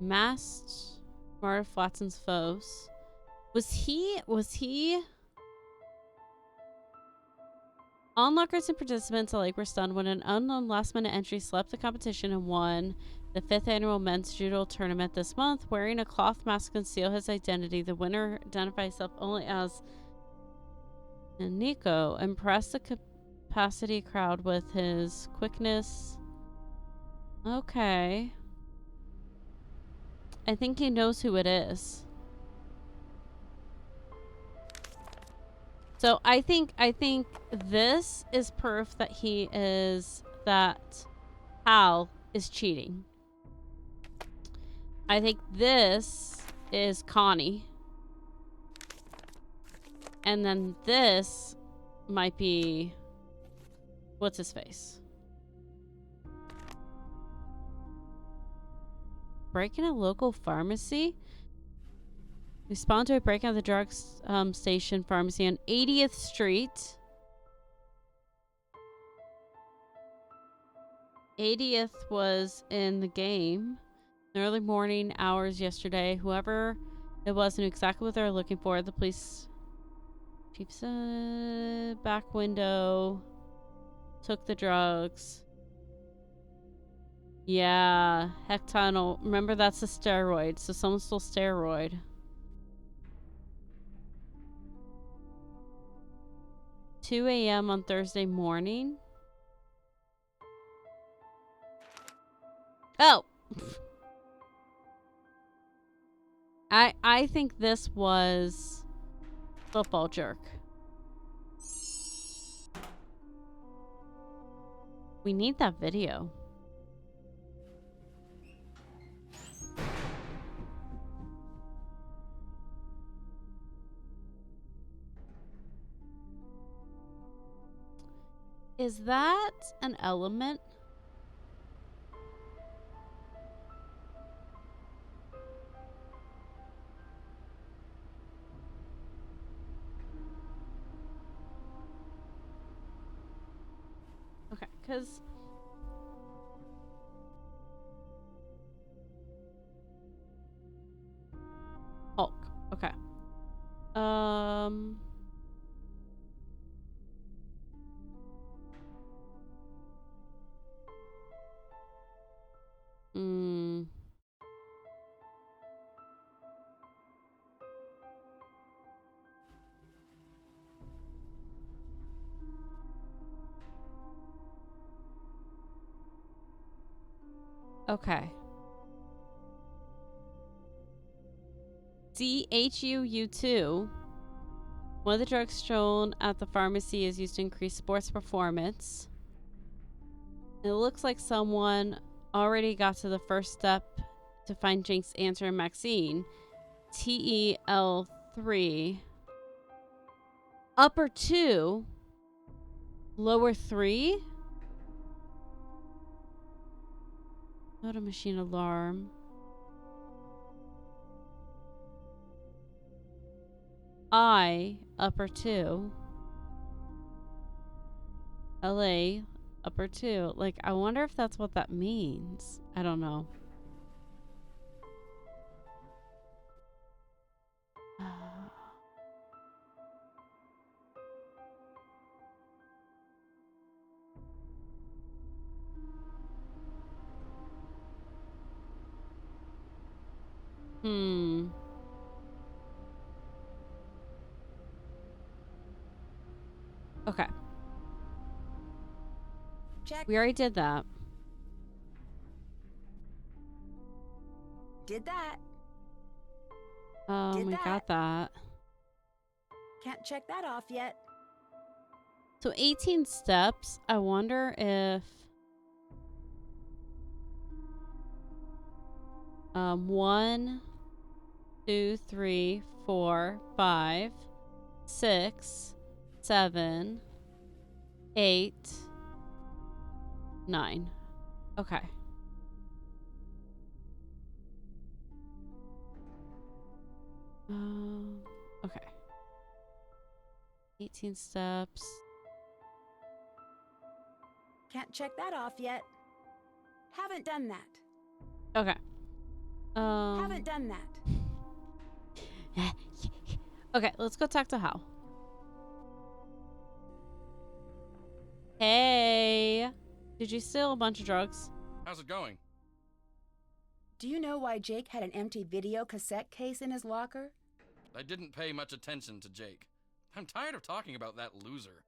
Masked Marta Flatten's foes. Was he onlookers and participants alike were stunned when an unknown last-minute entry swept the competition and won the 5th annual men's judo tournament this month. Wearing a cloth mask to conceal his identity, the winner identified himself only as Nico. Impressed the capacity crowd with his quickness. Okay. I think he knows who it is. So I think this is proof that Hal is cheating. I think this is Connie. And then this might be what's his face? Breaking a local pharmacy? Respond to a break-in at the drug station pharmacy on 80th Street. 80th was in the game. In the early morning hours yesterday. Whoever it was knew exactly what they were looking for. The police chief's back window. Took the drugs. Yeah. Hectonal. Remember, that's a steroid. So someone stole steroid. 2 a.m. on Thursday morning. Oh! I think this was football jerk. We need that video. Is that an element? Okay, because Hulk. Okay. Okay. CHUU2. One of the drugs shown at the pharmacy is used to increase sports performance. It looks like someone already got to the first step to find Jake's answer in Maxine. TEL3. Upper 2. Lower 3. Not a machine alarm. I, upper 2. LA, upper 2. Like, I wonder if that's what that means. I don't know. Okay. Check. We already did that. Did that. We got that. Can't check that off yet. So 18 steps. I wonder if 1, 2, 3, 4, 5, 6, 7, 8, 9. Okay. Okay. 18 steps. Can't check that off yet. Haven't done that. Okay. Haven't done that. Okay, let's go talk to Hal. Hey. Did you steal a bunch of drugs? How's it going? Do you know why Jake had an empty video cassette case in his locker? I didn't pay much attention to Jake. I'm tired of talking about that loser.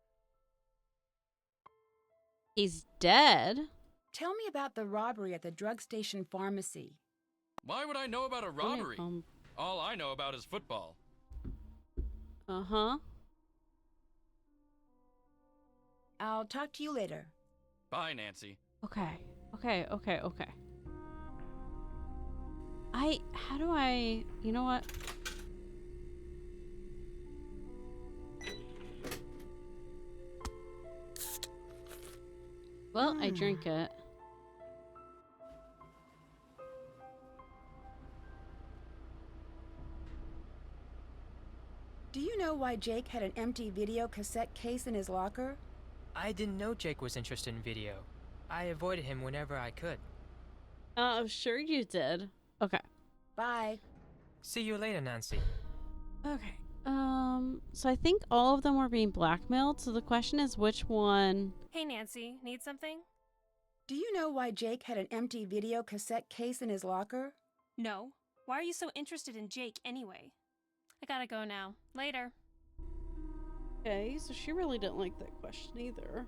He's dead. Tell me about the robbery at the drug station pharmacy. Why would I know about a robbery? All I know about is football. Uh-huh. I'll talk to you later. Bye, Nancy. Okay. How do I, you know what? Well, I drink it. Do you know why Jake had an empty video cassette case in his locker? I didn't know Jake was interested in video. I avoided him whenever I could. Oh, sure you did. Okay. Bye. See you later, Nancy. Okay. So I think all of them were being blackmailed, so the question is which one... Hey, Nancy, need something? Do you know why Jake had an empty video cassette case in his locker? No. Why are you so interested in Jake anyway? I gotta go now. Later. Okay, so she really didn't like that question either.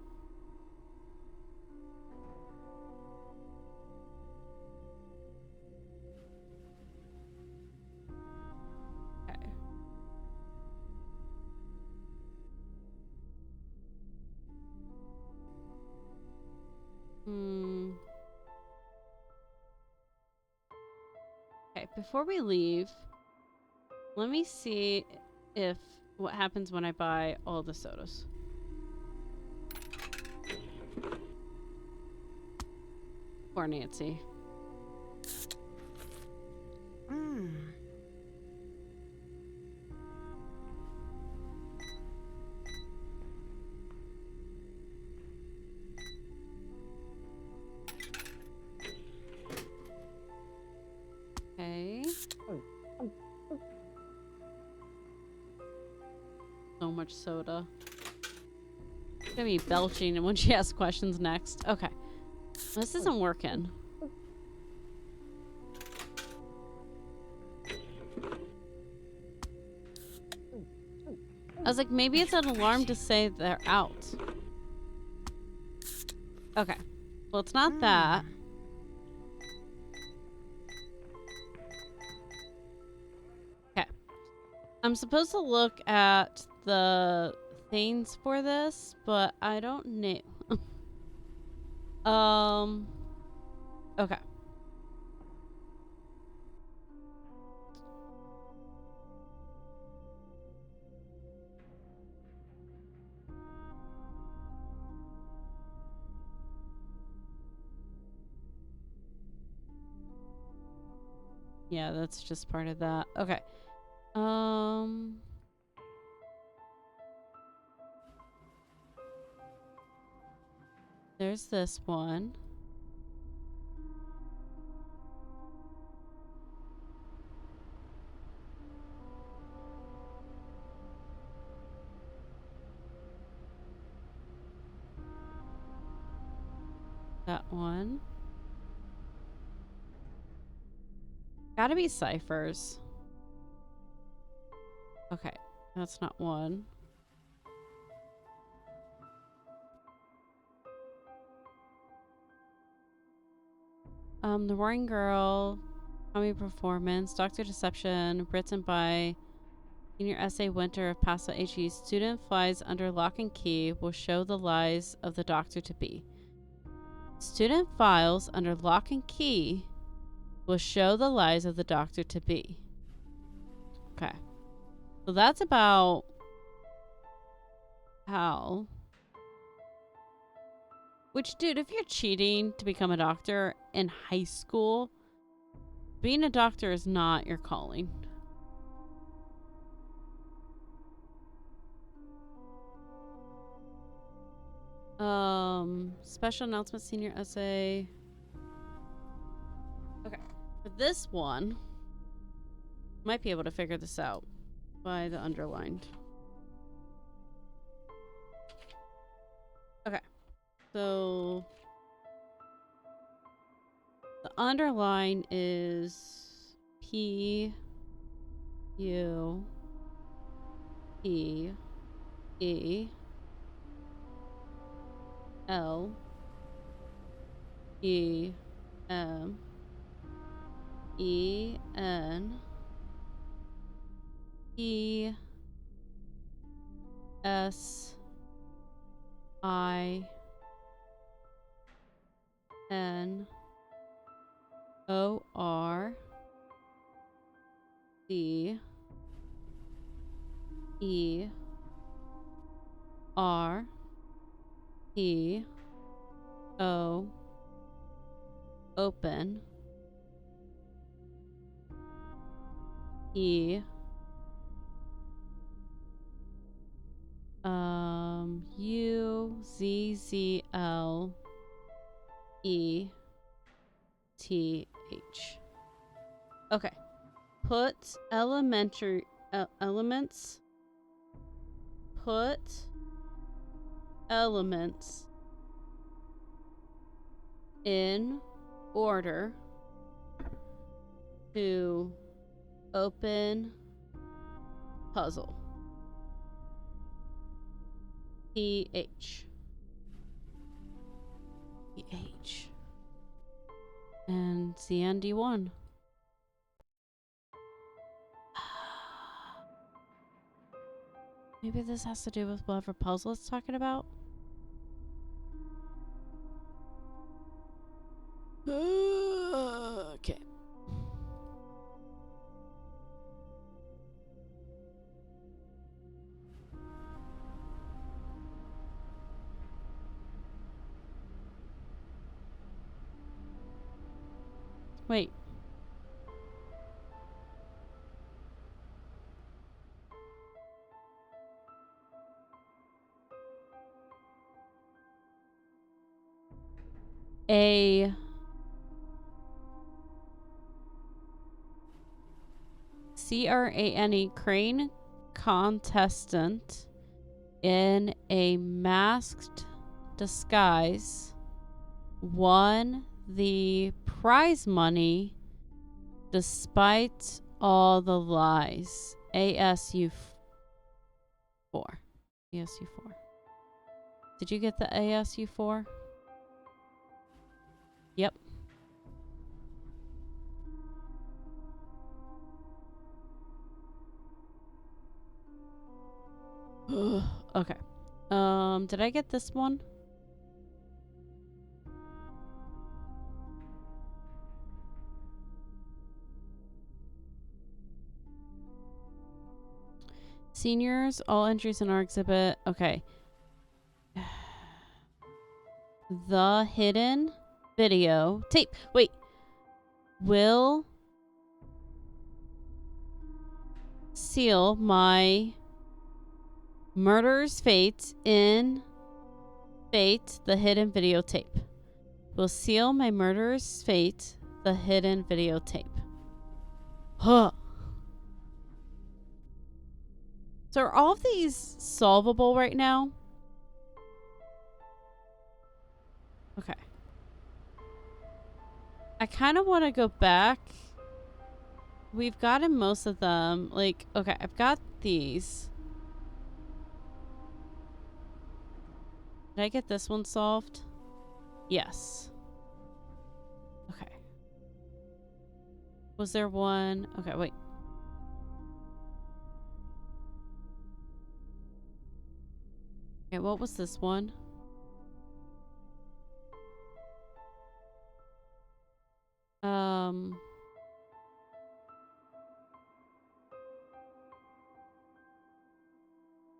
Okay. Okay, before we leave, let me see if what happens when I buy all the sodas. Poor Nancy. Okay. So much soda. She's gonna be belching when she asks questions next. Okay. This isn't working. I was like, maybe it's an alarm to say they're out. Okay. Well, it's not that. I'm supposed to look at the things for this, but I don't know. Okay. Yeah, that's just part of that. Okay. There's this one. That one. Gotta be ciphers. Okay, that's not one. The Roaring Girl, Tommy Performance, Doctor Deception, written by Senior Essay Winter of Paso HE. Student flies under lock and key will show the lies of the Doctor to be. Student files under lock and key will show the lies of the Doctor to be. Okay. So that's about how. Which, dude, if you're cheating to become a doctor in high school, being a doctor is not your calling. Special announcement, senior essay. Okay. For this one, might be able to figure this out by the underlined. Okay. So the underline is P U P E L E M E N E S I N O R C E R P O open E U Z Z L E T H. Okay. Put elementary elements. Put elements in order to open puzzle. TH. TH. And CND1. Maybe this has to do with whatever puzzle it's talking about. Okay. Wait. A CRANE crane contestant in a masked disguise won the prize money despite all the lies. ASU 4. ASU 4. Did you get the ASU 4? Yep. Okay. Did I get this one? Seniors, all entries in our exhibit. Okay. The hidden video tape. Wait. Will seal my murderer's fate in Fate, the hidden videotape. Will seal my murderer's fate, the hidden videotape. Huh. So are all of these solvable right now? Okay. I kind of want to go back. We've gotten most of them. Like, okay, I've got these. Did I get this one solved? Yes. Okay. Was there one? Okay, wait. Okay, what was this one?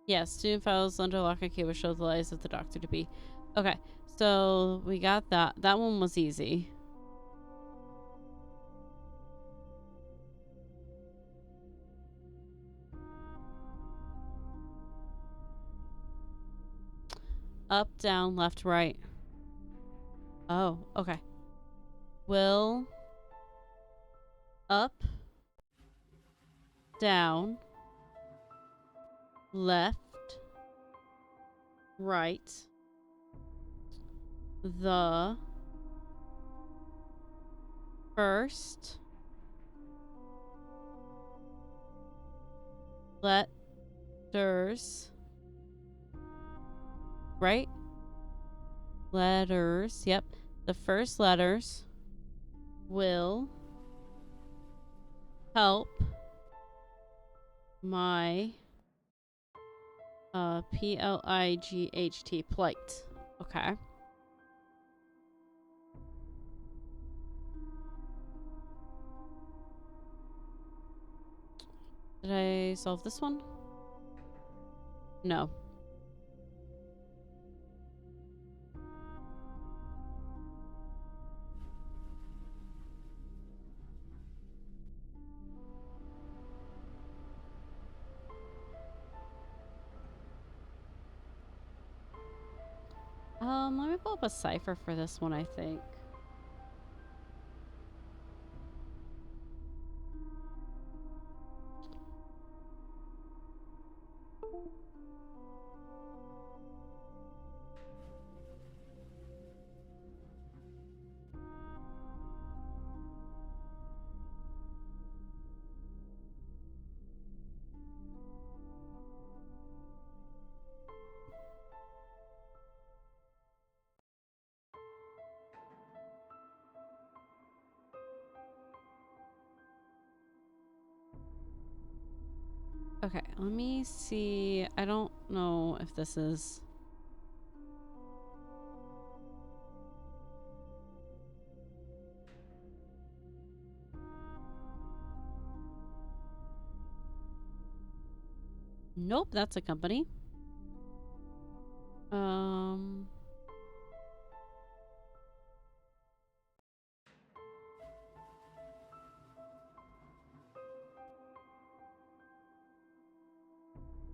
Yeah, student files under lock and key will show the lies of the doctor to be. Okay, so we got that. That one was easy. Up, down, left, right. Oh, okay. Will up, down, left, right, the first letters, right? Letters, yep. The first letters will help my P-L-I-G-H-T plight. Okay. Did I solve this one? No. Let me pull up a cipher for this one, I think. Okay, let me see. I don't know if this is... Nope, that's a company.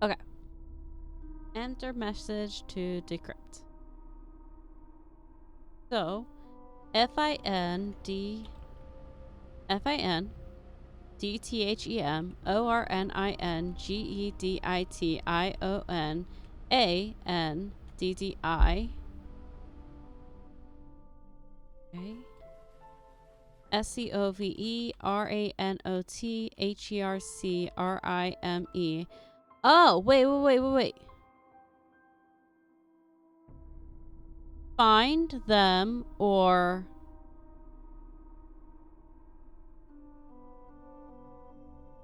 Okay. Enter message to decrypt. So, FINDTHEMORNINGEDITIONANDDI. Okay. SEOVERANOTHERCRIME. Oh, wait. Find them or...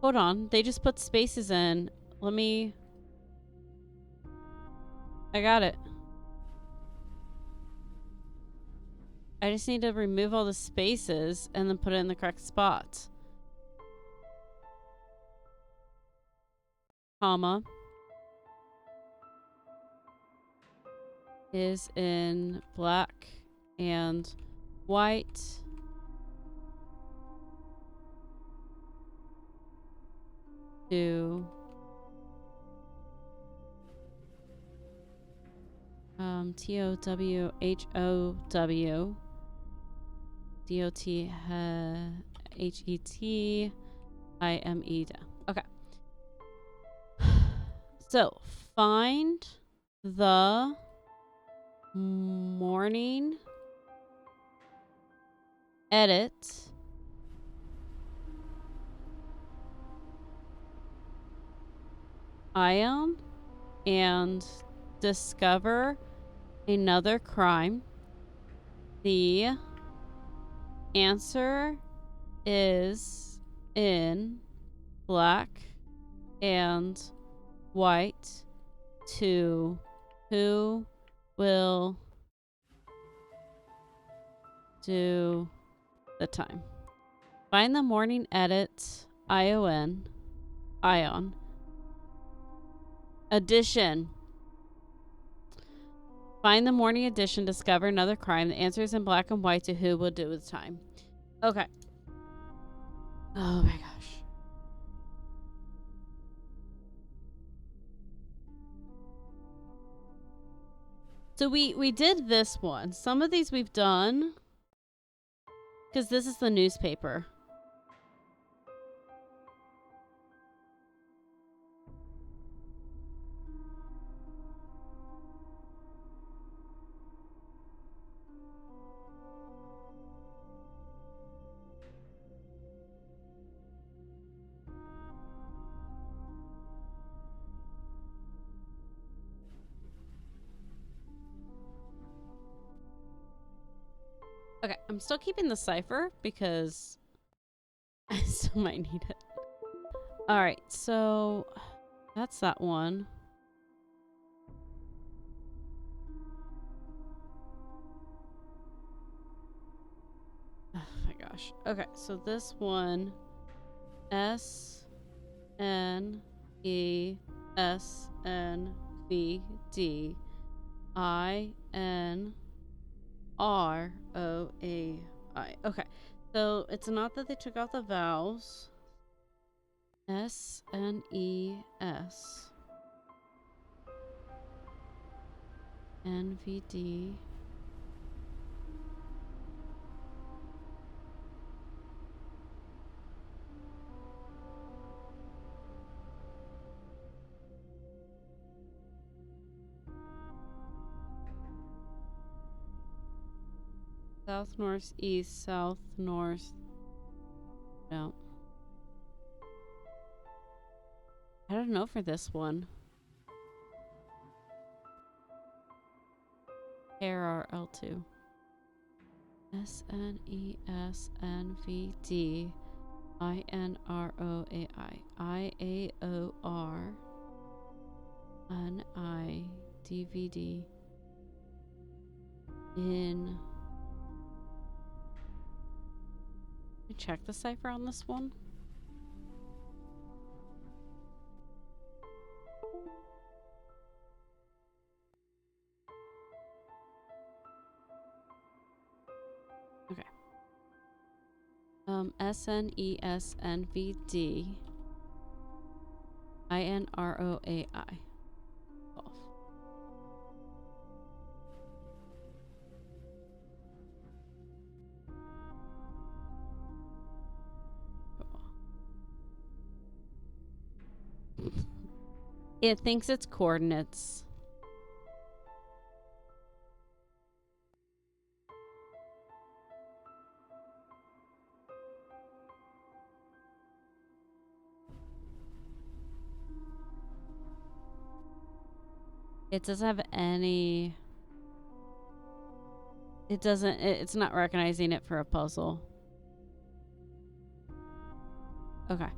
Hold on, they just put spaces in. Let me... I got it. I just need to remove all the spaces and then put it in the correct spot. Comma. Is in black and white. To TOWHOW DOTHETIME. Okay. So find the morning edit ion and discover another crime. The answer is in black and white. To who will do the time. Find the morning edit ion addition. Find the morning edition, discover another crime. The answer is in black and white to who will do with time. Okay. Oh my gosh. So we did this one. Some of these we've done. Because this is the newspaper. Okay, I'm still keeping the cipher because I still might need it. Alright, so that's that one. Oh my gosh. Okay, so this one SNESNVDINROAI. Okay, so it's not that they took out the vowels. SNES NVD. South, north, east, south, north. No. I don't know for this one. KRL2. SNESNVDINROAI. IAORNIDVD. In. Check the cipher on this one. Okay. SNESNVD INROAI. It thinks it's coordinates. It doesn't have any... It doesn't... It's not recognizing it for a puzzle. Okay.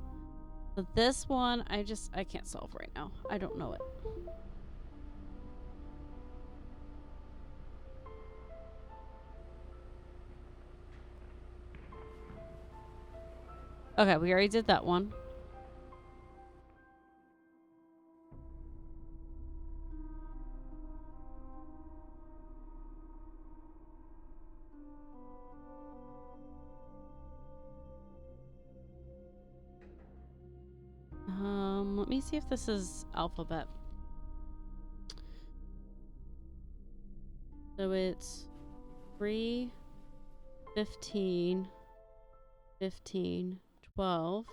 So this one, I can't solve right now. I don't know it. Okay, we already did that one. Let me see if this is alphabet. So it's 3, 15, 15, 12,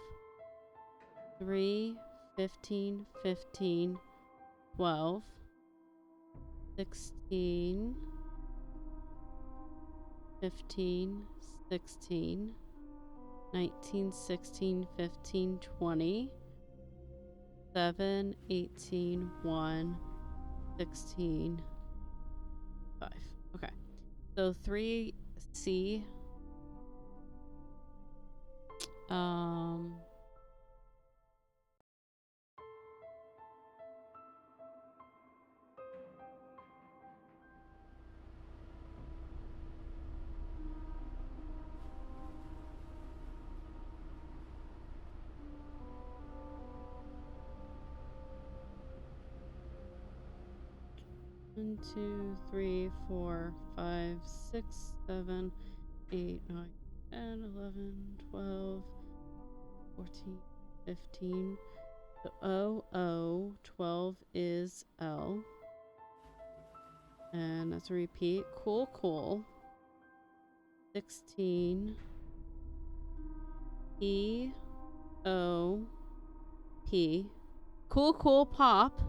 3, 15, 15, 12, 16, 15, 16, 19, 16, 15, 20, 7, 18, 1, 16, 5. Okay. So 3C. 1, 2, 3, 4, 5, 6, 7, 8, 9, 10, 11, 12, 14, 15. So O, 12 is L. And that's a repeat. Cool, cool. 16. E, O, P. Cool, cool, pop.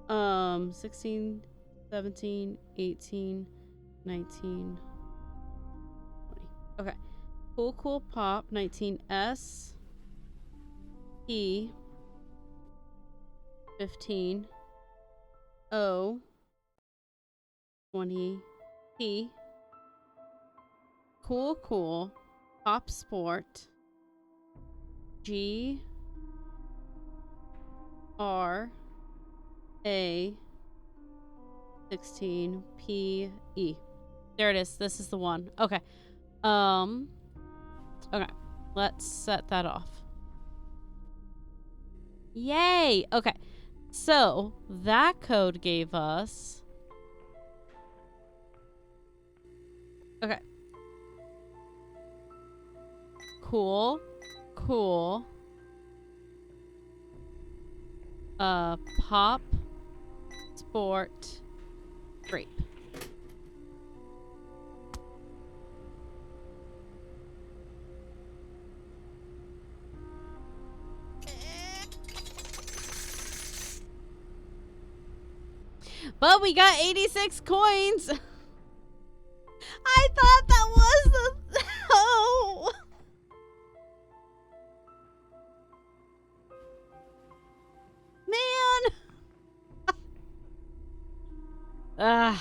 16, 17, 18, 19, 20. Okay. Cool, cool, pop. 19, S, P, 15, O, 20, P. Cool, cool, pop, sport. G, R, A, 16, P, E. There it is. This is the one. Okay. Okay. Let's set that off. Yay! Okay. So, that code gave us... Okay. Cool. Cool. Pop. Sport. Grape. But we got 86 coins. I thought that was the... Oh. Man. I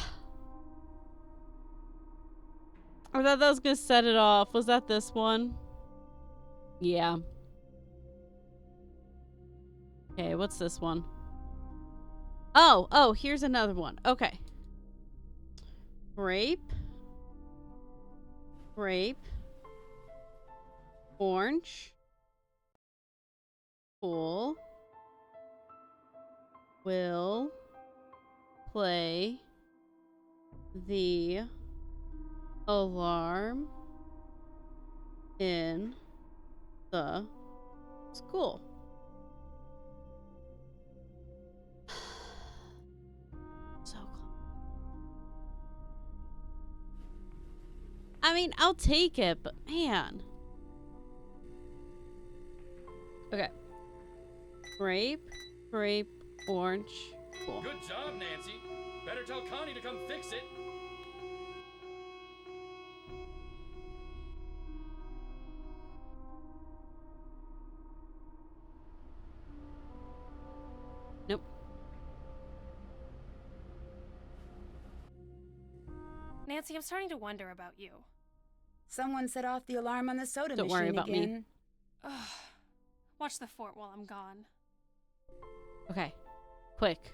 thought that was gonna set it off. Was that this one? Yeah. Okay, what's this one? Oh, here's another one. Okay. Grape. Grape. Orange. Cool. Will play the alarm in the school. So close. I mean, I'll take it, but man. Okay. Grape, grape, orange. Cool. Good job, Nancy. Better tell Connie to come fix it. Nope. Nancy, I'm starting to wonder about you. Someone set off the alarm on the soda Don't machine worry about me. again. Ugh. Watch the fort while I'm gone. Okay. Quick.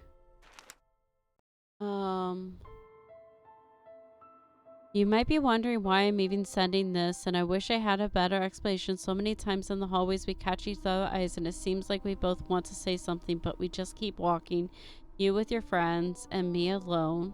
You might be wondering why I'm even sending this, and I wish I had a better explanation. So many times in the hallways we catch each other's eyes, and it seems like we both want to say something, but we just keep walking. You with your friends, and me alone.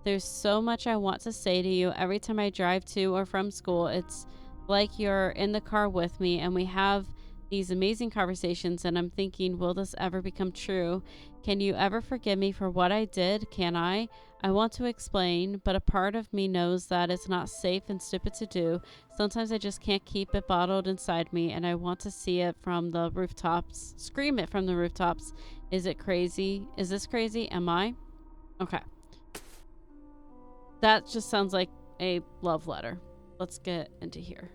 There's so much I want to say to you. Every time I drive to or from school, it's like you're in the car with me, and we have these amazing conversations, and I'm thinking, will this ever become true? Can you ever forgive me for what I did? Can I? I want to explain, but a part of me knows that it's not safe and stupid to do. Sometimes I just can't keep it bottled inside me, and I want to see it from the rooftops. Scream it from the rooftops. Is it crazy? Is this crazy? Am I? Okay. That just sounds like a love letter. Let's get into here.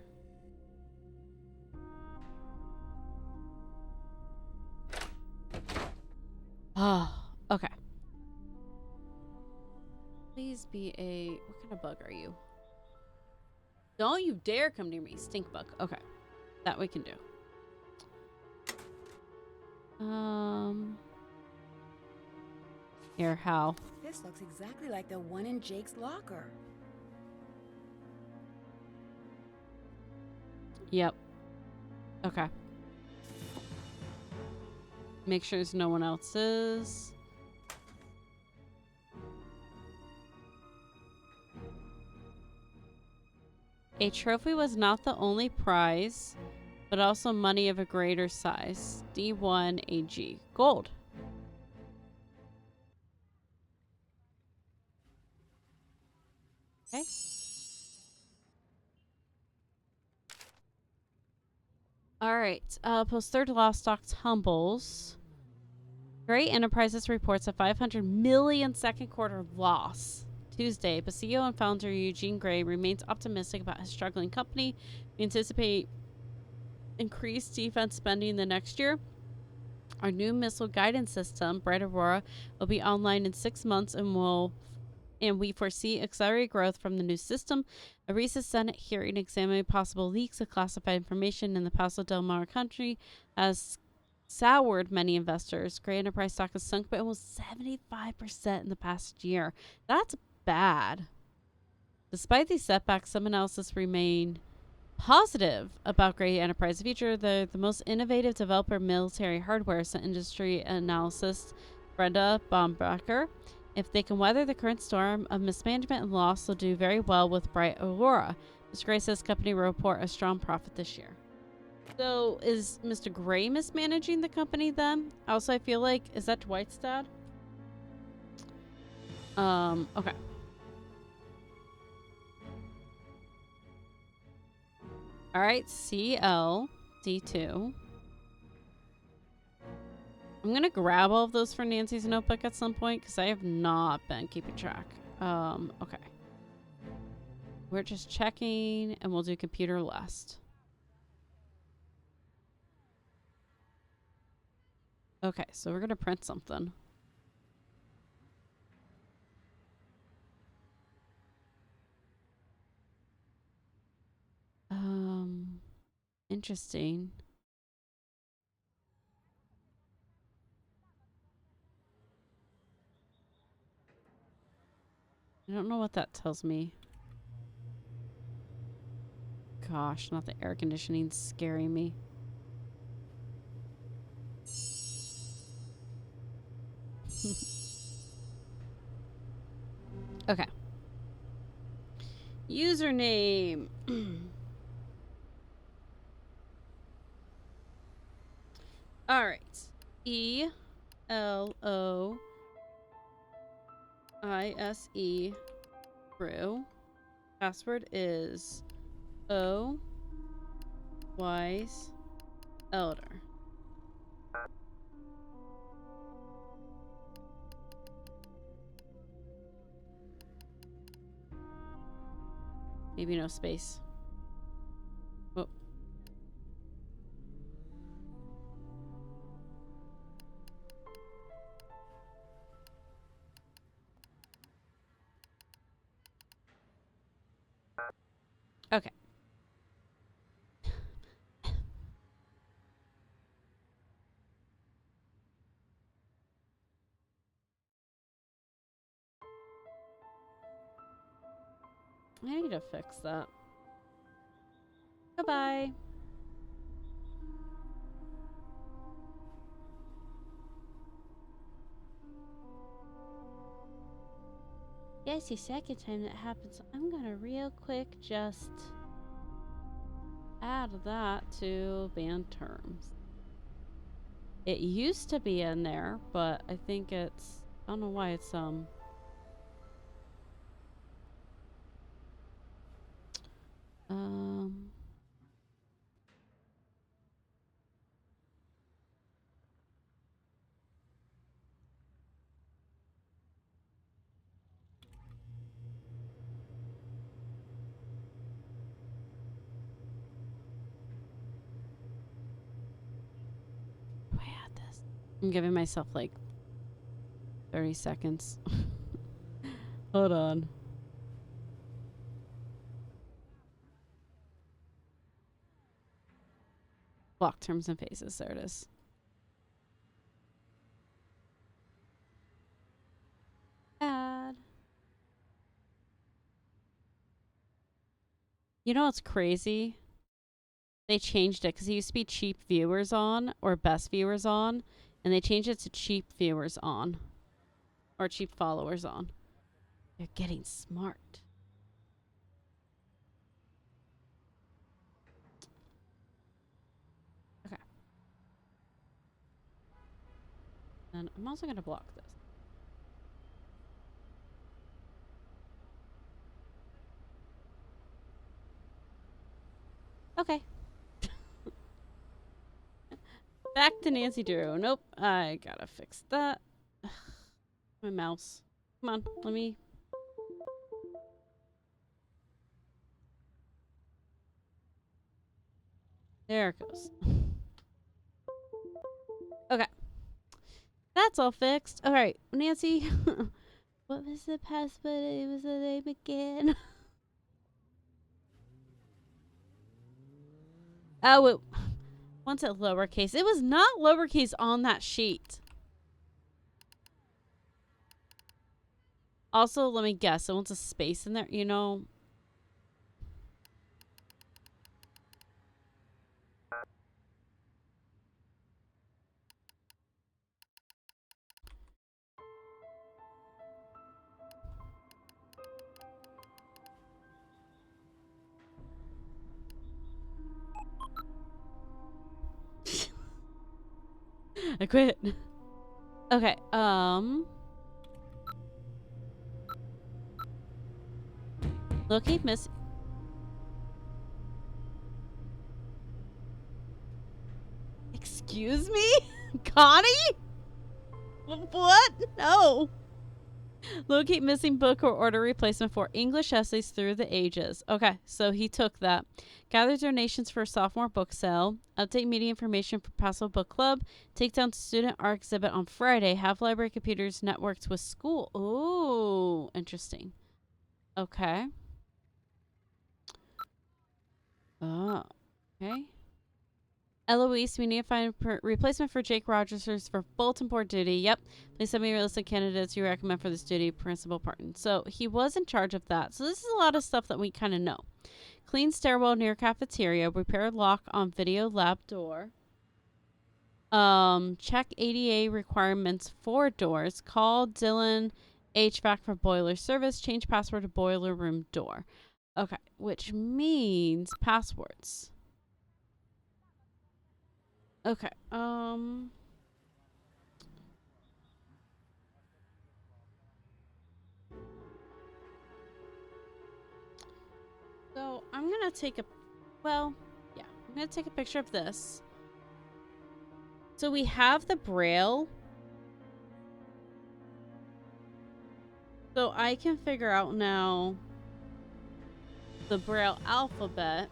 Oh, okay. Please be a... What kind of bug are you? Don't you dare come near me, stink bug. Okay. That we can do. Here, how? This looks exactly like the one in Jake's locker. Yep. Okay. Make sure there's no one else's. A trophy was not the only prize, but also money of a greater size. D1 AG. Gold. Okay. All right. Post third loss stock tumbles. Gray Enterprises reports a 500 million second quarter loss Tuesday, but CEO and founder Eugene Gray remains optimistic about his struggling company. We anticipate increased defense spending the next year. Our new missile guidance system, Bright Aurora, will be online in 6 months and we foresee accelerated growth from the new system. A recent Senate hearing examining possible leaks of classified information in the Paso del Mar country has soured many investors. Gray Enterprise stock has sunk by almost 75% in the past year. That's bad. Despite these setbacks, some analysts remain positive about Gray Enterprise future. They're the most innovative developer of military hardware, said industry analyst Brenda Baumbacher. If they can weather the current storm of mismanagement and loss, they'll do very well with Bright Aurora. Mr. Gray says company will report a strong profit this year. So is Mr. Gray mismanaging the company then? Also, I feel like, is that Dwight's dad? Okay. All right, CL D2. I'm going to grab all of those for Nancy's notebook at some point because I have not been keeping track. Okay. We're just checking and we'll do computer last. Okay, so we're going to print something. Interesting. I don't know what that tells me. Gosh, not the air conditioning scaring me. Okay. Username. All right. ELOISE Brew. Password is O Wise Elder. Maybe no space. Oh. Okay. I need to fix that. Goodbye. Yeah, it's the second time that happens. I'm gonna real quick just add that to band terms. It used to be in there, but I think it's, I don't know why it's do I add this? I'm giving myself like 30 seconds. Hold on. Block terms and phases. There it is. Add. You know what's crazy? They changed it because it used to be cheap viewers on or best viewers on, and they changed it to cheap viewers on or cheap followers on. They're getting smart. Okay. And I'm also going to block this. Okay. Back to Nancy Drew. Nope. I gotta fix that. Ugh. My mouse. Come on. Let me. There it goes. Okay. That's all fixed. All right. Nancy. What was the password? It was the name again. Oh, it. Once at lowercase. It was not lowercase on that sheet. Also, let me guess. It wants a space in there. You know. I quit. Okay. Locate miss. Excuse me? Connie? What? No. Locate missing book or order replacement for English essays through the ages. Okay, so he took that. Gather donations for a sophomore book sale. Update media information for Paso Book Club. Take down student art exhibit on Friday. Have library computers networked with school. Ooh, interesting. Okay. Oh, okay. Eloise, we need to find a replacement for Jake Rogers for bulletin board duty. Yep. Please send me realistic candidates you recommend for this duty. Principal Parton. So he was in charge of that. So this is a lot of stuff that we kind of know. Clean stairwell near cafeteria. Repair lock on video lab door. Check ADA requirements for doors. Call Dylan HVAC for boiler service. Change password to boiler room door. Okay, which means passwords. Okay. So I'm gonna take a, well, yeah, I'm gonna take a picture of this. So we have the Braille. So I can figure out now the Braille alphabet.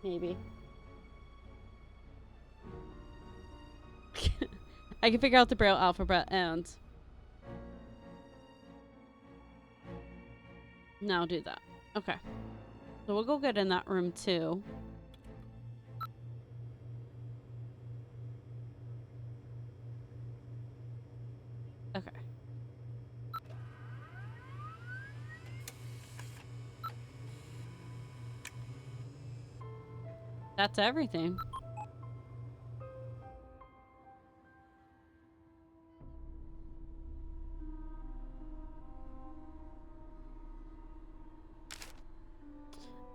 Maybe. I can figure out the Braille alphabet and now do that. Okay. So we'll go get in that room too. Okay. That's everything.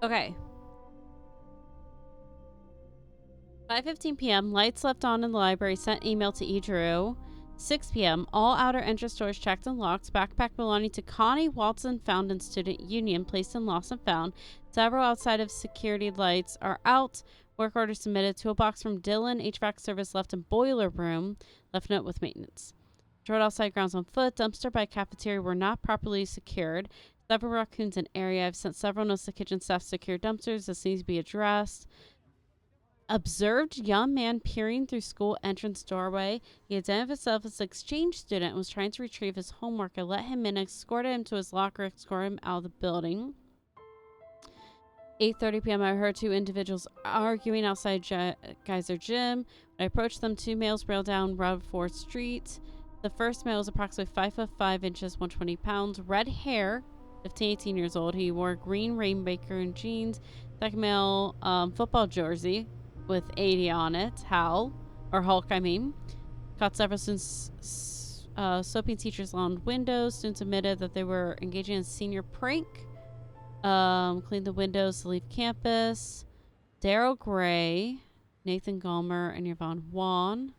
Okay. 5:15 p.m. Lights left on in the library. Sent email to E. Drew. 6 p.m. All outer entrance doors checked and locked. Backpack belonging to Connie Walton found in Student Union. Placed in lost and found. Several outside of security lights are out. Work order submitted. Toolbox from Dylan. HVAC service left in boiler room. Left note with maintenance. Drove outside grounds on foot. Dumpster by cafeteria were not properly secured. Several raccoons in area. I've sent several notes to kitchen staff to secure dumpsters. This needs to be addressed. Observed young man peering through school entrance doorway. He identified himself as an exchange student and was trying to retrieve his homework. I let him in, escorted him to his locker, escorted him out of the building. 8:30 p.m. I heard two individuals arguing outside Geyser Gym. When I approached them, two males railed down Rutherford Street. The first male was approximately 5'5" 120 pounds, red hair, 15, 18 years old. He wore green Rainmaker and jeans. Second male, football jersey with 80 on it. Hulk, I mean. Caught several students soaping teachers' lawn windows. Students admitted that they were engaging in a senior prank. Cleaned the windows to leave campus. Daryl Gray, Nathan Gulmer, and Yvonne Wan.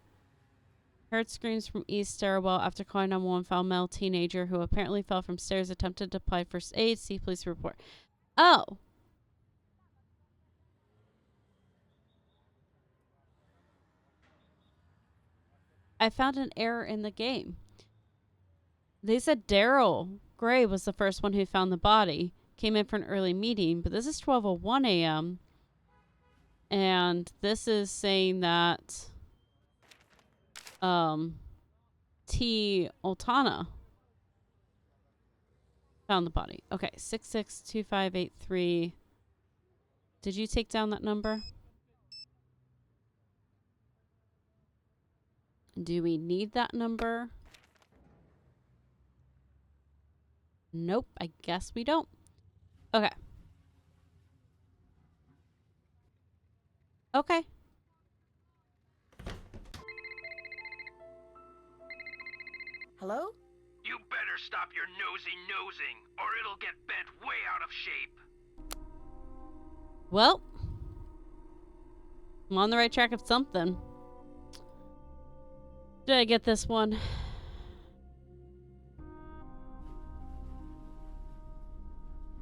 Heard screams from East stairwell after calling 911. Found male teenager who apparently fell from stairs. Attempted to apply first aid. See police report. Oh. I found an error in the game. They said Daryl Gray was the first one who found the body. Came in for an early meeting, but this is 12:01 a.m. And this is saying that T. Oltana found the body. Okay, 662583. Did you take down that number? Do we need that number? Nope, I guess we don't. Okay. Okay. Hello? You better stop your nosing, or it'll get bent way out of shape. Well, I'm on the right track of something. Did I get this one?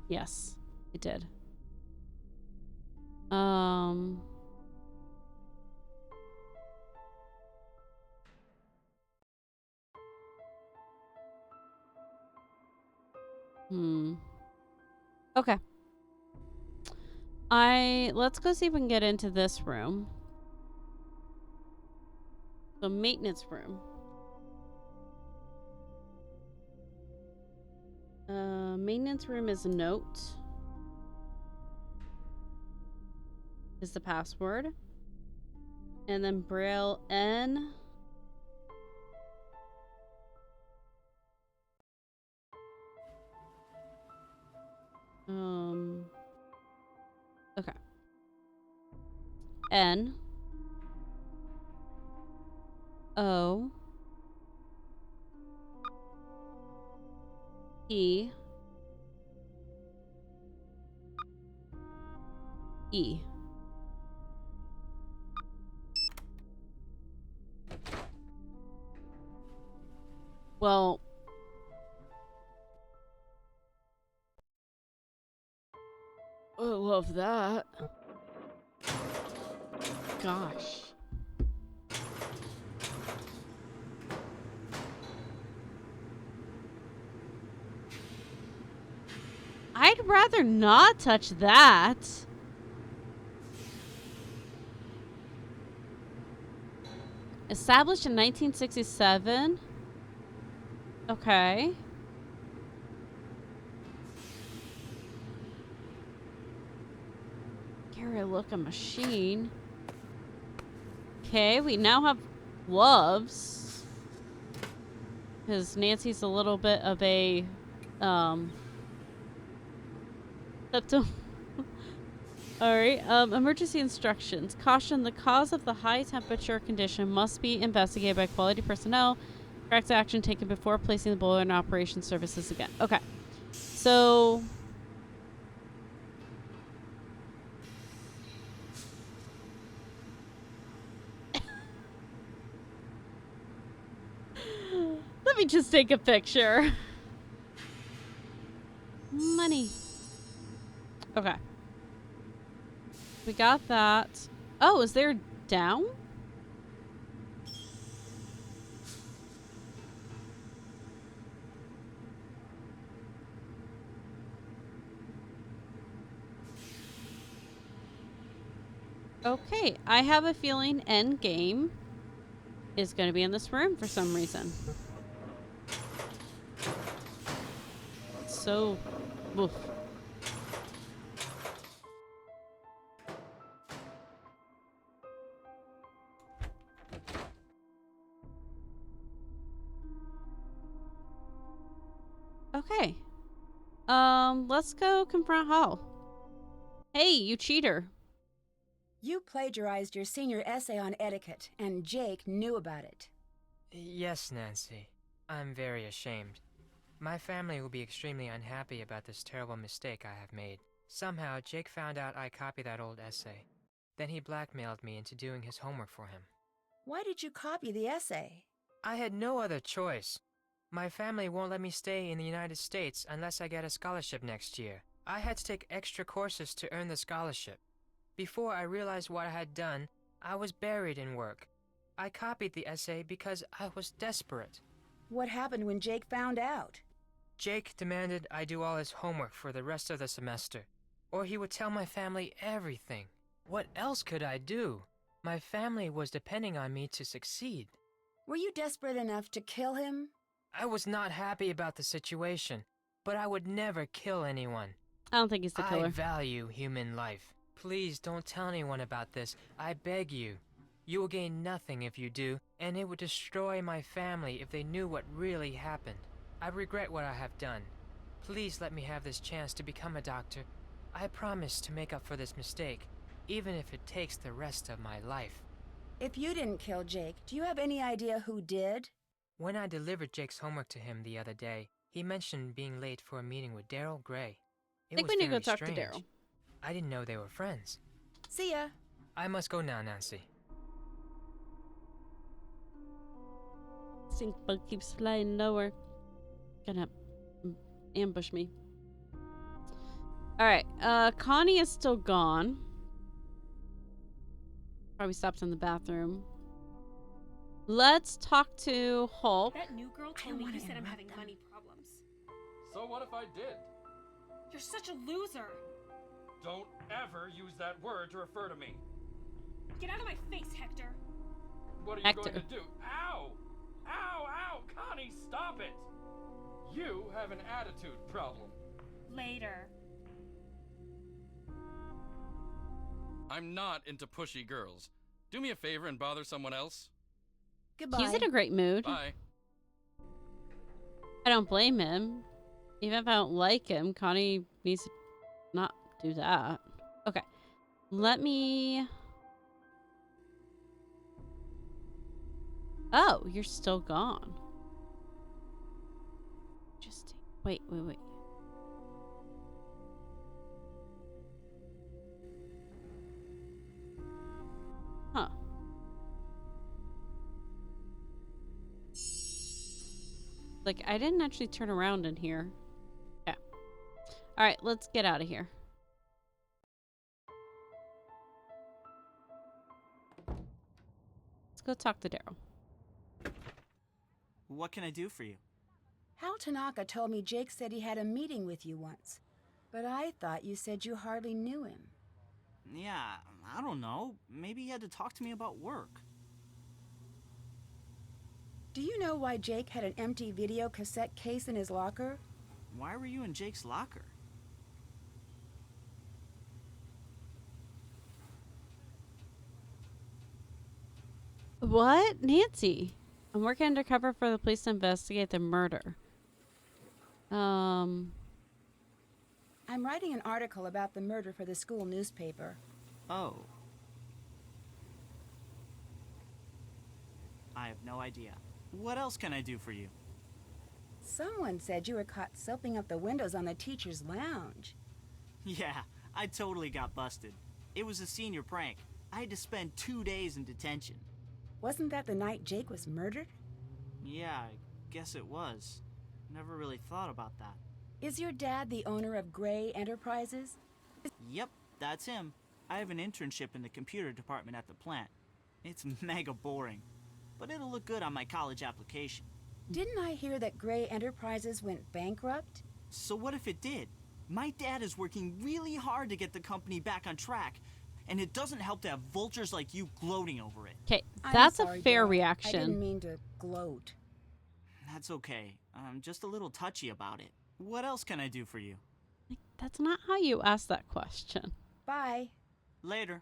Yes, it did. Okay. Let's go see if we can get into this room. The maintenance room. Maintenance room is a note. Is the password. And then Braille N. Okay. N. O. E. E. Well, I love that. Gosh. I'd rather not touch that. Established in 1967. Okay. Gary, look, a machine. Okay, we now have gloves. Because Nancy's a little bit of a, Alright, emergency instructions. Caution, the cause of the high temperature condition must be investigated by quality personnel. Correct action taken before placing the boiler in operation services again. Okay. So... Let me just take a picture. Money. Okay. We got that. Oh, is there down? Okay, I have a feeling end game is going to be in this room for some reason. So, oof. Okay. Let's go confront Hall. Hey, you cheater. You plagiarized your senior essay on etiquette, and Jake knew about it. Yes, Nancy. I'm very ashamed. My family will be extremely unhappy about this terrible mistake I have made. Somehow, Jake found out I copied that old essay. Then he blackmailed me into doing his homework for him. Why did you copy the essay? I had no other choice. My family won't let me stay in the United States unless I get a scholarship next year. I had to take extra courses to earn the scholarship. Before I realized what I had done, I was buried in work. I copied the essay because I was desperate. What happened when Jake found out? Jake demanded I do all his homework for the rest of the semester, or he would tell my family everything. What else could I do? My family was depending on me to succeed. Were you desperate enough to kill him? I was not happy about the situation, but I would never kill anyone. I don't think he's the killer. I value human life. Please don't tell anyone about this. I beg you. You will gain nothing if you do, and it would destroy my family if they knew what really happened. I regret what I have done. Please let me have this chance to become a doctor. I promise to make up for this mistake, even if it takes the rest of my life. If you didn't kill Jake, do you have any idea who did? When I delivered Jake's homework to him the other day, he mentioned being late for a meeting with Daryl Gray. I think we need to go talk to Daryl. I didn't know they were friends. See ya. I must go now, Nancy. Stink bug keeps flying lower. Gonna ambush me. Alright, Connie is still gone. Probably stopped in the bathroom. Let's talk to Hulk. That new girl told me you said I'm having money problems. So what if I did? You're such a loser. Don't ever use that word to refer to me. Get out of my face, Hector. What are you Hector. going to do? Ow! Ow, ow! Connie, stop it! You have an attitude problem. Later. I'm not into pushy girls. Do me a favor and bother someone else. Goodbye. He's in a great mood. Bye. I don't blame him. Even if I don't like him, Connie needs to not do that. Okay. Let me... Oh, you're still gone. Just wait. Huh. Like, I didn't actually turn around in here. Yeah. Alright, let's get out of here. Let's go talk to Daryl. What can I do for you? Hal Tanaka told me Jake said he had a meeting with you once. But I thought you said you hardly knew him. Yeah, I don't know. Maybe he had to talk to me about work. Do you know why Jake had an empty video cassette case in his locker? Why were you in Jake's locker? What? Nancy. I'm working undercover for the police to investigate the murder. I'm writing an article about the murder for the school newspaper. Oh. I have no idea. What else can I do for you? Someone said you were caught soaping up the windows on the teacher's lounge. Yeah, I totally got busted. It was a senior prank. I had to spend 2 days in detention. Wasn't that the night Jake was murdered? Yeah, I guess it was. Never really thought about that. Is your dad the owner of Gray Enterprises? Yep, that's him. I have an internship in the computer department at the plant. It's mega boring, but it'll look good on my college application. Didn't I hear that Gray Enterprises went bankrupt? So what if it did? My dad is working really hard to get the company back on track, and it doesn't help to have vultures like you gloating over it. Okay, I'm that's a sorry, fair Dad. reaction. I didn't mean to gloat. That's okay. I'm just a little touchy about it. What else can I do for you? Like, that's not how you ask that question. Bye. Later.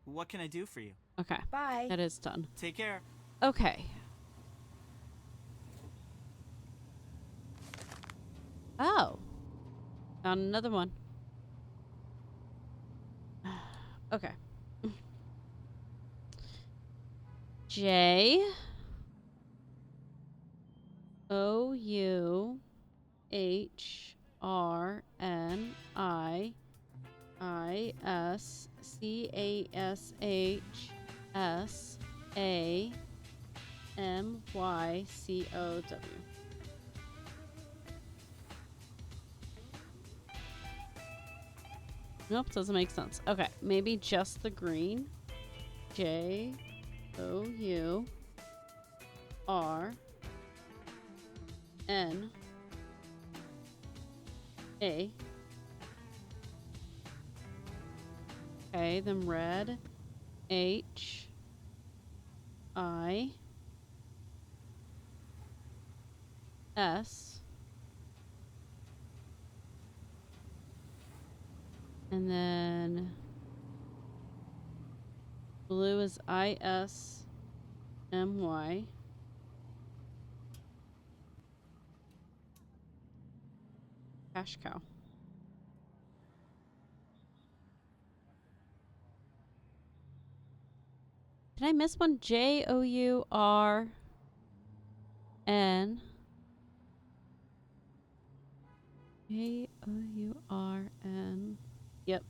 What can I do for you? Okay, Bye. that is done. Take care. Okay. Oh. Found another one. Okay. J O U H R N I S C A S H S A M Y C O W. Nope, doesn't make sense. Okay, maybe just the green. J O U R N A. Okay, then red. H I S. And then blue is ISMY. Cash cow. Did I miss one? JOURN. JOURN. Yep.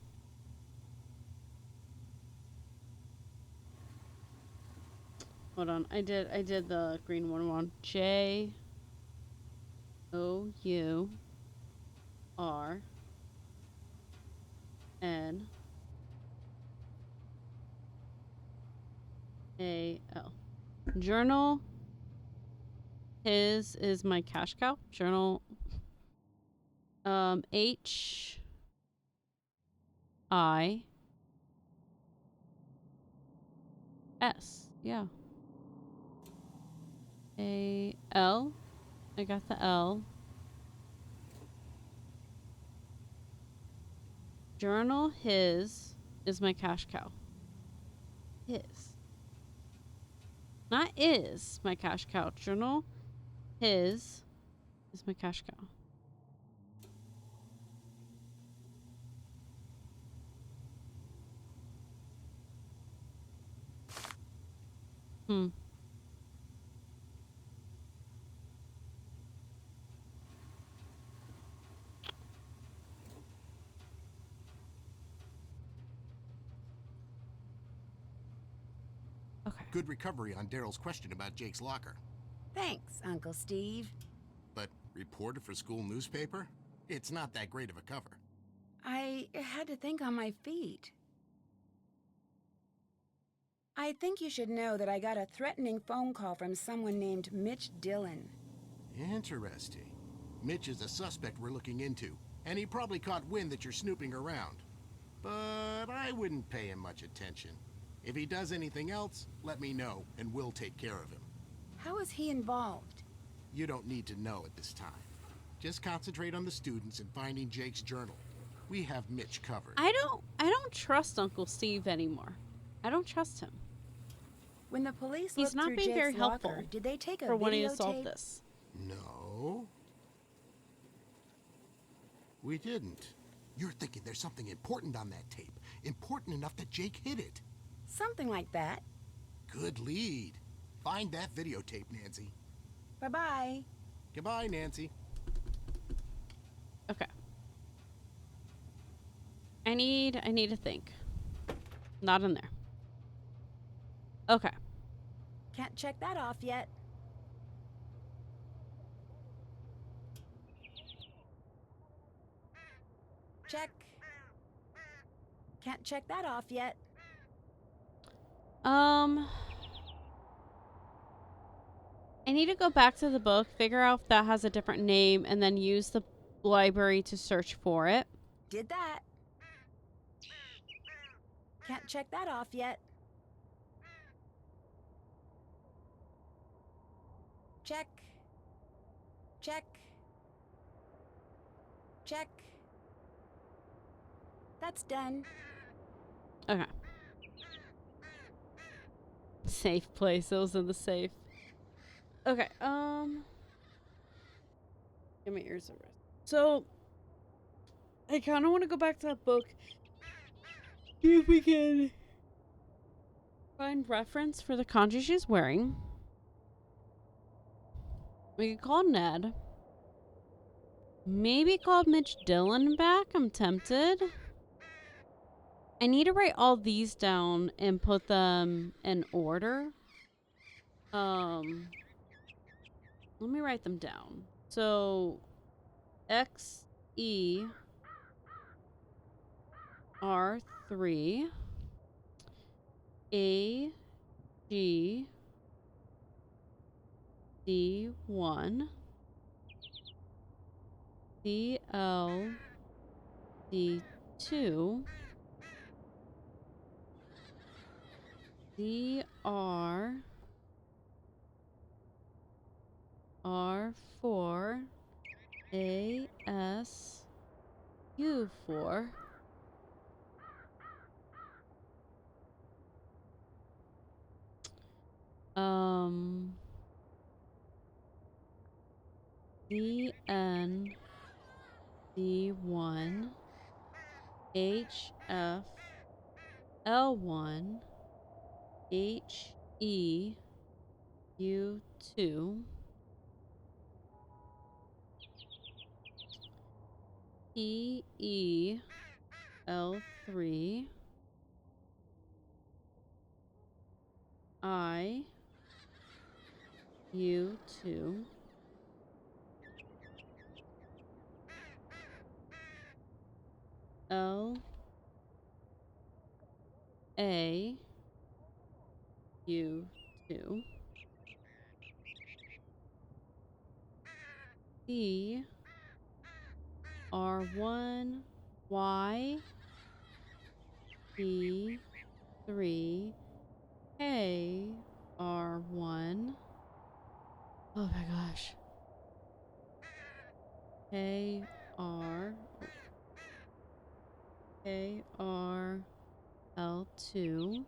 Hold on. I did the green one wrong. JOURNAL. Journal. His is my cash cow. Journal. H I S. Yeah. A L. I got the L. Journal his is my cash cow. His. Not is my cash cow. Journal his is my cash cow. Okay. Good recovery on Daryl's question about Jake's locker. Thanks, Uncle Steve. But reporter for school newspaper? It's not that great of a cover. I had to think on my feet. I think you should know that I got a threatening phone call from someone named Mitch Dillon. Interesting. Mitch is a suspect we're looking into, and he probably caught wind that you're snooping around. But I wouldn't pay him much attention. If he does anything else, let me know, and we'll take care of him. How is he involved? You don't need to know at this time. Just concentrate on the students and finding Jake's journal. We have Mitch covered. I don't trust Uncle Steve anymore. I don't trust him. When the police He's looked not through being Jake's very helpful locker, did they take a for wanting to solve videotape? this. No. We didn't. You're thinking there's something important on that tape. Important enough that Jake hid it. Something like that. Good lead. Find that videotape, Nancy. Bye-bye. Goodbye, Nancy. Okay. I need to think. Not in there. Okay. Can't check that off yet. Check. Can't check that off yet. I need to go back to the book, figure out if that has a different name, and then use the library to search for it. Did that. Can't check that off yet. Check. Check. Check. That's done. Okay. Safe place. It was in the safe. Okay, give my ears a rest. So, I kind of want to go back to that book. See if we can find reference for the kanji she's wearing. We could call Ned. Maybe call Mitch Dillon back. I'm tempted. I need to write all these down and put them in order. Let me write them down. So, XE R3 AG D1 CL D2 DR R4 AS U4 DN D1 HF L1 HE U2 EE L3 I U2 L A U2 C R1 Y B3 K R1. Oh my gosh. K R K R L2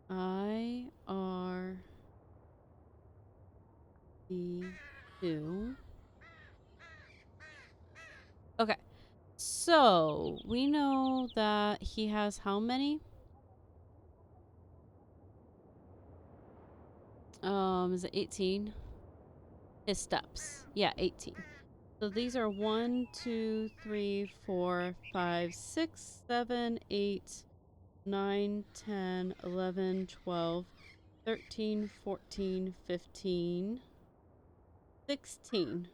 I R D2. Okay. So, we know that he has how many? Is it 18? His steps. Yeah, 18. So these are 1, 2, 3, 4, 5, 6, 7, 8, 9, 10, 11, 12, 13, 14, 15, 16.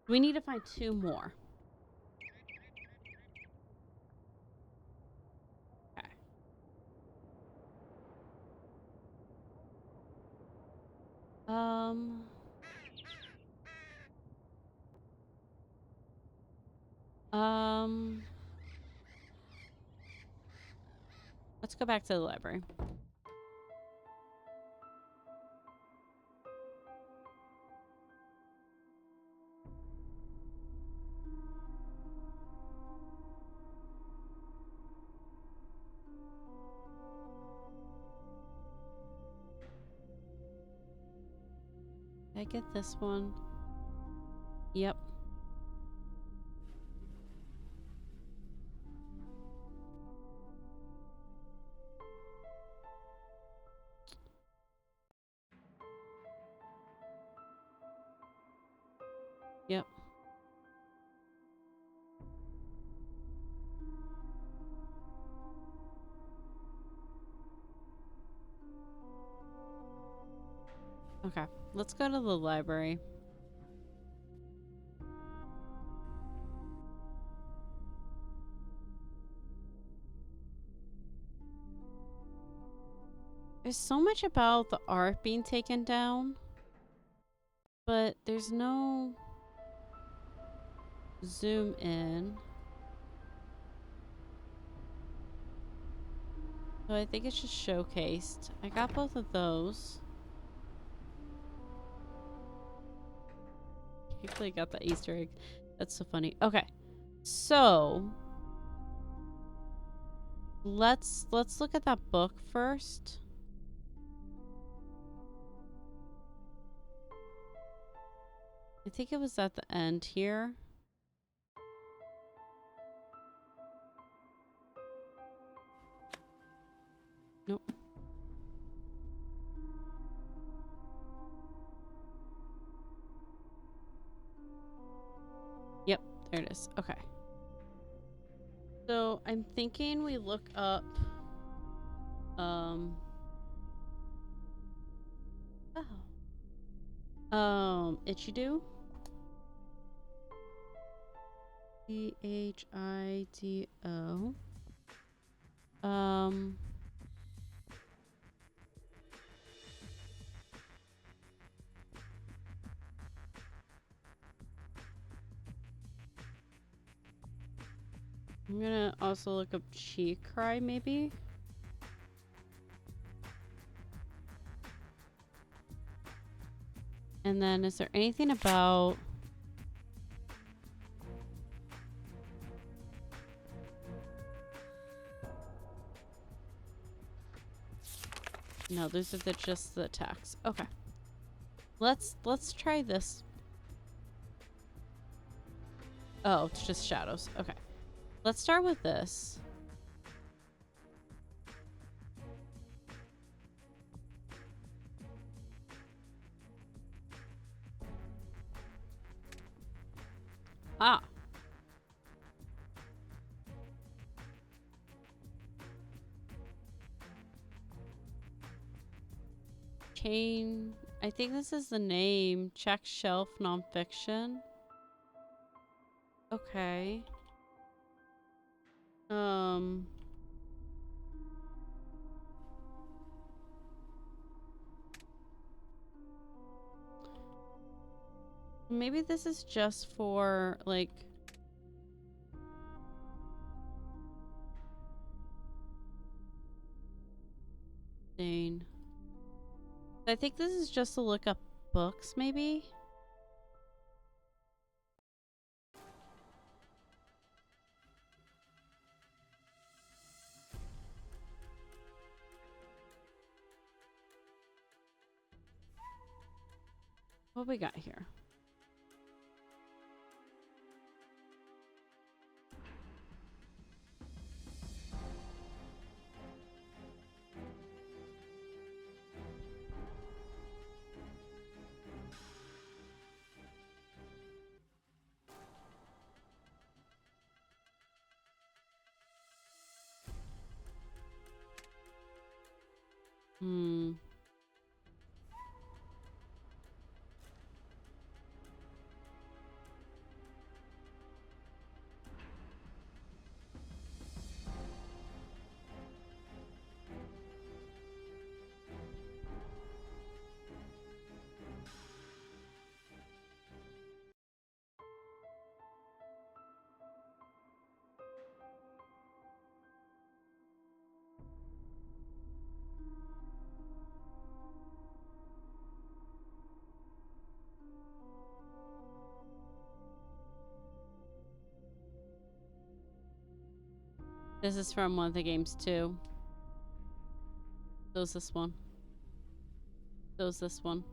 We need to find 2 more. Okay. Let's go back to the library. Did I get this one? Yep. Okay, let's go to the library. There's so much about the art being taken down, but there's no zoom in. So I think it's just showcased. I got both of those. Actually got the Easter egg. That's so funny. Okay. So let's look at that book first. I think it was at the end here. Nope. Yep, there it is. Okay. So I'm thinking we look up Ichido. Chido. I'm gonna also look up Chi Cry, maybe. And then, is there anything about... No, those are just the attacks. Okay. Let's try this. Oh, it's just shadows. Okay. Let's start with this. Ah. Chain. I think this is the name. Check shelf nonfiction. Okay. Maybe this is just for, like... Dane. I think this is just to look up books, maybe? What we got here? This is from one of the games too. So's this one. So's this one.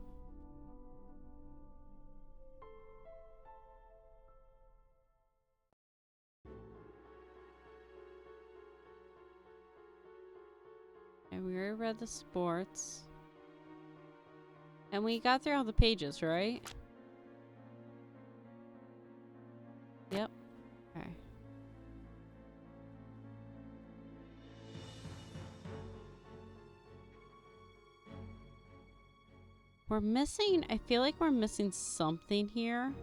And we already read the sports. And we got through all the pages, right? Yep. Okay. We're missing, I feel like we're missing something here.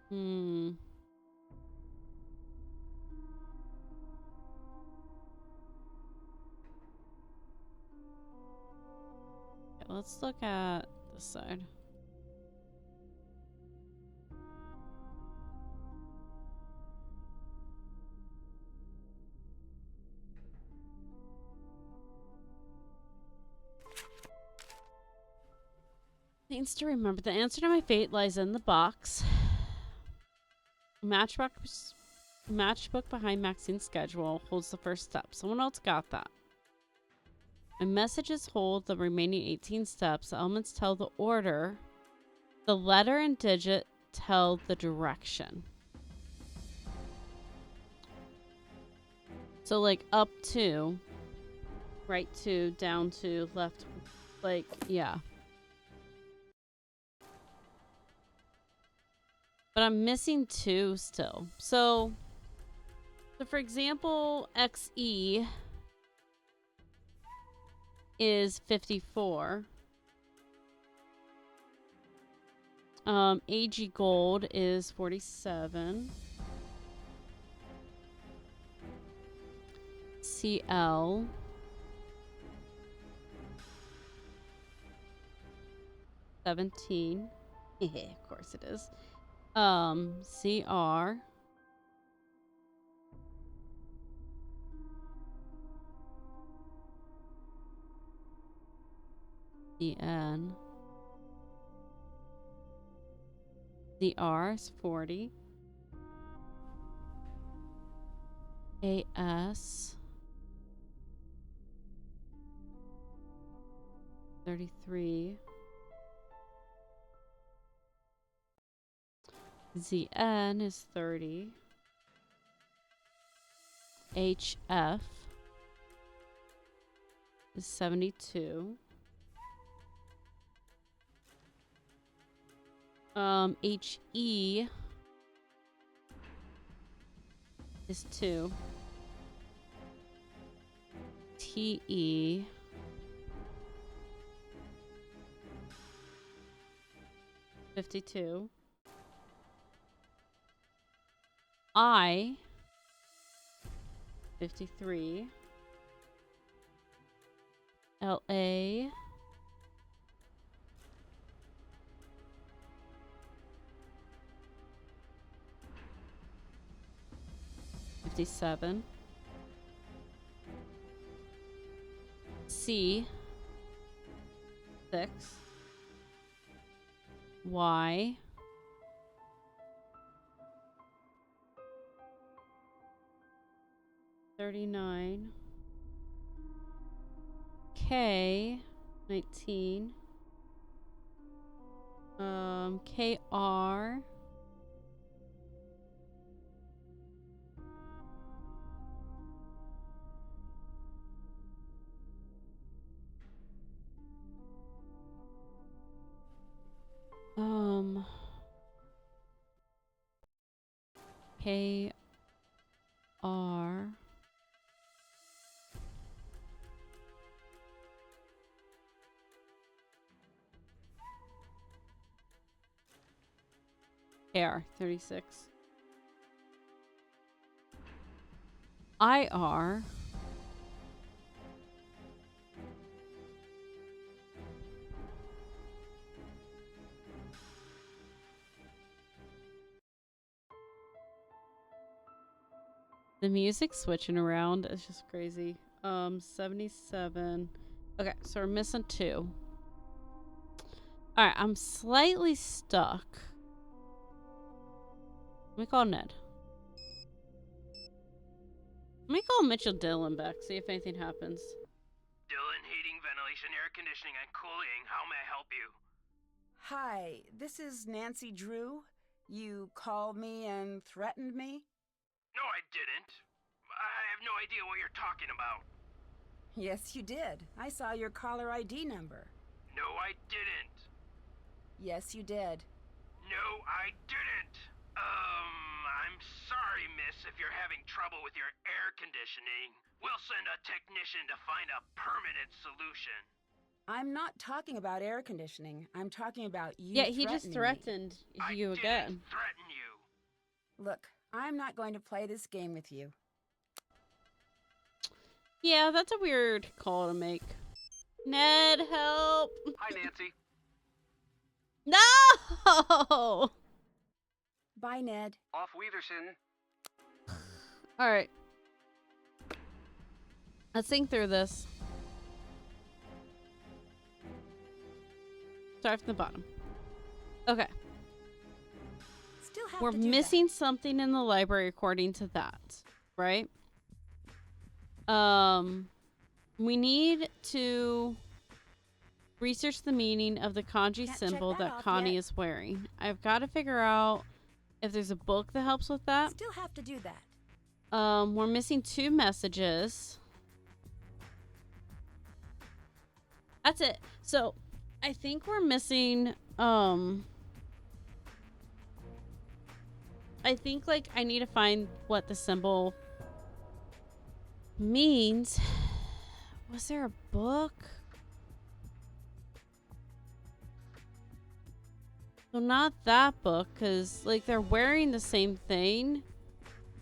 Hmm. Okay, let's look at this side. Things to remember. The answer to my fate lies in the box. Matchbook behind Maxine's schedule holds the first step. Someone else got that. My messages hold the remaining 18 steps. The elements tell the order. The letter and digit tell the direction. So like up to, right to, down to, left, like, yeah. But I'm missing 2 still. So for example, XE is 54. AG Gold is 47. CL. $17. Of course it is. CR. DN. The R is 40. AS 33. ZN is 30. HF is 72. HE is 2. TE 52. I 53. LA 57. C 6. Y 39. K 19. KR 36. IR 'The music switching around is just crazy. 77. Okay, so we're missing 2. Alright, I'm slightly stuck. Let me call Ned. Let me call Mitchell Dillon back, see if anything happens. Dillon, heating, ventilation, air conditioning, and cooling. How may I help you? Hi, this is Nancy Drew. You called me and threatened me? No, I didn't. I have no idea what you're talking about. Yes, you did. I saw your caller ID number. No, I didn't. Yes, you did. No, I didn't. I'm sorry, miss, if you're having trouble with your air conditioning. We'll send a technician to find a permanent solution. I'm not talking about air conditioning. I'm talking about you Yeah, he just threatening me. threatened you again. I didn't threaten you. Look, I'm not going to play this game with you. Yeah, that's a weird call to make. Ned, help! Hi, Nancy. No! Bye, Ned. Off Wiedersehen. Alright. Let's think through this. Start from the bottom. Okay. Still have We're to do missing something in the library according to that, right? We need to research the meaning of the kanji Can't symbol check that that off Connie yet. is wearing. I've got to figure out if there's a book that helps with that. Still have to do that. We're missing 2 messages. That's it. So, I think we're missing, I think, like, I need to find what the symbol means. Was there a book? So not that book, because, like, they're wearing the same thing.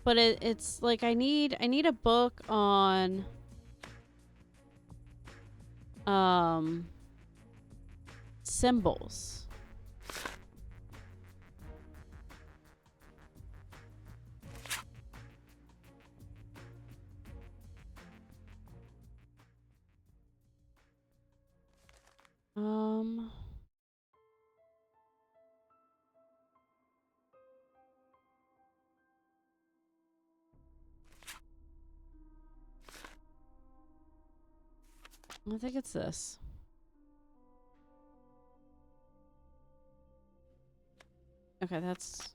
But it's, like, I need a book on, symbols. I think it's this. Okay, that's...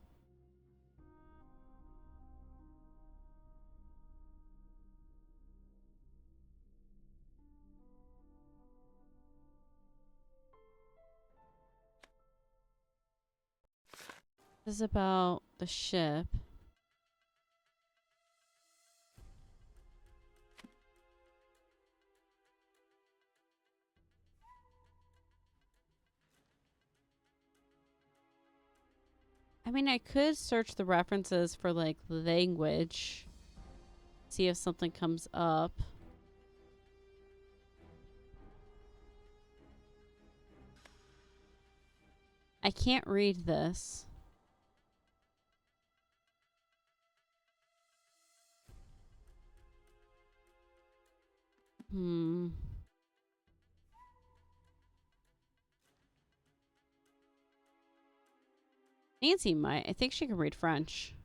This is about the ship. I mean, I could search the references for, like, language. See if something comes up. I can't read this. Nancy might. I think she can read French.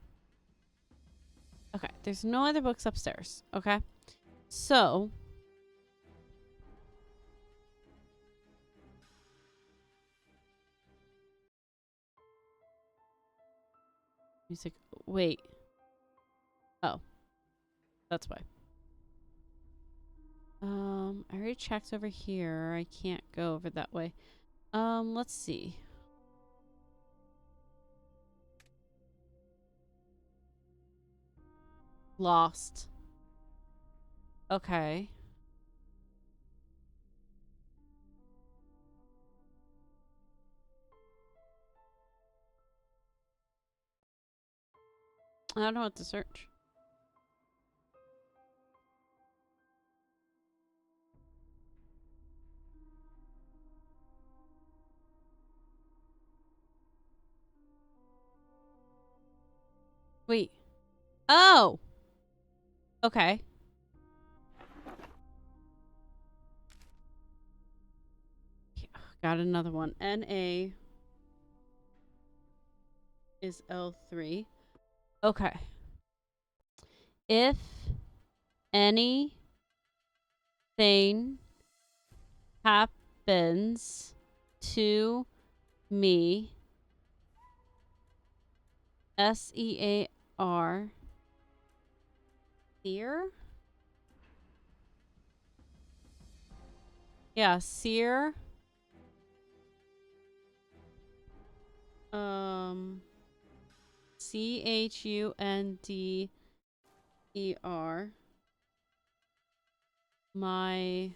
Okay, there's no other books upstairs. Okay, so music. Wait. Oh, that's why. I already checked over here. I can't go over that way. Let's see. Lost. Okay. I don't know what to search. Wait. Oh! Okay. Got another one. NA is L3. Okay. If anything happens to me, SEAR, sear? Yeah, sear CHUNDER. My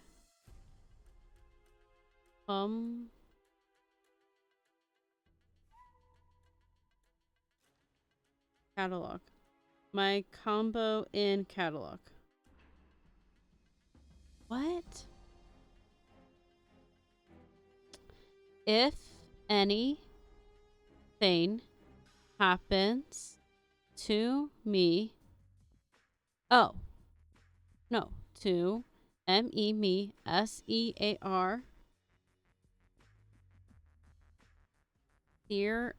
catalog. My combo in catalog. What? If anything happens to me. Oh. No. To me SEAR. Here.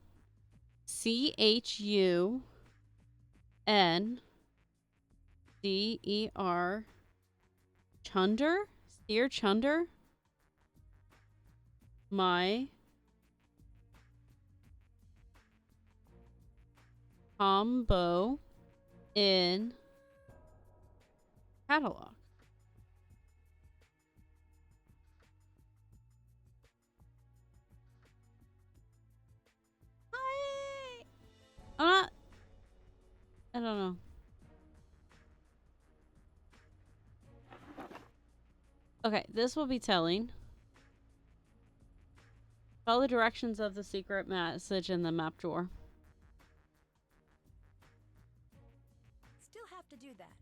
CHUNDER. Chunder? Steer Chunder? My combo in catalog. I don't know. Okay, this will be telling. Follow the directions of the secret message in the map drawer. Still have to do that.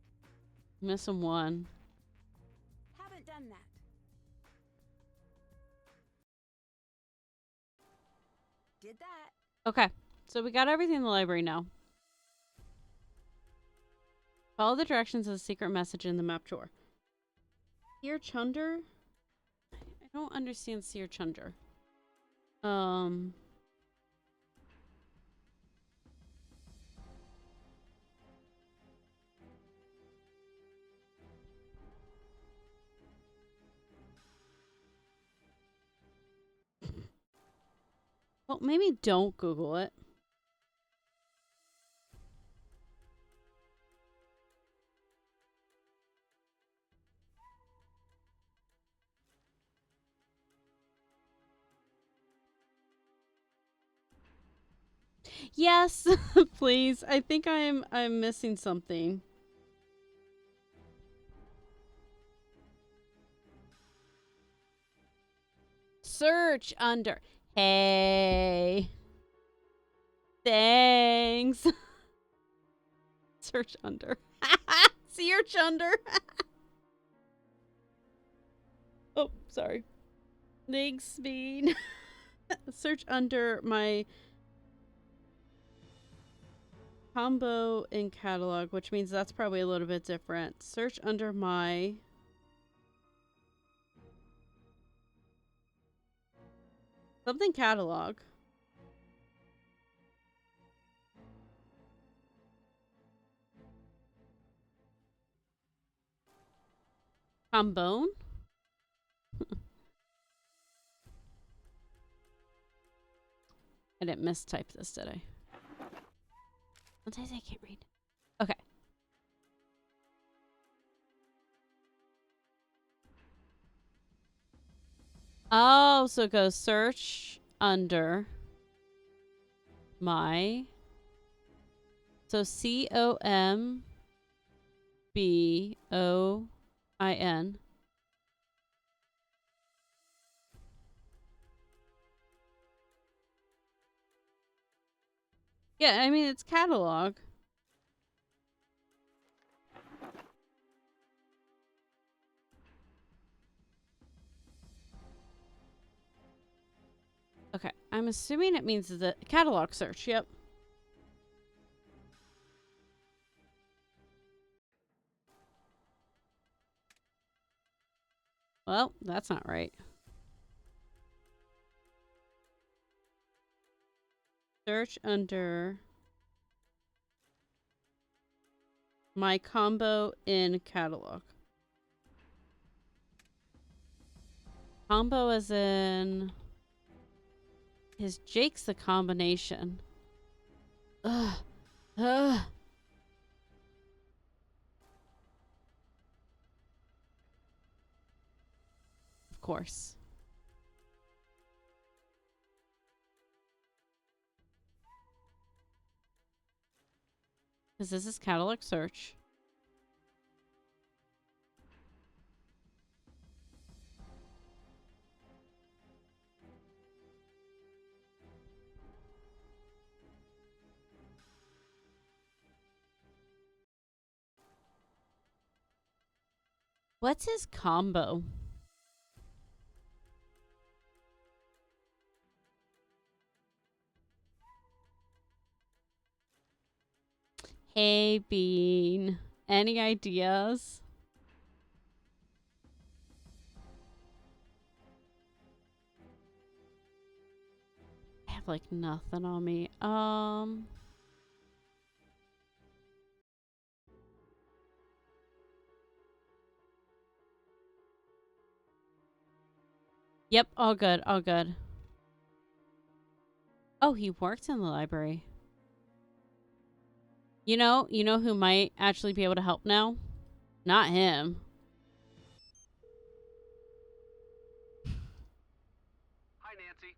Missing one. Haven't done that. Did that. Okay, so we got everything in the library now. Follow the directions of the secret message in the map drawer. Seer Chunder? I don't understand Seer Chunder. Well, maybe don't Google it. Yes, please. I think I'm missing something. Search under. Hey. Thanks. Search under. Search under. Oh, sorry. Thanks, Bean. Search under my combo in catalog, which means that's probably a little bit different. Search under my something catalog. Combone? I didn't mistype this, did I? Sometimes I can't read. Okay. Oh, so it goes search under my. So COMBOIN. Yeah, I mean, it's catalog. Okay, I'm assuming it means the catalog search. Yep. Well, that's not right. Search under my combo in catalog. Combo as in... Is Jake's the combination? Ugh. Ugh. Of course. Because this is catalog search. What's his combo? Hey, Bean. Any ideas? I have like nothing on me. Yep, all good, all good. Oh, he worked in the library. You know who might actually be able to help now? Not him. Hi, Nancy.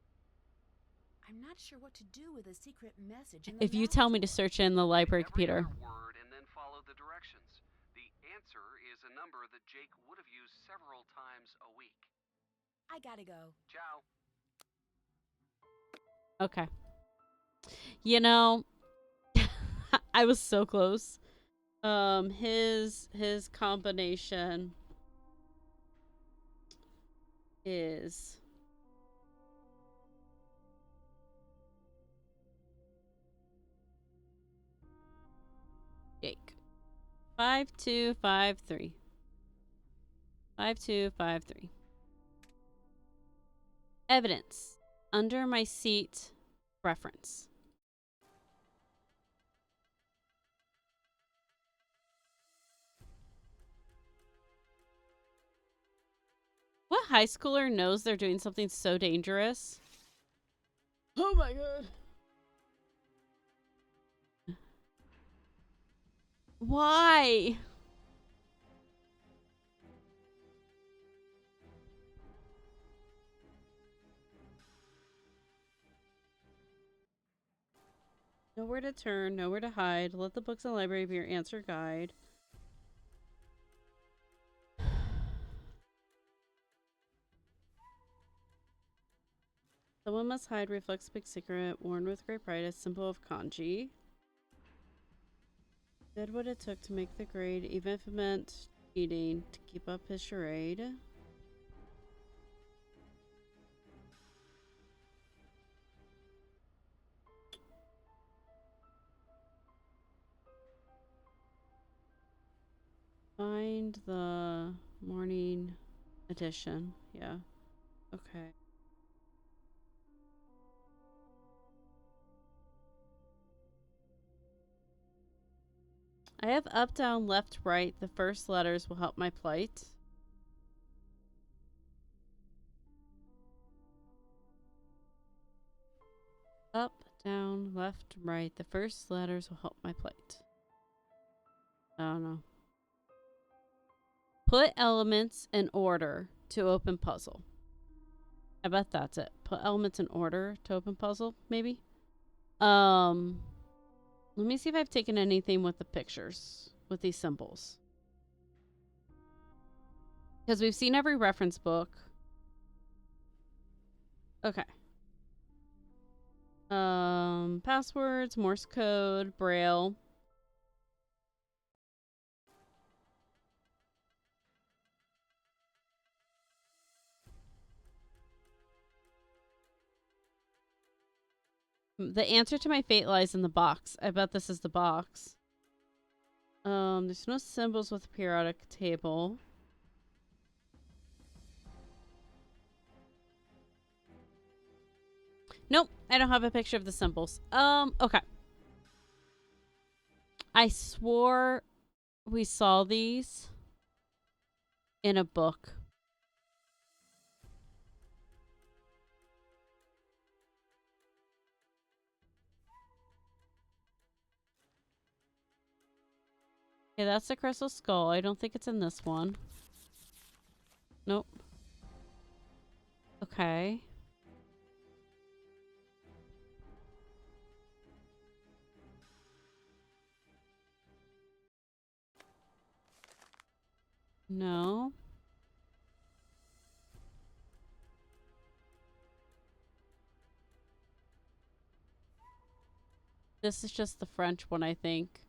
I'm not sure what to do with a secret message in the If you lab tell me to drawer. search in the library Every computer. other word and then follow the directions. The answer is a number that Jake would have used several times a week. I gotta go. Ciao. Okay. You know, I was so close. His combination is Jake. 5253. 5253. Evidence. Under my seat. Reference. What high schooler knows they're doing something so dangerous? Oh my god. Why? Nowhere to turn, nowhere to hide. Let the books in the library be your answer guide. Someone must hide reflects big secret, worn with great pride, a symbol of kanji. Did what it took to make the grade, even if it meant cheating, to keep up his charade. Find the morning edition. Yeah. Okay. I have up, down, left, right. The first letters will help my plight. Up, down, left, right. The first letters will help my plight. I don't know. Put elements in order to open puzzle. I bet that's it. Put elements in order to open puzzle, maybe? Let me see if I've taken anything with the pictures, with these symbols. Because we've seen every reference book. Okay. Passwords, Morse code, Braille. The answer to my fate lies in the box. I bet this is the box. There's no symbols with a periodic table. Nope, I don't have a picture of the symbols. Okay. I swore we saw these in a book. Okay, that's the crystal skull. I don't think it's in this one. Nope. Okay. No. This is just the French one, I think.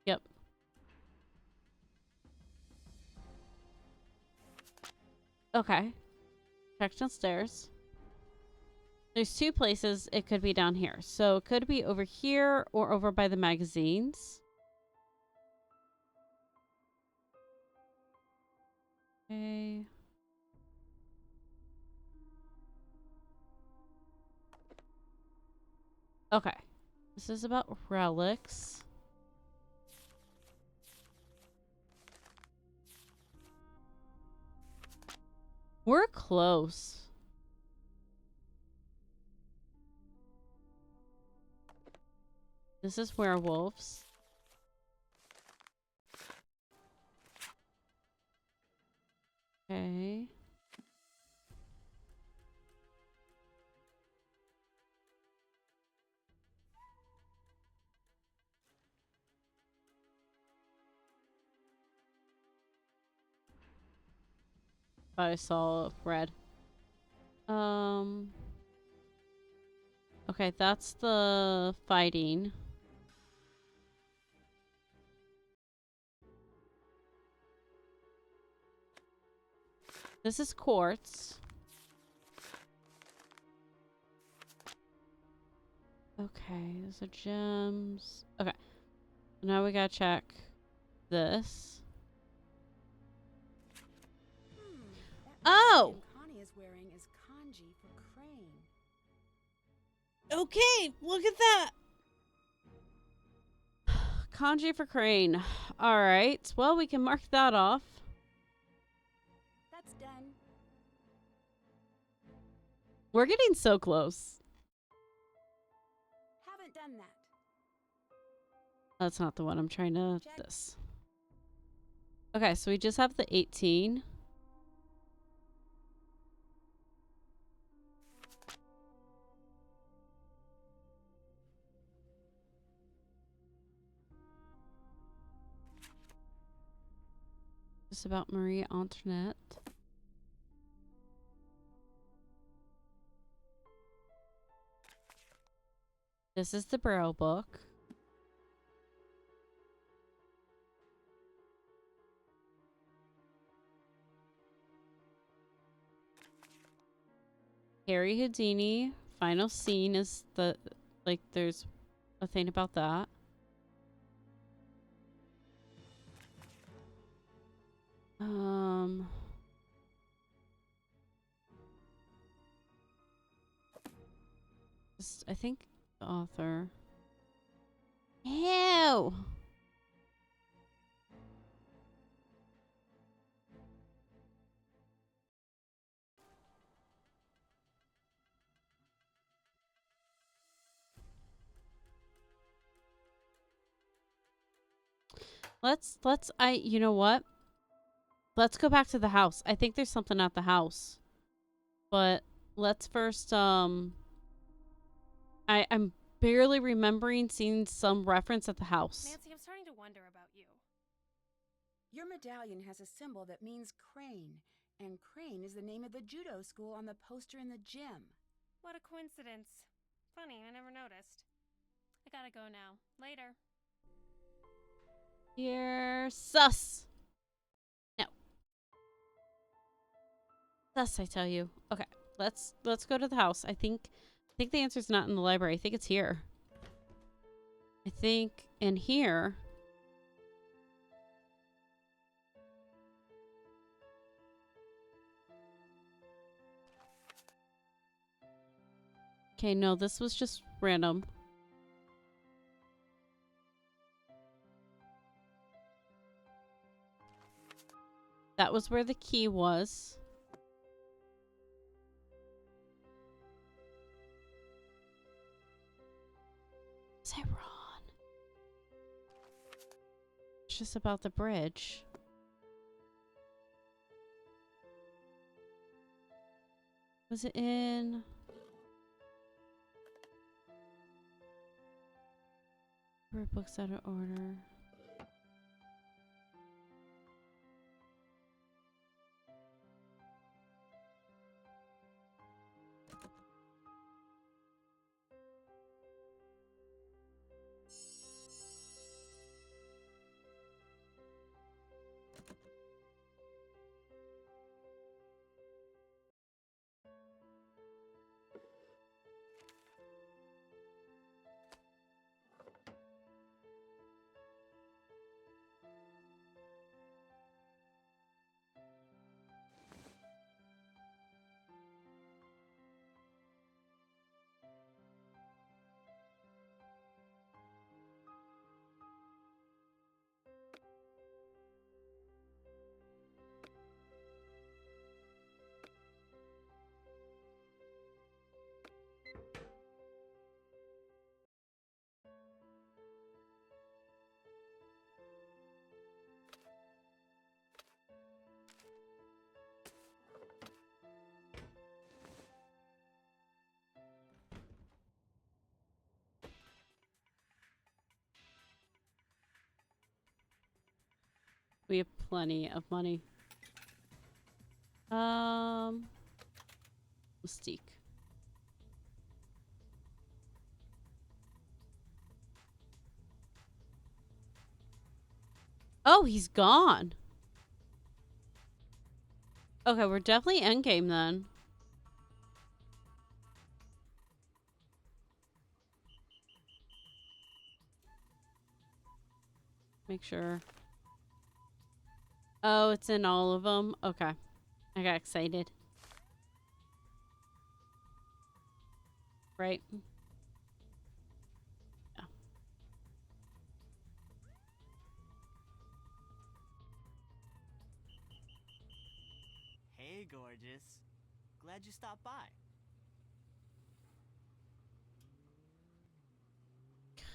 Yep. Okay. Check downstairs. There's two places it could be down here. So it could be over here or over by the magazines. Okay. Okay. This is about relics. We're close. This is werewolves. Okay. I saw red. Okay, that's the fighting. This is quartz. Okay, those are gems. Okay. Now we gotta check this. Oh! Connie is wearing is kanji for crane. Okay, look at that. Kanji for crane. Alright, well, we can mark that off. That's done. We're getting so close. Haven't done that. That's not the one I'm trying to... Check. This. Okay, so we just have the 18. Just about Marie Antoinette. This is the Braille book. Harry Houdini. Final scene is the... Like, there's a thing about that. I think the author. Ew! You know what? Let's go back to the house. I think there's something at the house. But let's first, I'm barely remembering seeing some reference at the house. Nancy, I'm starting to wonder about you. Your medallion has a symbol that means crane, and crane is the name of the judo school on the poster in the gym. What a coincidence. Funny, I never noticed. I gotta go now. Later. You're sus. No. Sus, I tell you. Okay, let's go to the house. I think the answer's not in the library. I think it's here. I think in here. Okay, no, this was just random. That was where the key was. Is I wrong? It's just about the bridge. Was it in... Books out of order. We have plenty of money. Mystique. Oh, he's gone. Okay, we're definitely endgame then. Make sure. Oh, it's in all of them? Okay. I got excited. Right? Yeah. Hey, gorgeous. Glad you stopped by.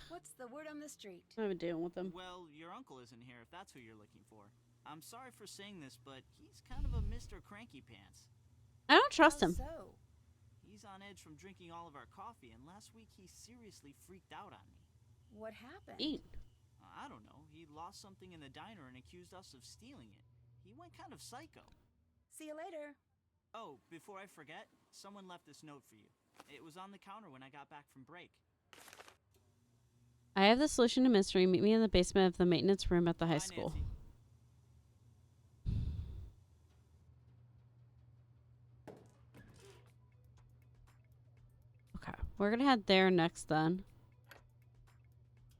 What's the word on the street? I haven't dealing with him. Well, your uncle isn't here if that's who you're looking for. I'm sorry for saying this, but he's kind of a Mr. Cranky Pants. I don't trust How him. so? He's on edge from drinking all of our coffee, and last week he seriously freaked out on me. What happened? Eat. I don't know. He lost something in the diner and accused us of stealing it. He went kind of psycho. See you later. Oh, before I forget, someone left this note for you. It was on the counter when I got back from break. I have the solution to mystery. Meet me in the basement of the maintenance room at the high Bye, school. Nancy. Okay, we're gonna head there next then.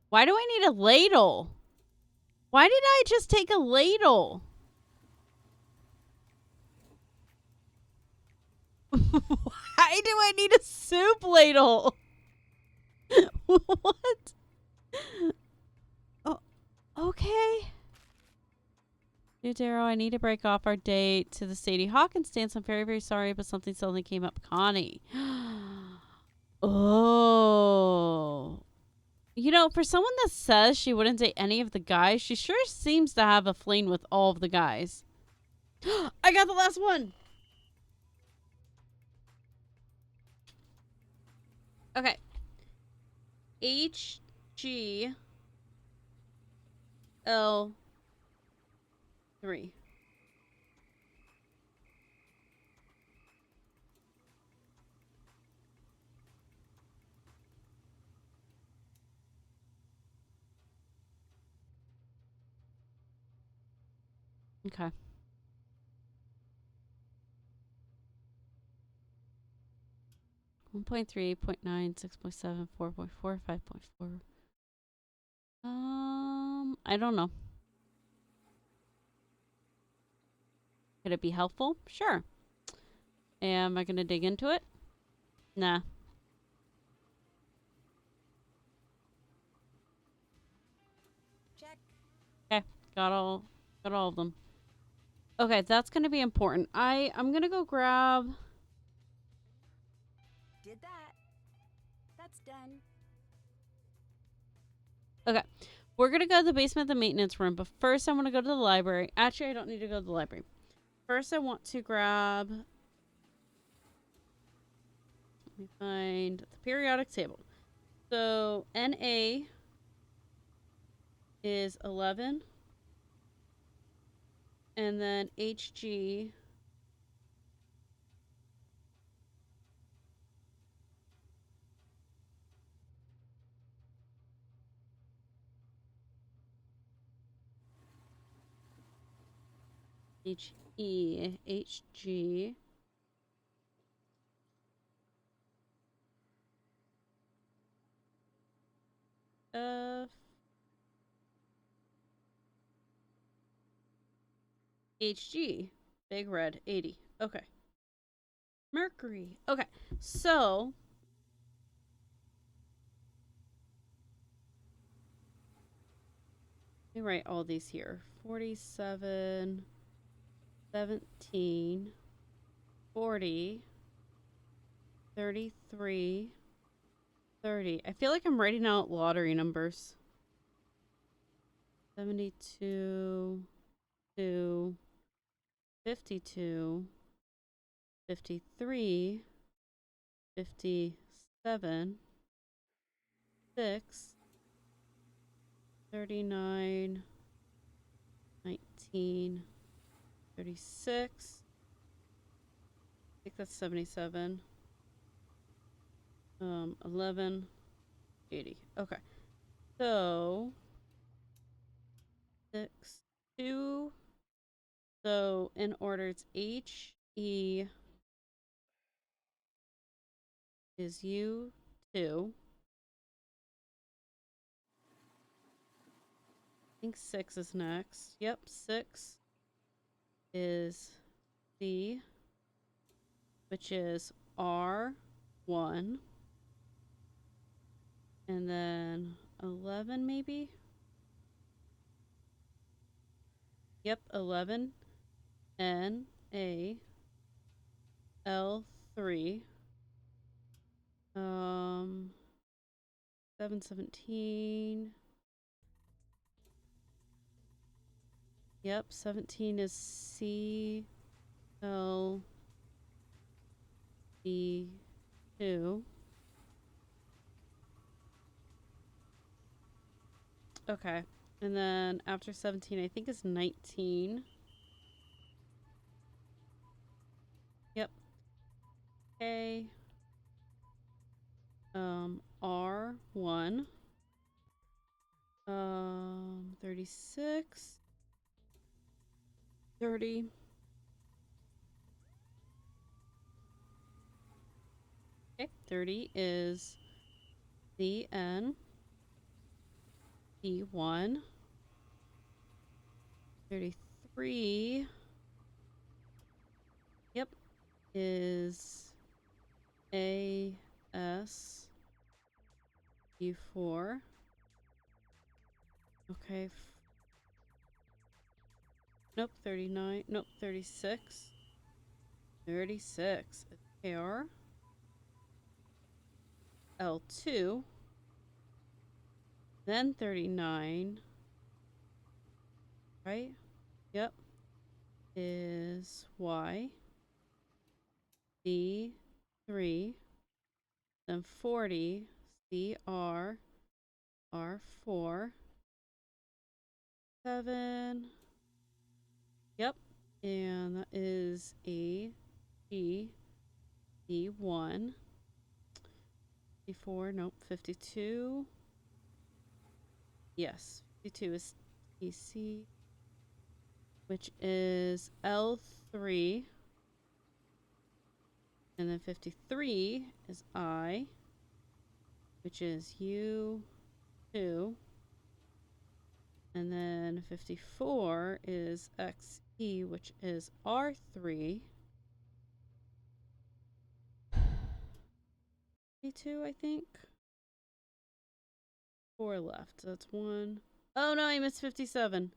Why do I need a ladle? Why did I just take a ladle? Why do I need a soup ladle? What? Oh, okay. Dear Darrow, I need to break off our date to the Sadie Hawkins dance. I'm very, very sorry, but something suddenly came up. Connie. Oh. You know, for someone that says she wouldn't date any of the guys, she sure seems to have a fling with all of the guys. I got the last one. Okay. HGL3. Okay. One point 3, 0.9, 6.7, 4.4, 5.4. I don't know. Could it be helpful? Sure. Am I gonna dig into it? Nah. Check. Okay. Got all of them. Okay, that's gonna be important. I'm gonna go grab. Did that. That's done. Okay. We're gonna go to the basement of the maintenance room, but first I want to go to the library. Actually, I don't need to go to the library. First, I want to grab. Let me find the periodic table. So Na is 11, and then Hg Hg F Hg big red 80. Okay. Mercury. Okay. So let me write all these here. 47, 17, 40, 33, 30. I feel like I'm writing out lottery numbers. 72, 2, 52, 53, 57, 6, 39, 19. 19, 36. I think that's 77. 11, 80. Okay. So 6, 2. So in order, it's H, E is U, 2. I think 6 is next. Yep, 6 is C, which is R1. And then 11, maybe? Yep, 11. N, A, L3. 717. Yep, 17 is C, L, D, 2. Okay. And then after 17, I think is 19. Yep. A. R1. 36. 30. Okay. 30 is CN. D1. 33. Yep. Is AS. D4. Okay. Nope, 39. Nope, 36. 36. AR. L2. Then 39. Right? Yep. Is Y. D3. Then 40. CR. R4. 7. Yep. And that is A. G. D1. 54. Nope. 52. Yes. 52 is TC. Which is L3. And then 53 is I, which is U2. And then 54 is XE, which is R3. 52, I think. 4 left. So that's 1. Oh no, I missed 57.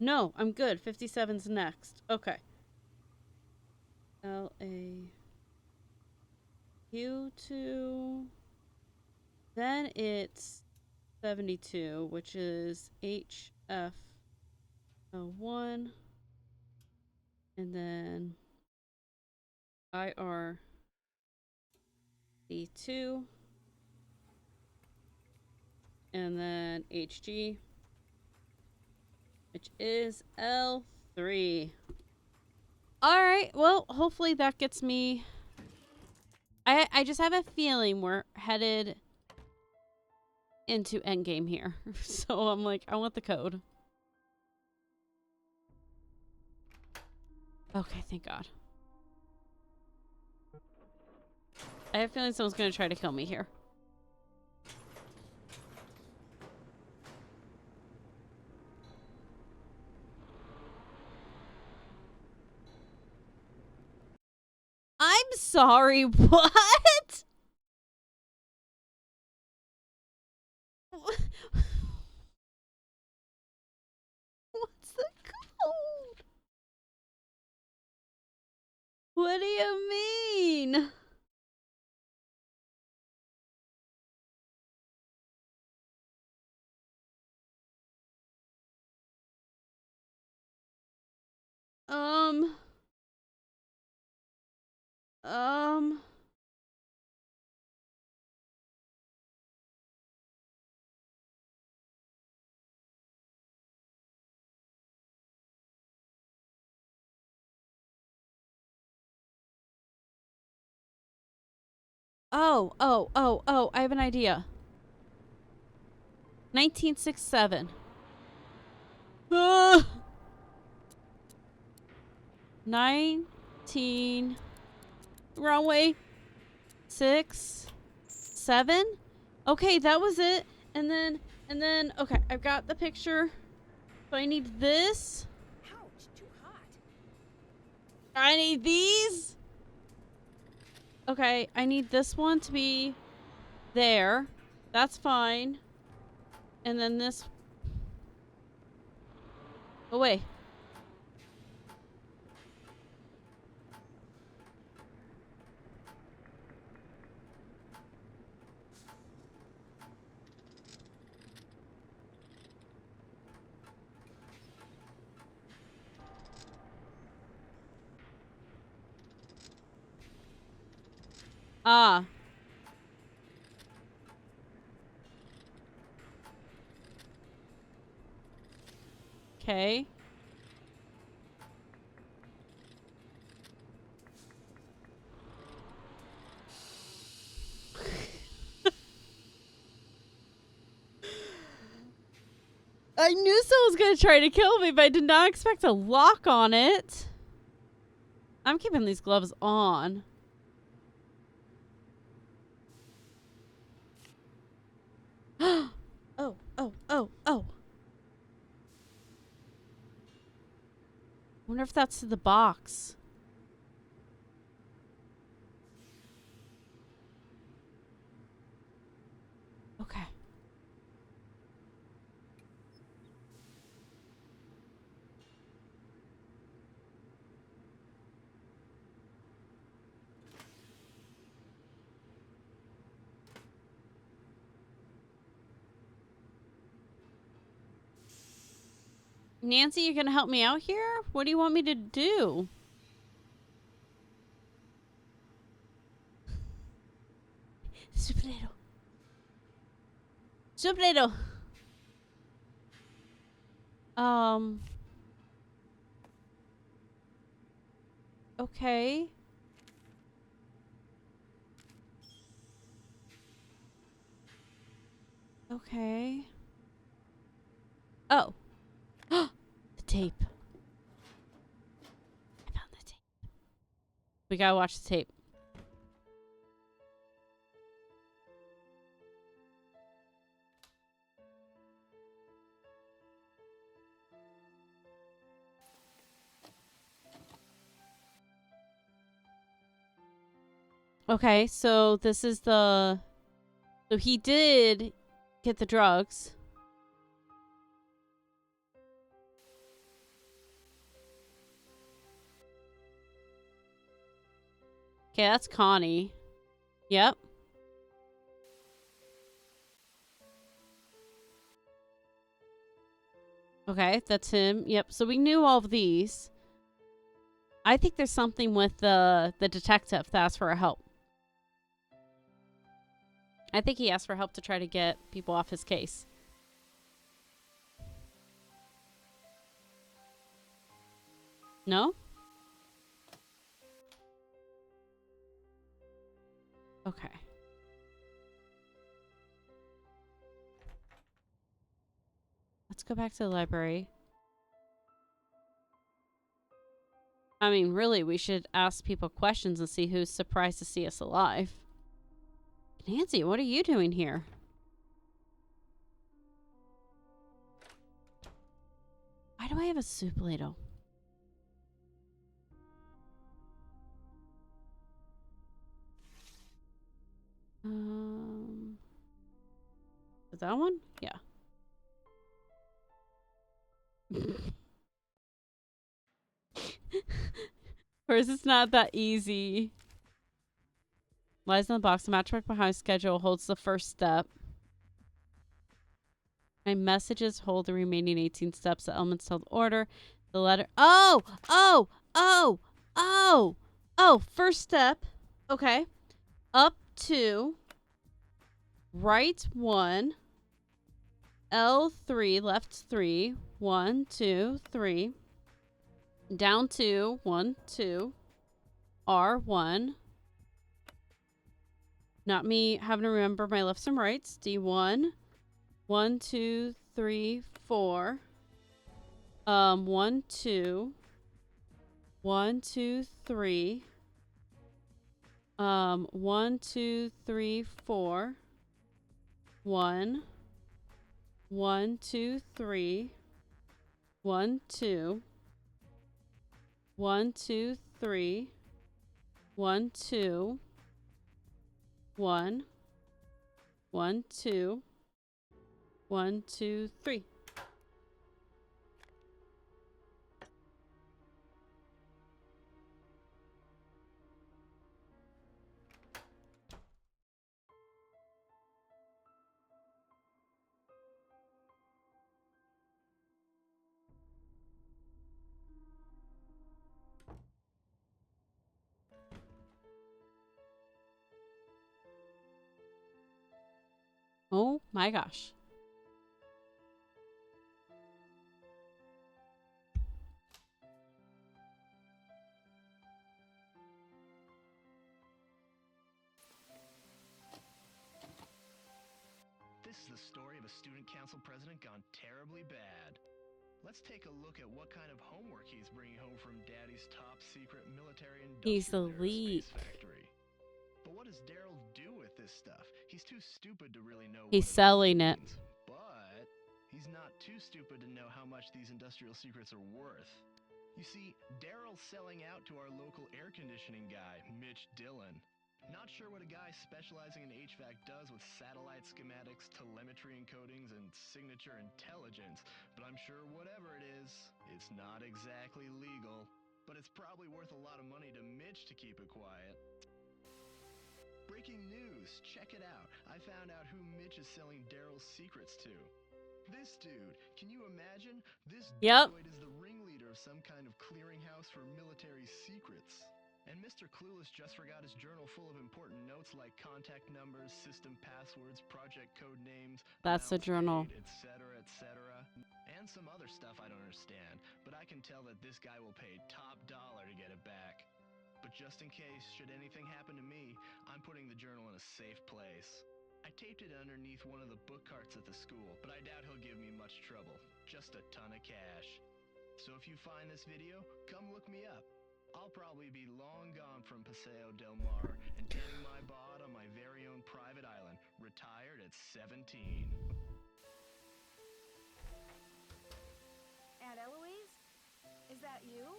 No, I'm good. 57's next. Okay. LA U2. Then it's 72, which is HF L1. And then IR D2. And then HG, which is L3. Alright, well, hopefully that gets me... I just have a feeling we're headed into endgame here. So I'm like, I want the code. Okay, thank God. I have a feeling someone's going to try to kill me here. I'm sorry, what? What's the code? What do you mean? Um... Oh, I have an idea. 1967. 19. Wrong way. 6, 7. Okay, that was it. And then, okay, I've got the picture. So I need this. Ouch, too hot. I need these. Okay, I need this one to be there. That's fine. And then this. Away. Ah. Okay. I knew someone was going to try to kill me, but I did not expect a lock on it. I'm keeping these gloves on. Oh. Wonder if that's to the box. Okay. Nancy, you gonna help me out here? What do you want me to do? Supleto. Okay. Okay. Oh. The tape. I found the tape. We gotta watch the tape. Okay, so this is the... So he did get the drugs. Okay, that's Connie. Yep. Okay, that's him. Yep, so we knew all of these. I think there's something with the detective that asked for help. I think he asked for help to try to get people off his case. No? Okay. Let's go back to the library. I mean, really, we should ask people questions and see who's surprised to see us alive. Nancy, what are you doing here? Why do I have a soup ladle? Is that one? Yeah. Or is this not that easy? Lies in the box. The matchbook behind schedule holds the first step. My messages hold the remaining 18 steps. The elements tell the order. The letter. Oh! First step. Okay. Up 2. Right 1. L3. Left 3. 1, 2, 3. Down 2. 1, 2. R1. Not me having to remember my lefts and rights. D1. 1, 2, 3, 4. 1, 2. 1, 2, 3. 1, 2, 3, 4. 1. 1, 2, 3. 1, 2. 1, 2, 3. 1, 2. 1. 1, 2. 1, 2, 3. Oh my gosh. This is the story of a student council president gone terribly bad. Let's take a look at what kind of homework he's bringing home from Daddy's top secret military He's the industrial lead. aerospace factory. But what does Daryl do with this stuff? He's too stupid to really know He's what selling it. means. But he's not too stupid to know how much these industrial secrets are worth. You see, Daryl's selling out to our local air conditioning guy, Mitch Dillon. Not sure what a guy specializing in HVAC does with satellite schematics, telemetry encodings, and signature intelligence, but I'm sure whatever it is, it's not exactly legal. But it's probably worth a lot of money to Mitch to keep it quiet. Breaking news, check it out. I found out who Mitch is selling Daryl's secrets to. This dude, can you imagine? This droid is the ringleader of some kind of clearinghouse for military secrets. And Mr. Clueless just forgot his journal full of important notes like contact numbers, system passwords, project code names, That's the journal. etc., etc. And some other stuff I don't understand, but I can tell that this guy will pay top dollar to get it back. But just in case, should anything happen to me, I'm putting the journal in a safe place. I taped it underneath one of the book carts at the school, but I doubt he'll give me much trouble. Just a ton of cash. So if you find this video, come look me up. I'll probably be long gone from Paseo del Mar and tending my bod on my very own private island, retired at 17. Aunt Eloise? Is that you?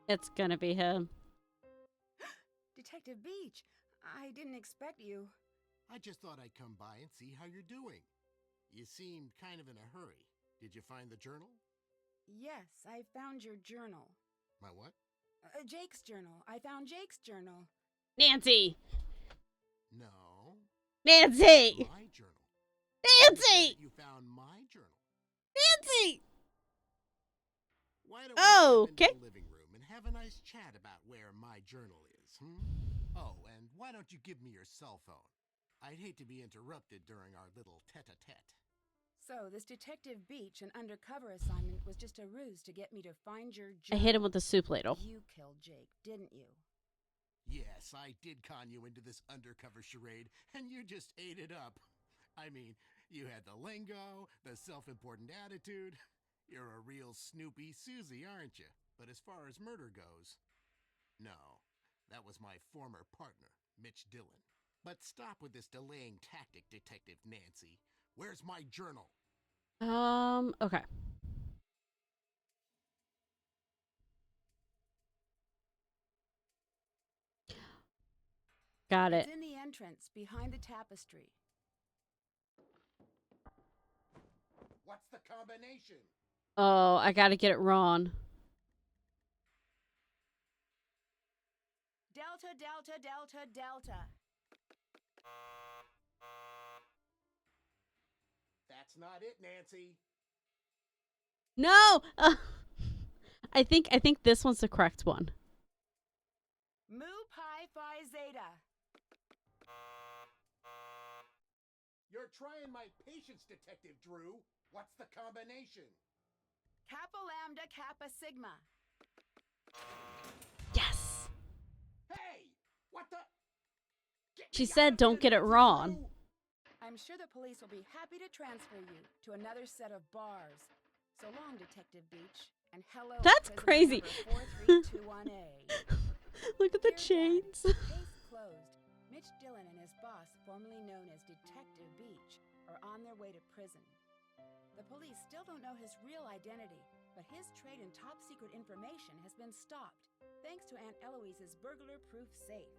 It's gonna be him. Detective Beach, I didn't expect you. I just thought I'd come by and see how you're doing. You seemed kind of in a hurry. Did you find the journal? Yes, I found your journal. My what? Jake's journal. I found Jake's journal. Nancy! No. Nancy! My journal. Nancy! You found my journal. Nancy! Why don't we step into the living room and have a nice chat about where my journal is, Oh, and why don't you give me your cell phone? I'd hate to be interrupted during our little tete-a-tete. So, this Detective Beach, an undercover assignment, was just a ruse to get me to find your I journal. hit him with the soup ladle. You killed Jake, didn't you? Yes, I did con you into this undercover charade, and you just ate it up. I mean, you had the lingo, the self-important attitude. You're a real Snoopy Susie, aren't you? But as far as murder goes, no. That was my former partner, Mitch Dillon. But stop with this delaying tactic, Detective Nancy. Where's my journal? Okay. Got it. It's in the entrance, behind the tapestry. What's the combination? Oh, I gotta get it wrong. Delta, Delta, Delta, Delta. That's not it, Nancy. No! I think this one's the correct one. Mu Pi Phi Zeta. You're trying my patience, Detective Drew. What's the combination? Kappa Lambda Kappa Sigma. Yes. Hey! What the? She said don't get it wrong. I'm sure the police will be happy to transfer you to another set of bars. So long, Detective Beach, and hello, That's prisoner crazy. number 4321A. Look at the Dear Dad, chains. case closed. Mitch Dillon and his boss, formerly known as Detective Beach, are on their way to prison. The police still don't know his real identity, but his trade in top-secret information has been stopped, thanks to Aunt Eloise's burglar-proof safe.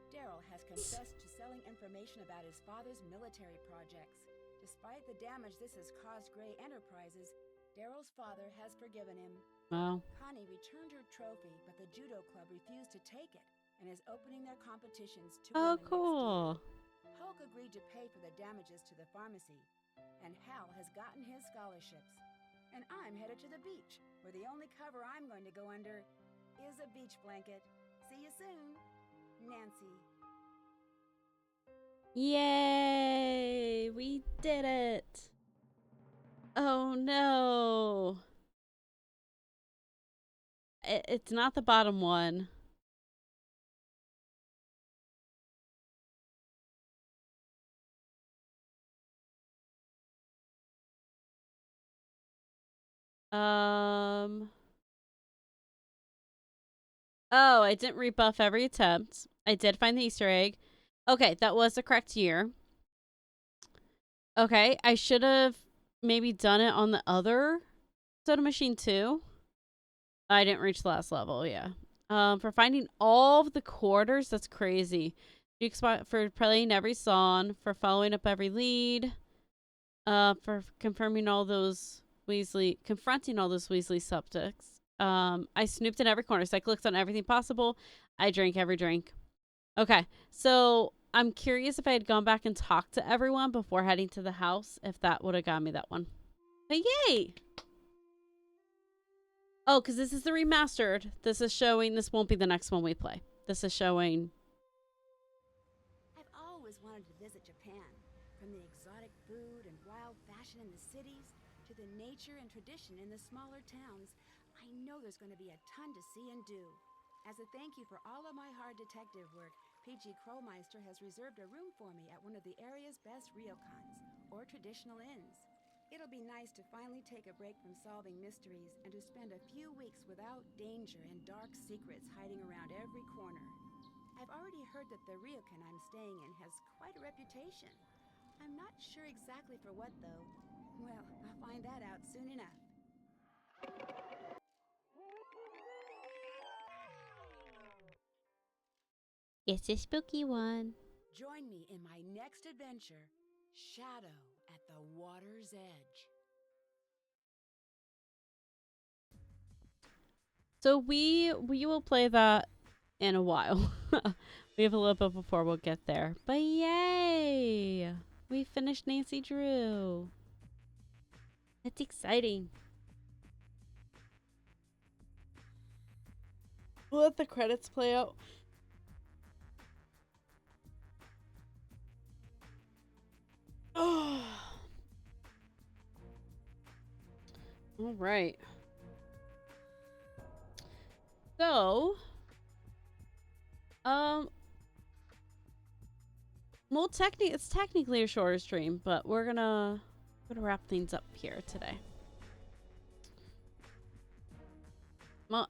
Daryl has confessed to selling information about his father's military projects. Despite the damage this has caused Gray Enterprises, Daryl's father has forgiven him. Wow. Connie returned her trophy, but the judo club refused to take it and is opening their competitions to Oh, women cool. next year. Hulk agreed to pay for the damages to the pharmacy, and Hal has gotten his scholarships. And I'm headed to the beach, where the only cover I'm going to go under is a beach blanket. See you soon, Nancy. Yay! We did it. Oh no. It's not the bottom one. Oh, I didn't rebuff every attempt. I did find the Easter egg. Okay, that was the correct year. Okay, I should have maybe done it on the other soda machine too. I didn't reach the last level, yeah. For finding all of the quarters, that's crazy. For playing every song, for following up every lead, for confronting all those Weasley subjects. I snooped in every corner, so I clicked on everything possible. I drank every drink. Okay, so I'm curious if I had gone back and talked to everyone before heading to the house, if that would have got me that one. But yay! Oh, because this is the remastered. This won't be the next one we play. This is showing. I've always wanted to visit Japan, from the exotic food and wild fashion in the cities to the nature and tradition in the smaller towns. I know there's going to be a ton to see and do. As a thank you for all of my hard detective work, PG Krollmeister has reserved a room for me at one of the area's best ryokans, or traditional inns. It'll be nice to finally take a break from solving mysteries and to spend a few weeks without danger and dark secrets hiding around every corner. I've already heard that the ryokan I'm staying in has quite a reputation. I'm not sure exactly for what, though. Well, I'll find that out soon enough. It's a spooky one. Join me in my next adventure, Shadow at the Water's Edge. So we will play that in a while. We have a little bit before we'll get there. But yay! We finished Nancy Drew. It's exciting. We'll let the credits play out. Oh. All right. So, well, it's technically a shorter stream, but we're gonna wrap things up here today. Well,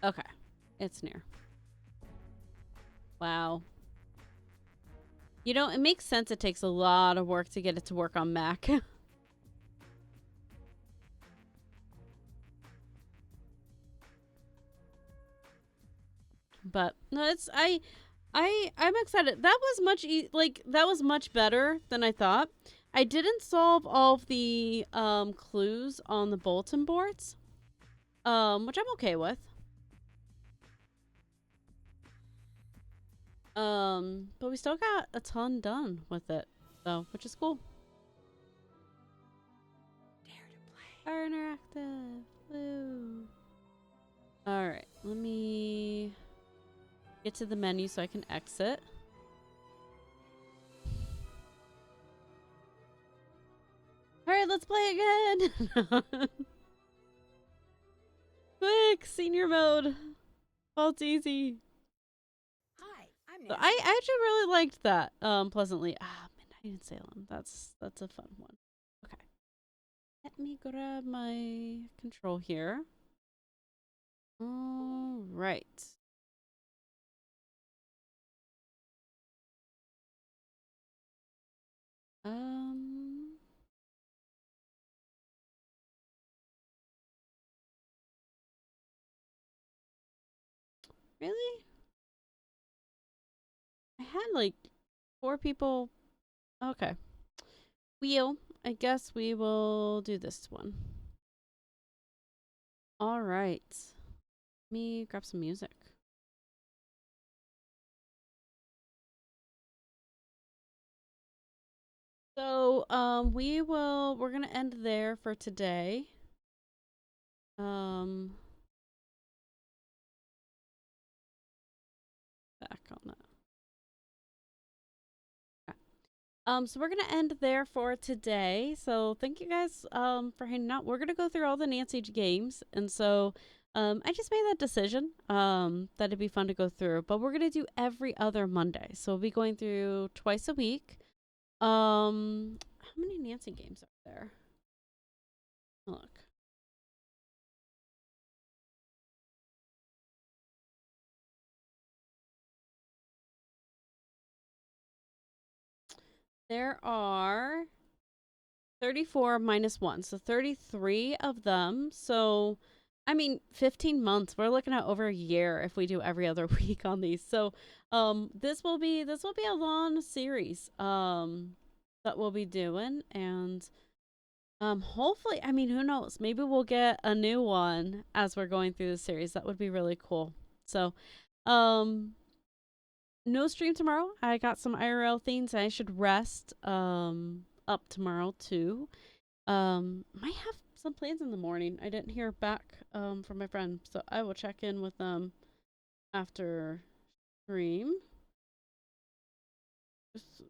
okay, it's near. Wow. You know, it makes sense. It takes a lot of work to get it to work on Mac. But no, I'm excited. That was that was much better than I thought. I didn't solve all of the clues on the bulletin boards, which I'm okay with. But we still got a ton done with it, so which is cool. Dare to play. Our interactive. Woo. All right, let me get to the menu so I can exit. again. Quick, senior mode. Oh, it's easy. Hi, I'm So Nancy. I actually really liked that. Pleasantly. Midnight in Salem. That's a fun one. Okay. Let me grab my control here. All right. Really? I had like 4 people. Okay. I guess we will do this one. All right. Let me grab some music. So, we're gonna end there for today. Back on that. So we're gonna end there for today. So thank you guys for hanging out. We're gonna go through all the Nancy games, and so I just made that decision that it'd be fun to go through. But we're gonna do every other Monday, so we'll be going through twice a week. How many Nancy games are there? Look. There are 34 minus 1, so 33 of them. So, I mean, 15 months. We're looking at over a year if we do every other week on these. So, this will be a long series that we'll be doing, and hopefully, I mean, who knows? Maybe we'll get a new one as we're going through the series. That would be really cool. So, no stream tomorrow. I got some IRL things. I should rest up tomorrow too. Might have some plans in the morning. I didn't hear back from my friend, so I will check in with them after stream.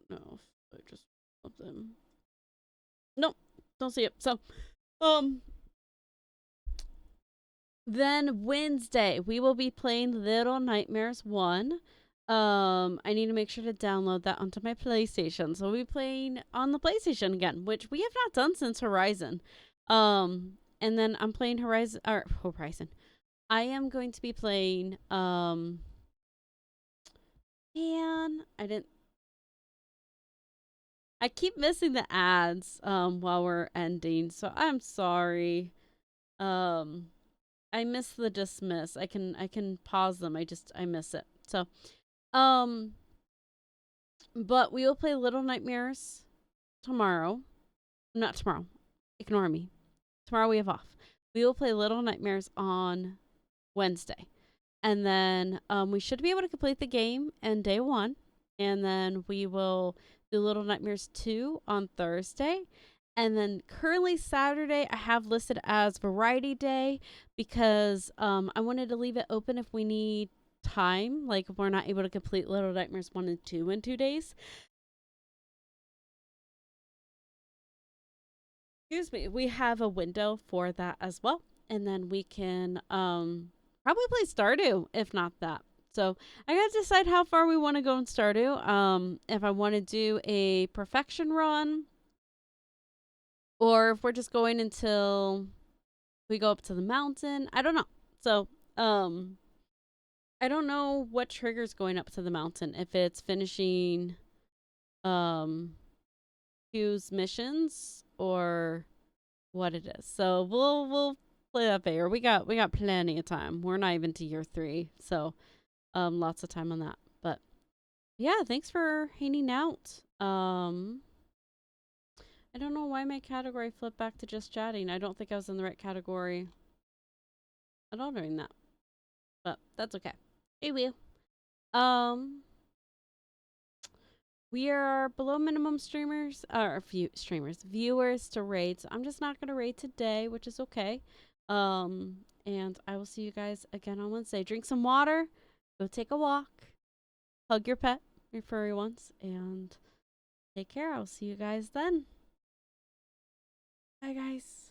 No, I just love them. Nope, don't see it. So, then Wednesday we will be playing Little Nightmares 1. I need to make sure to download that onto my PlayStation. So we'll be playing on the PlayStation again, which we have not done since Horizon. And then I'm playing Horizon. I am going to be playing, man, I keep missing the ads, while we're ending. So I'm sorry. I miss the dismiss. I can pause them. I miss it. So, but we will play Little Nightmares tomorrow. Not tomorrow. Ignore me. Tomorrow we have off. We will play Little Nightmares on Wednesday. And then we should be able to complete the game in day 1. And then we will do Little Nightmares 2 on Thursday. And then currently Saturday I have listed as Variety Day because I wanted to leave it open if we need time. Like if we're not able to complete Little Nightmares 1 and 2 in 2 days. Excuse me. We have a window for that as well. And then we can probably play Stardew, if not that. So I gotta decide how far we want to go in Stardew. If I want to do a perfection run, or if we're just going until we go up to the mountain. I don't know. So I don't know what triggers going up to the mountain. If it's finishing Q's missions or what it is. So we'll play that later. We got plenty of time. We're not even to year 3, so lots of time on that. But yeah, thanks for hanging out. I don't know why my category flipped back to just chatting. I don't think I was in the right category at all during that, but that's okay. Hey, Will. We are below minimum streamers, or viewers to raid. So I'm just not gonna raid today, which is okay. And I will see you guys again on Wednesday. Drink some water, go take a walk, hug your pet, your furry ones, and take care. I'll see you guys then. Bye, guys.